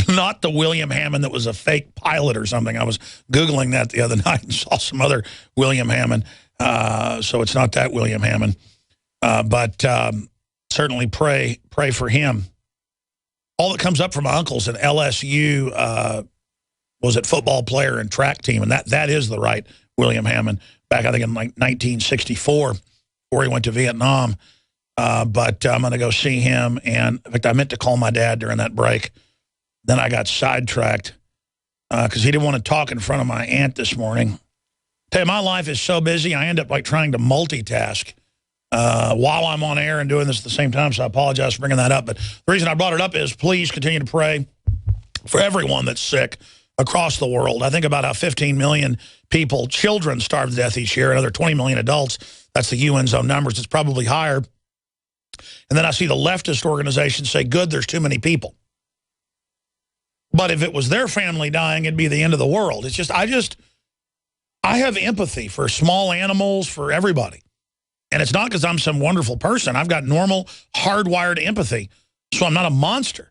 Not the William Hammond that was a fake pilot or something. I was Googling that the other night and saw some other William Hammond. So it's not that William Hammond. But certainly pray for him. All that comes up from my uncle's an LSU, was it football player and track team. And that is the right William Hammond back, I think, in like 1964, before he went to Vietnam. But I'm going to go see him. And in fact, I meant to call my dad during that break. Then I got sidetracked because he didn't want to talk in front of my aunt this morning. Tell you, my life is so busy, I end up like trying to multitask while I'm on air and doing this at the same time, so I apologize for bringing that up. But the reason I brought it up is please continue to pray for everyone that's sick across the world. I think about how 15 million people, children, starve to death each year, another 20 million adults. That's the UN's own numbers. It's probably higher. And then I see the leftist organizations say, good, there's too many people. But if it was their family dying, it'd be the end of the world. It's just, I have empathy for small animals, for everybody. And it's not because I'm some wonderful person. I've got normal, hardwired empathy. So I'm not a monster.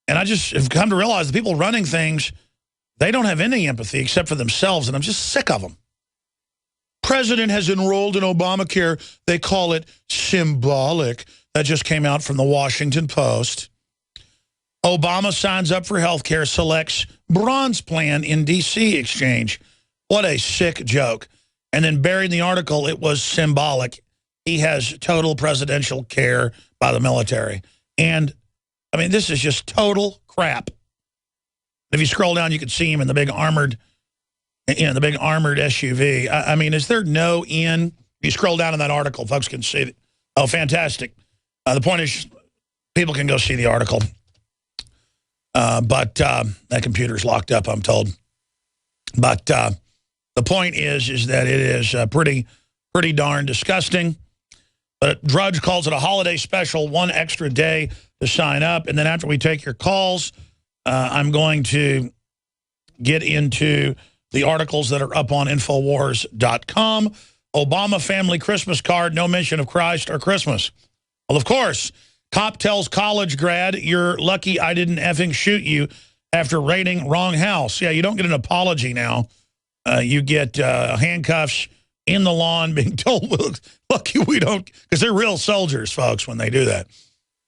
And I just have come to realize the people running things, they don't have any empathy except for themselves. And I'm just sick of them. President has enrolled in Obamacare. They call it symbolic. That just came out from the Washington Post. Obama signs up for health care, selects bronze plan in D.C. exchange. What a sick joke. And then buried in the article, it was symbolic. He has total presidential care by the military. And, I mean, this is just total crap. If you scroll down, you can see him in the big armored, the big armored SUV. I mean, is there no end? If you scroll down in that article, folks can see it. Oh, fantastic. The point is, people can go see the article. But that computer's locked up, I'm told. But the point is that it is pretty darn disgusting. But Drudge calls it a holiday special, one extra day to sign up. And then after we take your calls, I'm going to get into the articles that are up on Infowars.com. Obama family Christmas card, no mention of Christ or Christmas. Well, of course. Cop tells college grad, you're lucky I didn't effing shoot you after raiding wrong house. Yeah, you don't get an apology now. You get handcuffs in the lawn being told, lucky we don't, because they're real soldiers, folks, when they do that.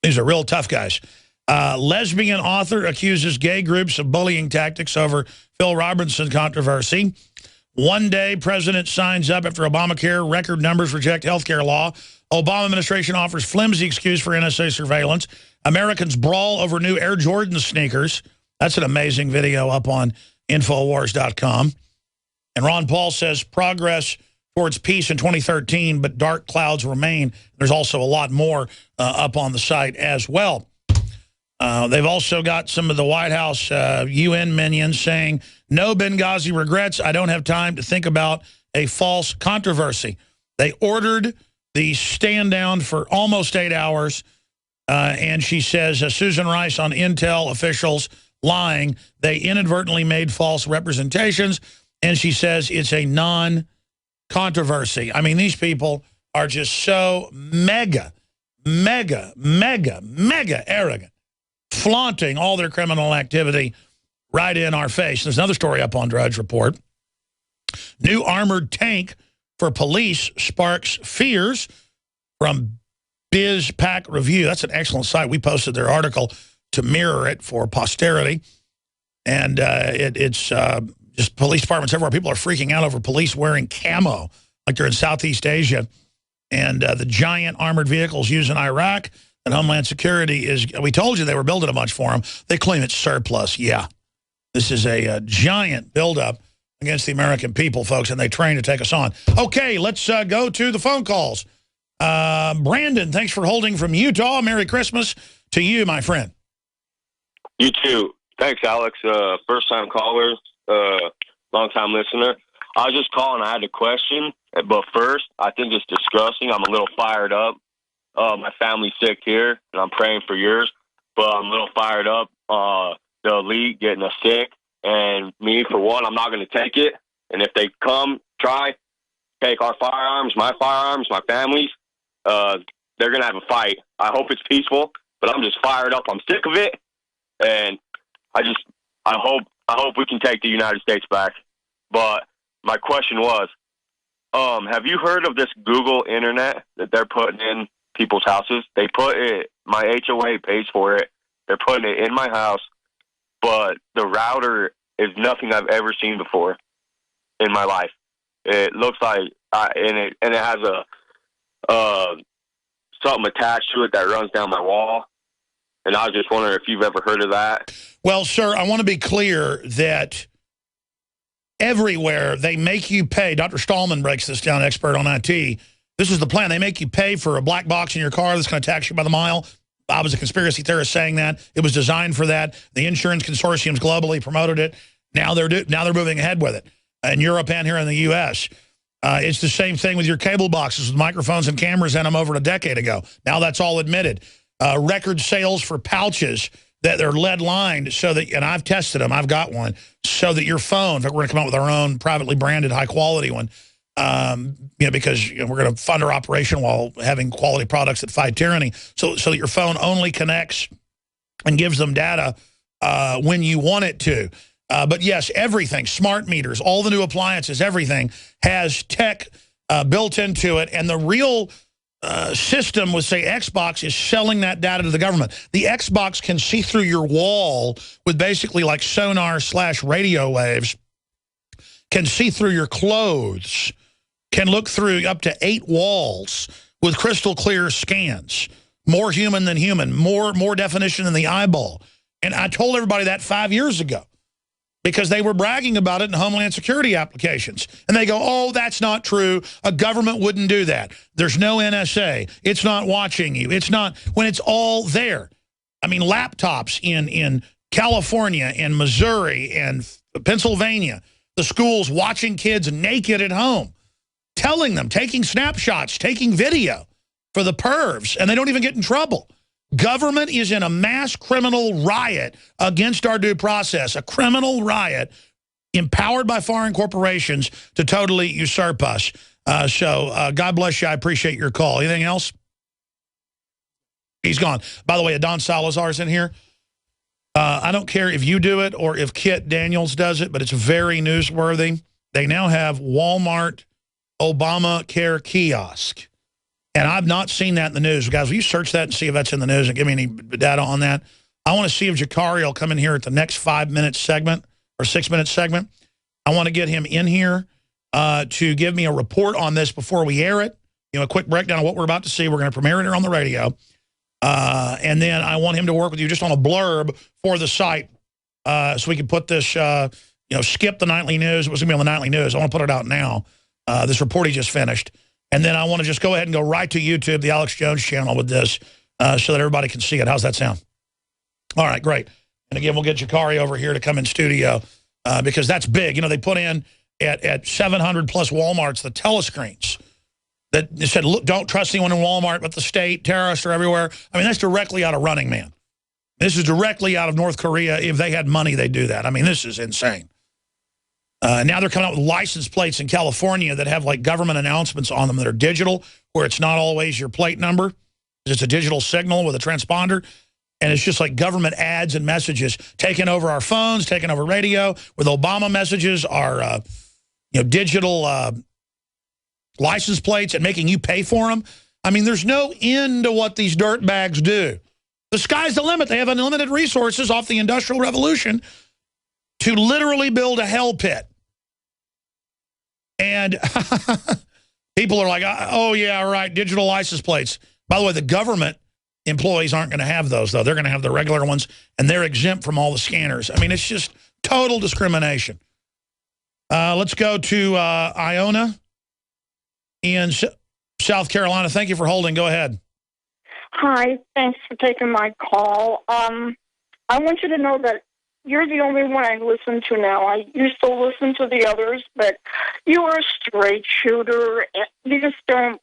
These are real tough guys. Lesbian author accuses gay groups of bullying tactics over Phil Robertson controversy. One day, president signs up after Obamacare. Record numbers reject health care law. Obama administration offers flimsy excuse for NSA surveillance. Americans brawl over new Air Jordan sneakers. That's an amazing video up on Infowars.com. And Ron Paul says progress towards peace in 2013, but dark clouds remain. There's also a lot more up on the site as well. They've also got some of the White House UN minions saying, no Benghazi regrets. I don't have time to think about a false controversy. They ordered the stand down for almost 8 hours. And she says, Susan Rice on Intel officials lying. They inadvertently made false representations. And she says it's a non-controversy. I mean, these people are just so mega arrogant, flaunting all their criminal activity right in our face. There's another story up on Drudge Report. New armored tank for police sparks fears from BizPack Review. That's an excellent site. We posted their article to mirror it for posterity. And it's just police departments everywhere. People are freaking out over police wearing camo like they're in Southeast Asia. And the giant armored vehicles used in Iraq and Homeland Security is, we told you they were building a bunch for them. They claim it's surplus. Yeah. This is a giant buildup against the American people, folks, and they train to take us on. Okay, let's go to the phone calls. Brandon, thanks for holding from Utah. Merry Christmas to you, my friend. You too. Thanks, Alex. First-time caller, long-time listener. I was just calling. I had a question, but first, I think it's disgusting. I'm a little fired up. My family's sick here, and I'm praying for yours, but I'm a little fired up. The elite getting us sick, and me, for one, I'm not going to take it. And if they try, take our firearms, my family's, they're going to have a fight. I hope it's peaceful, but I'm just fired up. I'm sick of it, and I hope we can take the United States back. But my question was, have you heard of this Google Internet that they're putting in people's houses? They put it, my HOA pays for it. They're putting it in my house, but the router is nothing I've ever seen before in my life. It looks like, and it has something attached to it that runs down my wall. And I was just wondering if you've ever heard of that. Well, sir, I want to be clear that everywhere they make you pay. Dr. Stallman breaks this down, expert on IT. This is the plan. They make you pay for a black box in your car that's going to tax you by the mile. I was a conspiracy theorist saying that. It was designed for that. The insurance consortiums globally promoted it. Now they're moving ahead with it in Europe and here in the U.S. It's the same thing with your cable boxes with microphones and cameras in them over a decade ago. Now that's all admitted. Record sales for pouches that they're lead lined so that, and I've tested them, I've got one, so that your phone, in fact, we're going to come out with our own privately branded high quality one, because we're going to fund our operation while having quality products that fight tyranny, so that your phone only connects and gives them data when you want it to. But yes, everything, smart meters, all the new appliances, everything has tech built into it, and the real system with, say, Xbox is selling that data to the government. The Xbox can see through your wall with basically like sonar/radio waves, can see through your clothes, can look through up to 8 walls with crystal clear scans. More human than human, more definition than the eyeball. And I told everybody that 5 years ago, because they were bragging about it in Homeland Security applications. And they go, oh, that's not true. A government wouldn't do that. There's no NSA. It's not watching you. It's not, when it's all there. I mean, laptops in California and Missouri and Pennsylvania, the schools watching kids naked at home, telling them, taking snapshots, taking video for the pervs, and they don't even get in trouble. Government is in a mass criminal riot against our due process, a criminal riot empowered by foreign corporations to totally usurp us. So God bless you. I appreciate your call. Anything else? He's gone. By the way, Don Salazar's in here. I don't care if you do it or if Kit Daniels does it, but it's very newsworthy. They now have Walmart Obamacare kiosk. And I've not seen that in the news. Guys, will you search that and see if that's in the news and give me any data on that? I want to see if Jakari will come in here at the next 5-minute segment or 6-minute segment. I want to get him in here to give me a report on this before we air it. A quick breakdown of what we're about to see. We're going to premiere it here on the radio. And then I want him to work with you just on a blurb for the site so we can put this, skip the nightly news. It was going to be on the nightly news. I want to put it out now. This report he just finished. And then I want to just go ahead and go right to YouTube, the Alex Jones channel with this so that everybody can see it. How's that sound? All right, great. And again, we'll get Jakari over here to come in studio because that's big. They put in at 700 plus Walmarts the telescreens that said, look, don't trust anyone in Walmart but the state. Terrorists are everywhere. I mean, that's directly out of Running Man. This is directly out of North Korea. If they had money, they'd do that. I mean, this is insane. Now they're coming out with license plates in California that have like government announcements on them that are digital, where it's not always your plate number. It's a digital signal with a transponder. And it's just like government ads and messages taking over our phones, taking over radio, with Obama messages, our digital license plates and making you pay for them. I mean, there's no end to what these dirtbags do. The sky's the limit. They have unlimited resources off the Industrial Revolution to literally build a hell pit. And people are like, oh, yeah, right, digital license plates. By the way, the government employees aren't going to have those, though. They're going to have the regular ones, and they're exempt from all the scanners. I mean, it's just total discrimination. Let's go to Iona in South Carolina. Thank you for holding. Go ahead. Hi, thanks for taking my call. I want you to know that you're the only one I listen to now. I used to listen to the others, but you are a straight shooter. You just don't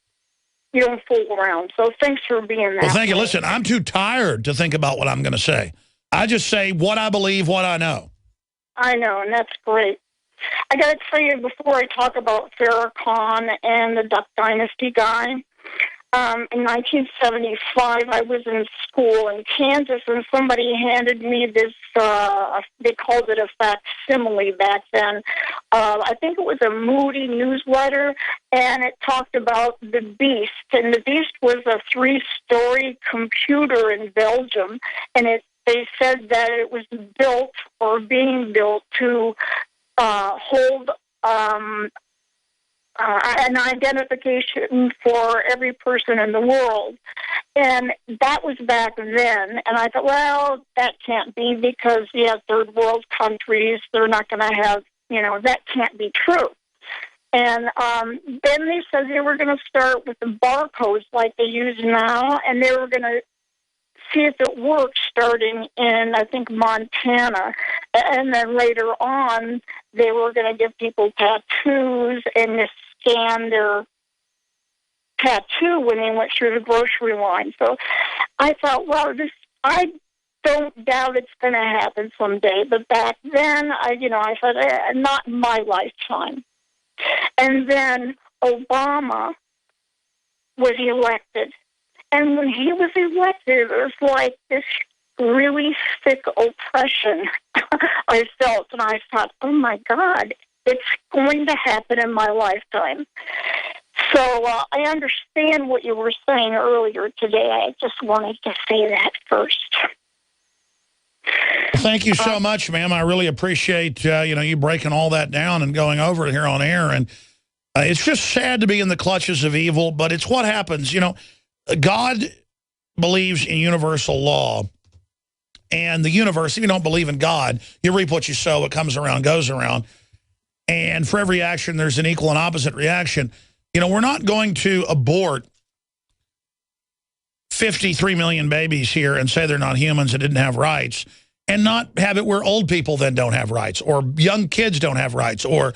fool around. So thanks for being that. Well, thank you. way. Listen, I'm too tired to think about what I'm going to say. I just say what I believe, what I know. I know, and that's great. I got to tell you, before I talk about Farrakhan and the Duck Dynasty guy, in 1975, I was in school in Kansas, and somebody handed me this, they called it a facsimile back then. I think it was a Moody newsletter, and it talked about the Beast. And the Beast was a 3-story computer in Belgium, and they said that it was built or being built to hold an identification for every person in the world. And that was back then. And I thought, well, that can't be because, third world countries, they're not going to have, that can't be true. And then they said they were going to start with the barcodes like they use now, and they were going to see if it worked starting in, I think, Montana. And then later on, they were going to give people tattoos and scan their tattoo when they went through the grocery line. So I thought, well, I don't doubt it's going to happen someday. But back then, I thought, not in my lifetime. And then Obama was elected. And when he was elected, it was like this really thick oppression I felt. And I thought, oh, my God, it's going to happen in my lifetime. So I understand what you were saying earlier today. I just wanted to say that first. Well, thank you so much, ma'am. I really appreciate, you breaking all that down and going over it here on air. And it's just sad to be in the clutches of evil, but it's what happens. God believes in universal law, and the universe, if you don't believe in God, you reap what you sow. What comes around goes around. And for every action, there's an equal and opposite reaction. We're not going to abort 53 million babies here and say they're not humans and didn't have rights, and not have it where old people then don't have rights, or young kids don't have rights, or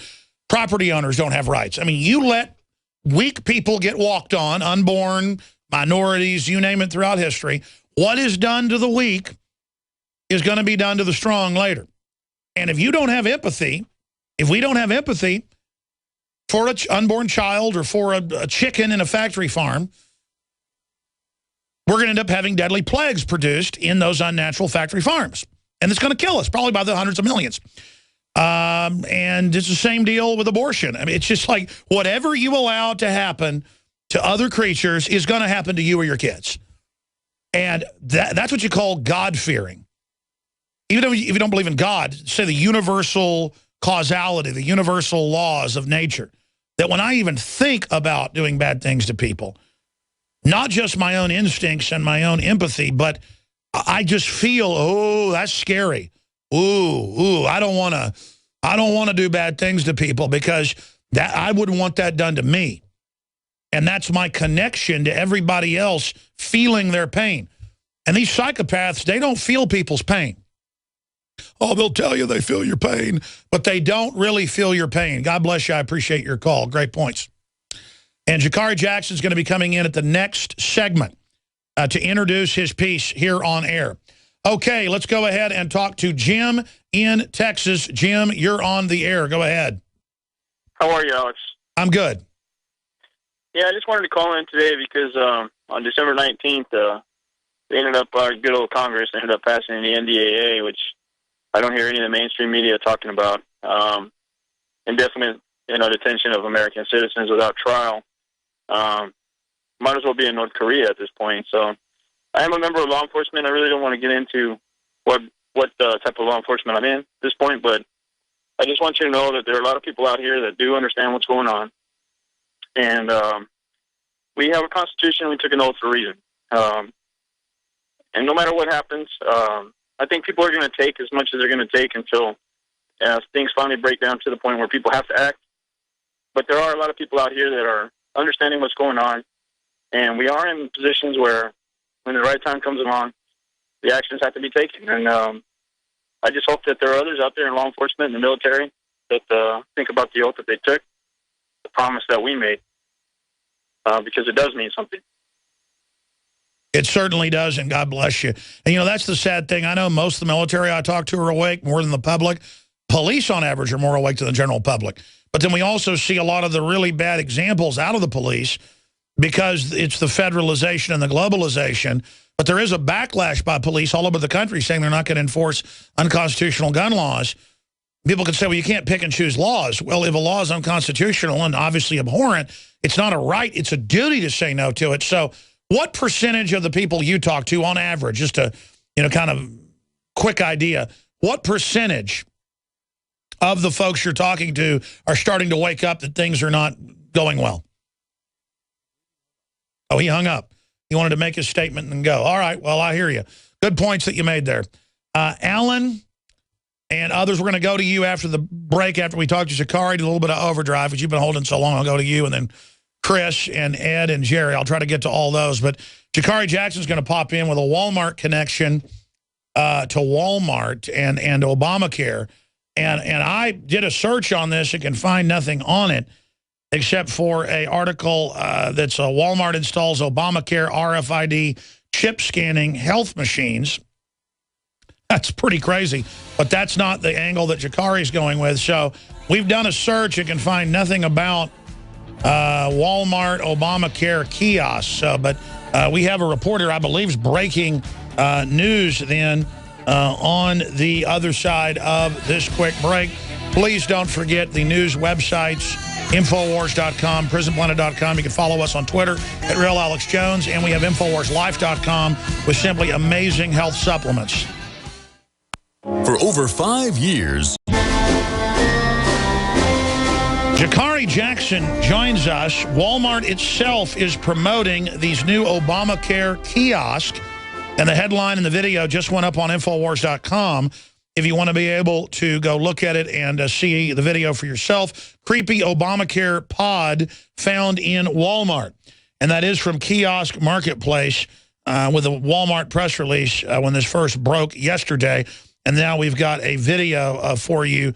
property owners don't have rights. I mean, you let weak people get walked on, unborn, minorities, you name it, throughout history. What is done to the weak is going to be done to the strong later. And if you don't have empathy, if we don't have empathy for an unborn child or for a chicken in a factory farm, we're going to end up having deadly plagues produced in those unnatural factory farms. And it's going to kill us, probably by the hundreds of millions. And it's the same deal with abortion. I mean, it's just like whatever you allow to happen to other creatures is going to happen to you or your kids. And that's what you call God-fearing. Even if you don't believe in God, say the universal causality, the universal laws of nature, that when I even think about doing bad things to people, not just my own instincts and my own empathy, but I just feel, oh, that's scary. Ooh, I don't want to do bad things to people because I wouldn't want that done to me. And that's my connection to everybody else feeling their pain. And these psychopaths, they don't feel people's pain. Oh, they'll tell you they feel your pain, but they don't really feel your pain. God bless you. I appreciate your call. Great points. And Jakari Jackson's going to be coming in at the next segment to introduce his piece here on air. Okay, let's go ahead and talk to Jim in Texas. Jim, you're on the air. Go ahead. How are you, Alex? I'm good. Yeah, I just wanted to call in today because on December 19th, they ended up, our good old Congress ended up passing the NDAA, which I don't hear any of the mainstream media talking about. Indefinite, detention of American citizens without trial. Might as well be in North Korea at this point. So I am a member of law enforcement. I really don't want to get into what type of law enforcement I'm in at this point, but I just want you to know that there are a lot of people out here that do understand what's going on. And we have a constitution. We took an oath for a reason. And no matter what happens, I think people are going to take as much as they're going to take until things finally break down to the point where people have to act. But there are a lot of people out here that are understanding what's going on. And we are in positions where when the right time comes along, the actions have to be taken. And I just hope that there are others out there in law enforcement and the military that think about the oath that they took, the promise that we made, because it does mean something. It certainly does, and God bless you. And, you know, that's the sad thing. I know most of the military I talk to are awake more than the public. Police, on average, are more awake than the general public. But then we also see a lot of the really bad examples out of the police because it's the federalization and the globalization. But there is a backlash by police all over the country saying they're not going to enforce unconstitutional gun laws. People can say, well, you can't pick and choose laws. Well, if a law is unconstitutional and obviously abhorrent, it's not a right, it's a duty to say no to it. So what percentage of the people you talk to on average, just a kind of quick idea, what percentage of the folks you're talking to are starting to wake up that things are not going well? Oh, he hung up. He wanted to make his statement and go. All right, well, I hear you. Good points that you made there. Alan and others, we're going to go to you after the break, after we talk to Jakari, do a little bit of overdrive, but you've been holding so long, I'll go to you, and then Chris and Ed and Jerry. I'll try to get to all those. But Jakari Jackson's going to pop in with a Walmart connection to Walmart and Obamacare. And I did a search on this and can find nothing on it except for an article that's Walmart installs Obamacare RFID chip scanning health machines. That's pretty crazy. But that's not the angle that Jakari's going with. So we've done a search and can find nothing about Walmart Obamacare kiosks. But we have a reporter, I believe, is breaking news then on the other side of this quick break. Please don't forget the news websites, Infowars.com, Prisonplanet.com. You can follow us on Twitter at RealAlexJones, and we have InfoWarsLife.com with simply amazing health supplements. For over 5 years, Jakari Jackson joins us. Walmart itself is promoting these new Obamacare kiosks, and the headline in the video just went up on Infowars.com. If you want to be able to go look at it and see the video for yourself, creepy Obamacare pod found in Walmart. And that is from Kiosk Marketplace with a Walmart press release when this first broke yesterday. And now we've got a video for you.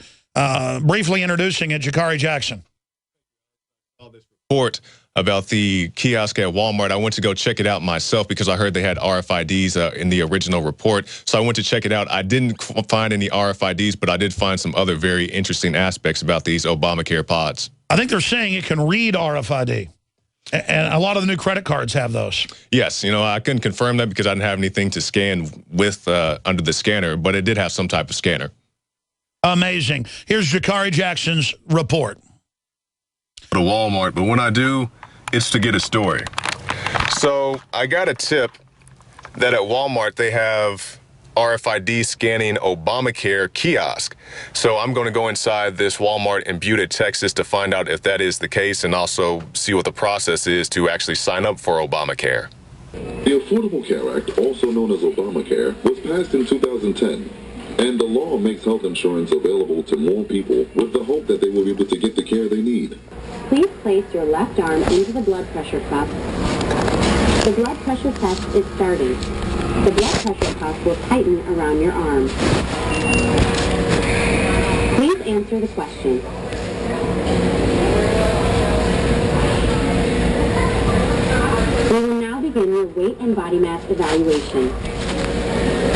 Briefly introducing it, Jakari Jackson. Report about the kiosk at Walmart. I went to go check it out myself because I heard they had RFIDs in the original report. So I went to check it out. I didn't find any RFIDs, but I did find some other very interesting aspects about these Obamacare pods. I think they're saying it can read RFID. And a lot of the new credit cards have those. Yes, you know, I couldn't confirm that because I didn't have anything to scan with under the scanner, but it did have some type of scanner. Amazing. Here's Jakari Jackson's report. To Walmart, but when I do, it's to get a story. So I got a tip that at Walmart they have RFID scanning Obamacare kiosk. So I'm going to go inside this Walmart in Butte, Texas to find out if that is the case and also see what the process is to actually sign up for Obamacare. The Affordable Care Act, also known as Obamacare, was passed in 2010. And the law makes health insurance available to more people with the hope that they will be able to get the care they need. Please place your left arm into the blood pressure cuff. The blood pressure test is starting. The blood pressure cuff will tighten around your arm. Please answer the question. We will now begin your weight and body mass evaluation.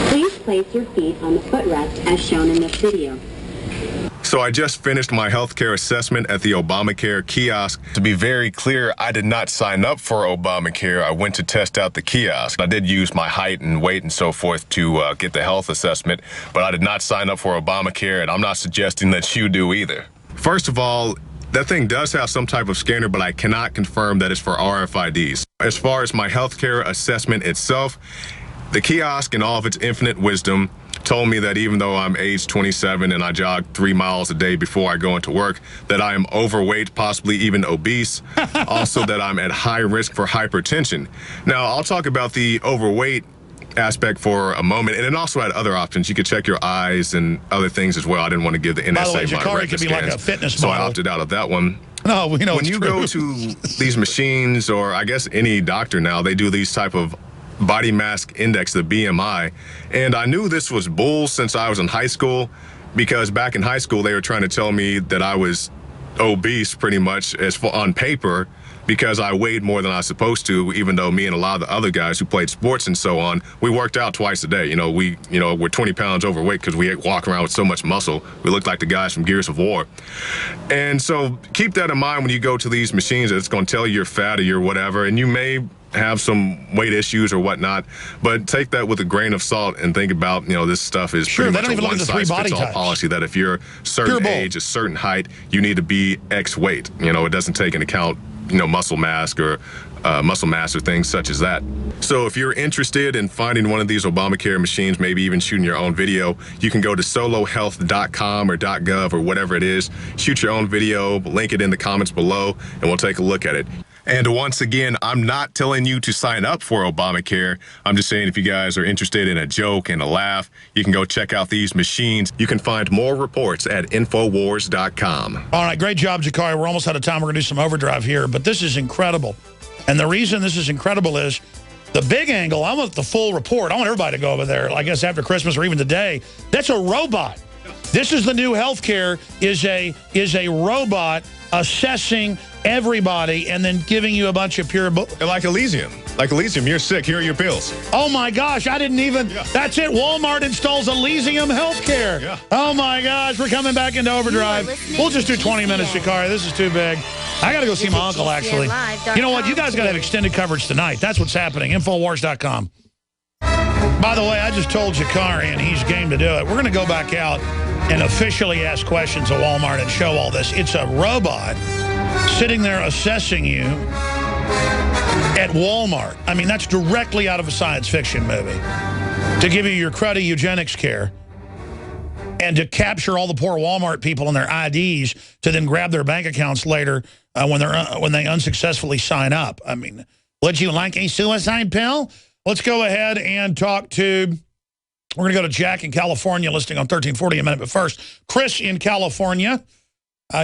Please place your feet on the footrest as shown in this video. So I just finished my healthcare assessment at the Obamacare kiosk. To be very clear, I did not sign up for Obamacare. I went to test out the kiosk. I did use my height and weight and so forth to get the health assessment, but I did not sign up for Obamacare, and I'm not suggesting that you do either. First of all, that thing does have some type of scanner, but I cannot confirm that it's for RFIDs. As far as my healthcare assessment itself, the kiosk, in all of its infinite wisdom, told me that even though I'm age 27 and I jog 3 miles a day before I go into work, that I am overweight, possibly even obese, also that I'm at high risk for hypertension. Now, I'll talk about the overweight aspect for a moment, and it also had other options. You could check your eyes and other things as well. I didn't want to give the NSA By the way, my Jakari retina could be like scans, a fitness so model. I opted out of that one. No, we know when it's you true. go to these machines, or I guess any doctor now, they do these type of body mass index, the BMI. And I knew this was bull since I was in high school, because back in high school, they were trying to tell me that I was obese pretty much on paper, because I weighed more than I was supposed to, even though me and a lot of the other guys who played sports and so on, we worked out twice a day. We're 20 pounds overweight because we walk around with so much muscle. We look like the guys from Gears of War. And so keep that in mind when you go to these machines, that it's going to tell you you're fat or you're whatever, and you may have some weight issues or whatnot, but take that with a grain of salt and think about, this stuff is pretty much a one-size-fits-all policy, that if you're a certain age, a certain height, you need to be X weight. It doesn't take into account muscle mass or things such as that. So if you're interested in finding one of these Obamacare machines, maybe even shooting your own video, you can go to solohealth.com or .gov or whatever it is, shoot your own video, link it in the comments below, and we'll take a look at it. And once again, I'm not telling you to sign up for Obamacare. I'm just saying, if you guys are interested in a joke and a laugh, you can go check out these machines. You can find more reports at Infowars.com. All right, great job, Jakari. We're almost out of time. We're going to do some overdrive here, but this is incredible. And the reason this is incredible is the big angle. I want the full report. I want everybody to go over there, I guess after Christmas or even today. That's a robot. This is the new healthcare, is a robot assessing everybody and then giving you a bunch of pure... Like Elysium. Like Elysium, you're sick, here are your pills. Oh my gosh, I didn't even... Yeah. That's it, Walmart installs Elysium healthcare. Yeah. Oh my gosh, we're coming back into overdrive. We'll just do 20 minutes, Jakari. This is too big. I got to go see my uncle, actually. You know what? You guys got to have extended coverage tonight. That's what's happening. Infowars.com. By the way, I just told Jakari, and he's game to do it. We're going to go back out and officially ask questions of Walmart and show all this. It's a robot sitting there assessing you at Walmart. I mean, that's directly out of a science fiction movie. To give you your cruddy eugenics care and to capture all the poor Walmart people and their IDs to then grab their bank accounts later when they unsuccessfully sign up. I mean, would you like a suicide pill? Let's go ahead and talk to... We're going to go to Jack in California, listening on 1340 a minute. But first, Chris in California,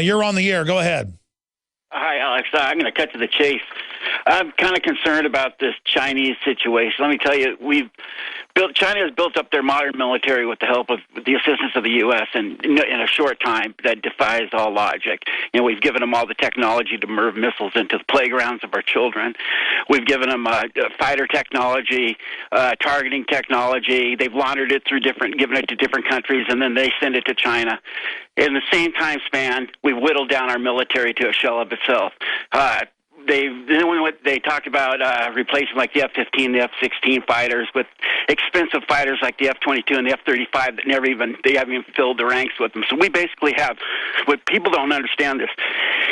you're on the air. Go ahead. Hi, Alex. I'm going to cut to the chase. I'm kind of concerned about this Chinese situation. Let me tell you, China has built up their modern military with the help of the assistance of the U.S. in a short time that defies all logic. We've given them all the technology to move missiles into the playgrounds of our children. We've given them fighter technology, targeting technology. They've laundered it given it to different countries, and then they send it to China. In the same time span, we've whittled down our military to a shell of itself. They talked about replacing like the F-15, the F-16 fighters with expensive fighters like the F-22 and the F-35 that they haven't even filled the ranks with them. So we basically have, what people don't understand this,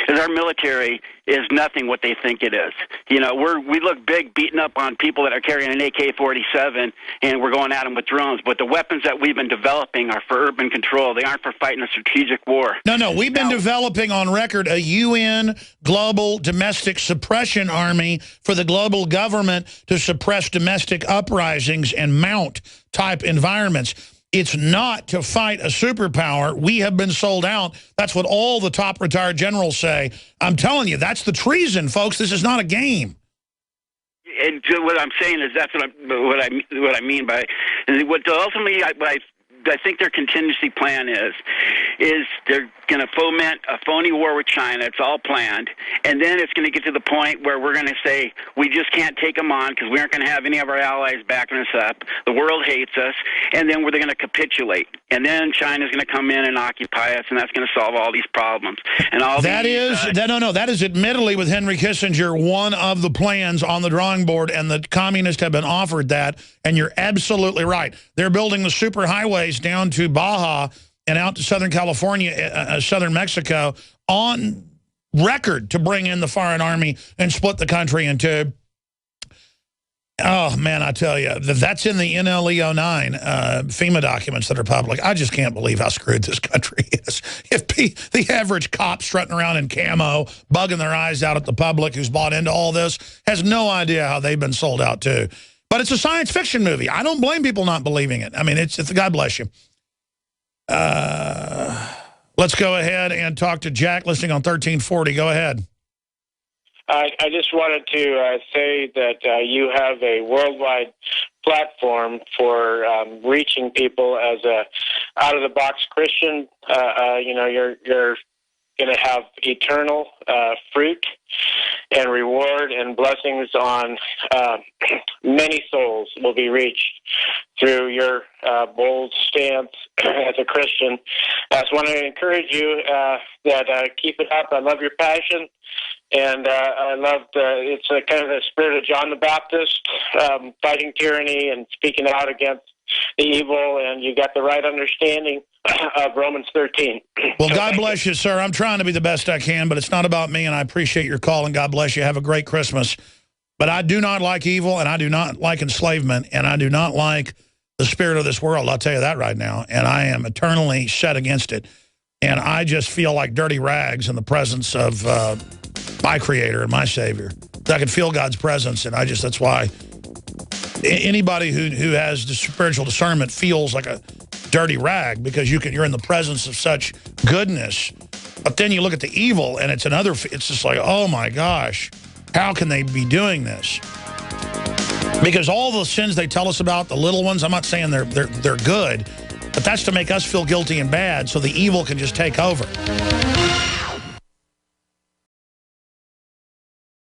is our military is nothing what they think it is. We look big beating up on people that are carrying an AK-47 and we're going at them with drones, but the weapons that we've been developing are for urban control. They aren't for fighting a strategic war. No, we've been developing on record a UN global domestic suppression army for the global government to suppress domestic uprisings and mount type environments. It's not to fight a superpower. We have been sold out. That's what all the top retired generals say. I'm telling you, that's the treason, folks. This is not a game. And what I'm saying is that's what I mean by what ultimately I think their contingency plan is they're going to foment a phony war with China. It's all planned. And then it's going to get to the point where we're going to say we just can't take them on because we aren't going to have any of our allies backing us up. The world hates us. And then they're going to capitulate. And then China's going to come in and occupy us, and that's going to solve all these problems. And all that is admittedly, with Henry Kissinger, one of the plans on the drawing board, and the communists have been offered that. And you're absolutely right. They're building the superhighways down to Baja and out to Southern California, Southern Mexico, on record to bring in the foreign army and split the country in two. Oh, man, I tell you, that's in the NLE 09 FEMA documents that are public. I just can't believe how screwed this country is. If the average cop strutting around in camo, bugging their eyes out at the public who's bought into all this, has no idea how they've been sold out too. But it's a science fiction movie. I don't blame people not believing it. I mean, it's God bless you. Let's go ahead and talk to Jack, listening on 1340. Go ahead. I just wanted to say that you have a worldwide platform for reaching people as a out-of-the-box Christian. You're going to have eternal fruit and reward and blessings on many souls will be reached through your bold stance as a Christian. I just want to encourage you that keep it up. I love your passion, and I love it's kind of the spirit of John the Baptist, fighting tyranny and speaking out against the evil, and you got the right understanding of Romans 13. Well, God bless you, sir. I'm trying to be the best I can, but it's not about me, and I appreciate your call, and God bless you. Have a great Christmas. But I do not like evil, and I do not like enslavement, and I do not like the spirit of this world. I'll tell you that right now, and I am eternally set against it. And I just feel like dirty rags in the presence of my Creator and my Savior. I can feel God's presence, and that's why anybody who has the spiritual discernment feels like a dirty rag, because you're in the presence of such goodness. But then you look at the evil, and it's just like, oh my gosh, how can they be doing this? Because all the sins they tell us about, the little ones, I'm not saying they're good, but that's to make us feel guilty and bad so the evil can just take over.